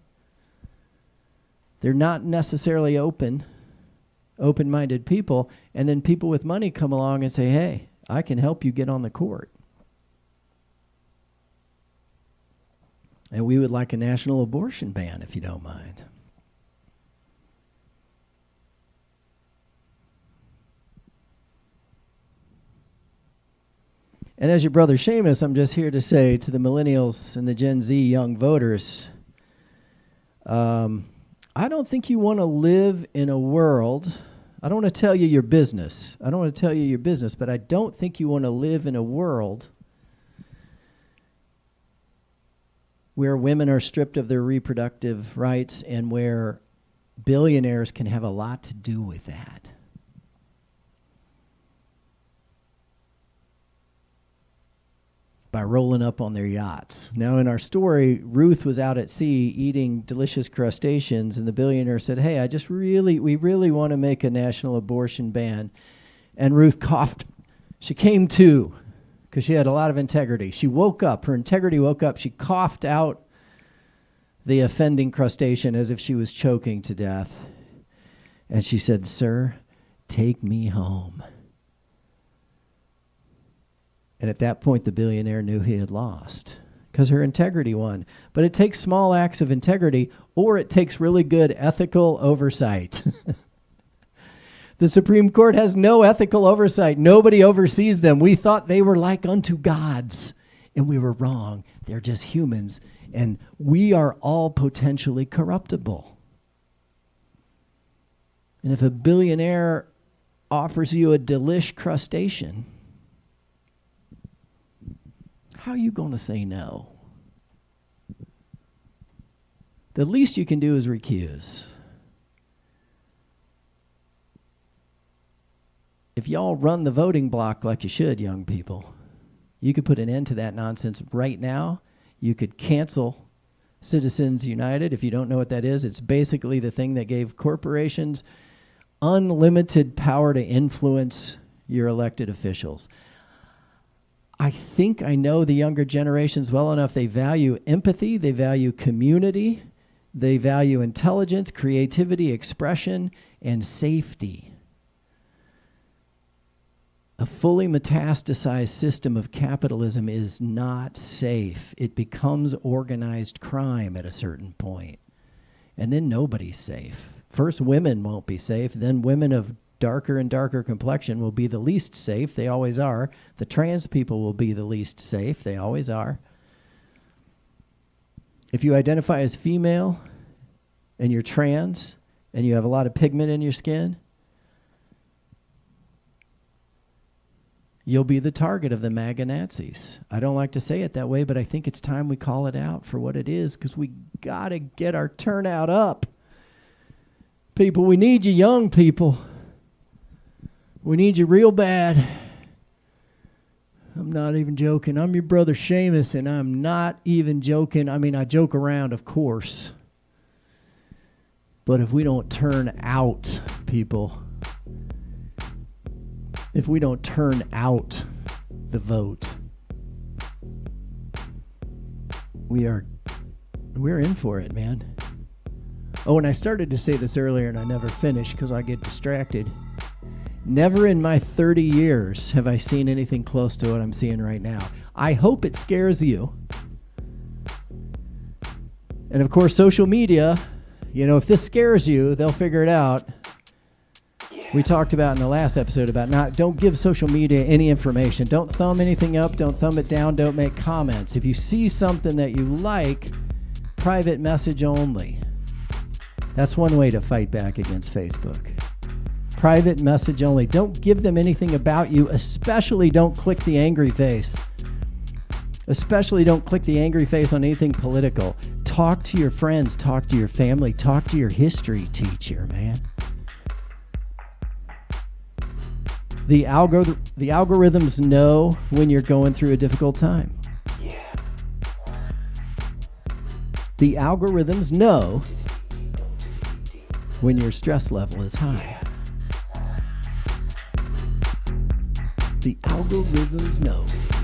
They're not necessarily open-minded people, and then people with money come along and say, hey, I can help you get on the court. And we would like a national abortion ban, if you don't mind. And as your brother Seamus, I'm just here to say to the millennials and the Gen Z young voters, I don't think you want to live in a world, I don't want to tell you your business. I don't want to tell you your business, but I don't think you want to live in a world where women are stripped of their reproductive rights and where billionaires can have a lot to do with that. By rolling up on their yachts. Now in our story, Ruth was out at sea eating delicious crustaceans, and the billionaire said, hey, we really want to make a national abortion ban. And Ruth coughed. She came to, because she had a lot of integrity. She woke up, her integrity woke up, she coughed out the offending crustacean as if she was choking to death. And she said, sir, take me home. And at that point, the billionaire knew he had lost because her integrity won. But it takes small acts of integrity, or it takes really good ethical oversight. The Supreme Court has no ethical oversight. Nobody oversees them. We thought they were like unto gods, and we were wrong. They're just humans, and we are all potentially corruptible. And if a billionaire offers you a delish crustacean, how are you going to say no? The least you can do is recuse. If y'all run the voting block like you should, young people, you could put an end to that nonsense right now. You could cancel Citizens United. If you don't know what that is, it's basically the thing that gave corporations unlimited power to influence your elected officials. I think I know the younger generations well enough. They value empathy, they value community, they value intelligence, creativity, expression, and safety. A fully metastasized system of capitalism is not safe. It becomes organized crime at a certain point. And then nobody's safe. First, women won't be safe. Then women of darker and darker complexion will be the least safe. They always are. The trans people will be the least safe. They always are. If you identify as female and you're trans and you have a lot of pigment in your skin, you'll be the target of the MAGA Nazis. I don't like to say it that way, but I think it's time we call it out for what it is, because we got to get our turnout up. People, we need you young people. We need you real bad. I'm not even joking. I'm your brother Seamus, and I'm not even joking. I mean, I joke around, of course. But if we don't turn out, people, if we don't turn out the vote, we're in for it, man. Oh, and I started to say this earlier, and I never finished because I get distracted. Never in my 30 years have I seen anything close to what I'm seeing right now. I hope it scares you. And of course, social media, if this scares you, they'll figure it out. We talked about in the last episode about don't give social media any information. Don't thumb anything up. Don't thumb it down. Don't make comments. If you see something that you like, private message only. That's one way to fight back against Facebook. Private message only. Don't give them anything about you. Especially don't click the angry face. Especially don't click the angry face on anything political. Talk to your friends. Talk to your family. Talk to your history teacher, man. The algorithms know when you're going through a difficult time. The algorithms know when your stress level is high. The algorithms know.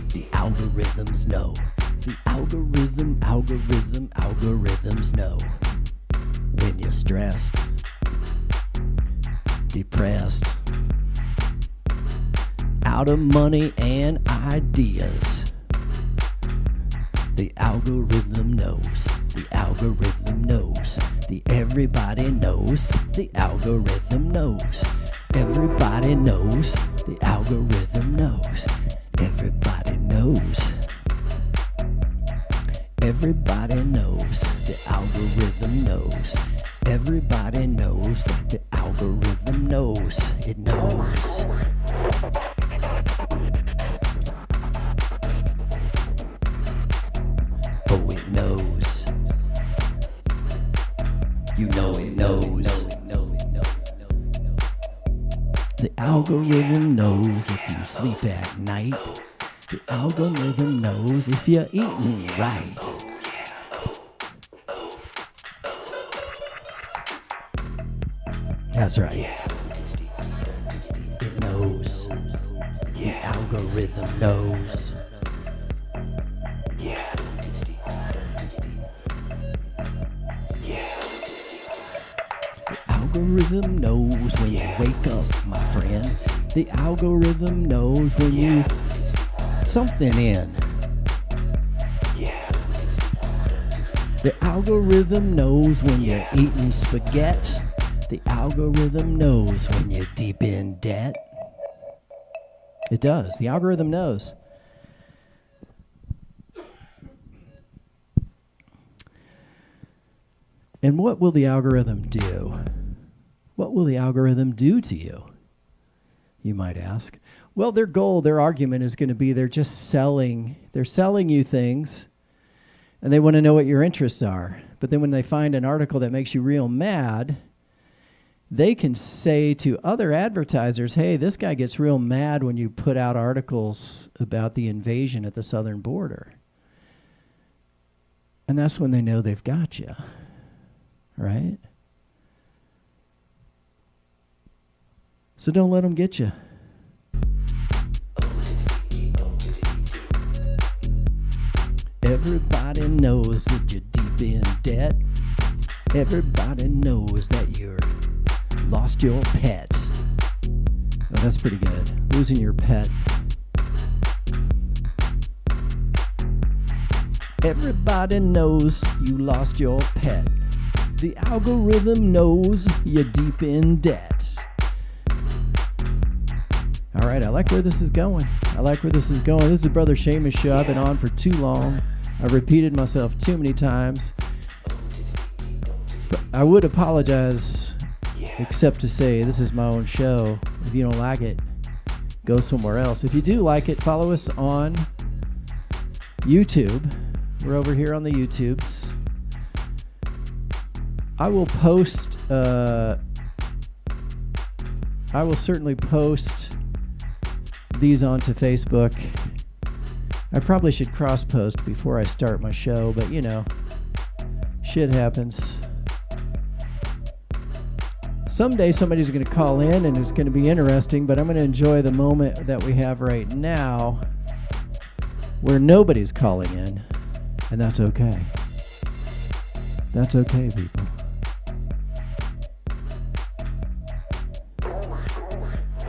The algorithms know. The algorithms know when you're stressed, depressed, out of money and ideas. The algorithm knows. The algorithm knows. The everybody knows. The algorithm knows. Everybody knows. The algorithm knows. Everybody knows. Everybody knows. The algorithm knows. Everybody knows that the algorithm knows. It knows. Oh, it knows. You know it knows. The algorithm knows if you sleep at night. The algorithm knows if you're eating right. That's right. It knows. The algorithm knows. The algorithm knows when you wake up, my friend. The algorithm knows when you something in. The algorithm knows when you're eating spaghetti. The algorithm knows when you're deep in debt. It does. The algorithm knows. And what will the algorithm do? What will the algorithm do to you? You might ask. Well, their goal, their argument is going to be they're selling you things, and they want to know what your interests are. But then when they find an article that makes you real mad, they can say to other advertisers, hey, this guy gets real mad when you put out articles about the invasion at the southern border. And that's when they know they've got you, right? So don't let them get you. Everybody knows that you're deep in debt. Everybody knows that you're lost your pet. Oh, that's pretty good. Losing your pet. Everybody knows you lost your pet. The algorithm knows you're deep in debt. All right, I like where this is going. This is Brother Seamus Show. I've been on for too long. I've repeated myself too many times. But I would apologize, except to say this is my own show. If you don't like it, go somewhere else. If you do like it, follow us on YouTube. We're over here on the YouTubes. I will post, I will certainly post these onto Facebook. I probably should cross-post before I start my show, but you know, shit happens. Someday somebody's going to call in and it's going to be interesting, but I'm going to enjoy the moment that we have right now where nobody's calling in, and that's okay. That's okay, people.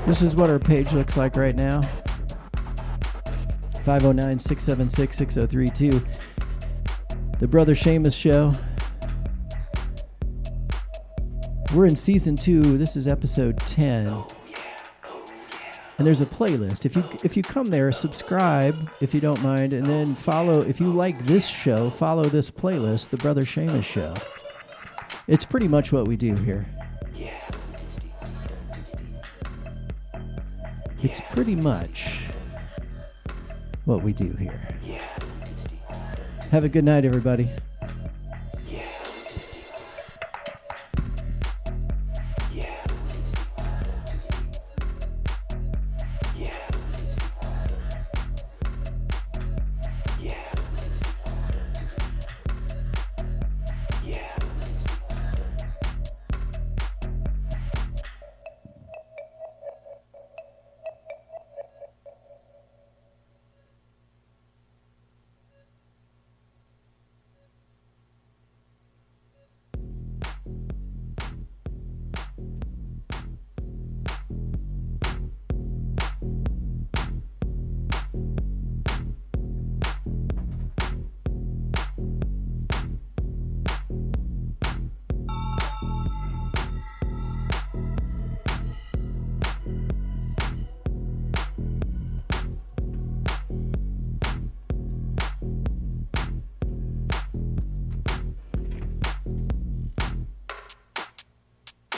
This is what our page looks like right now. 509-676-6032. The Brother Seamus Show. We're in season 2. This is episode 10. And there's a playlist. If you come there, subscribe if you don't mind, and then follow. If you like this show, follow this playlist, The Brother Seamus Show. It's pretty much what we do here. It's pretty much what we do here. Have a good night, everybody.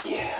Yeah.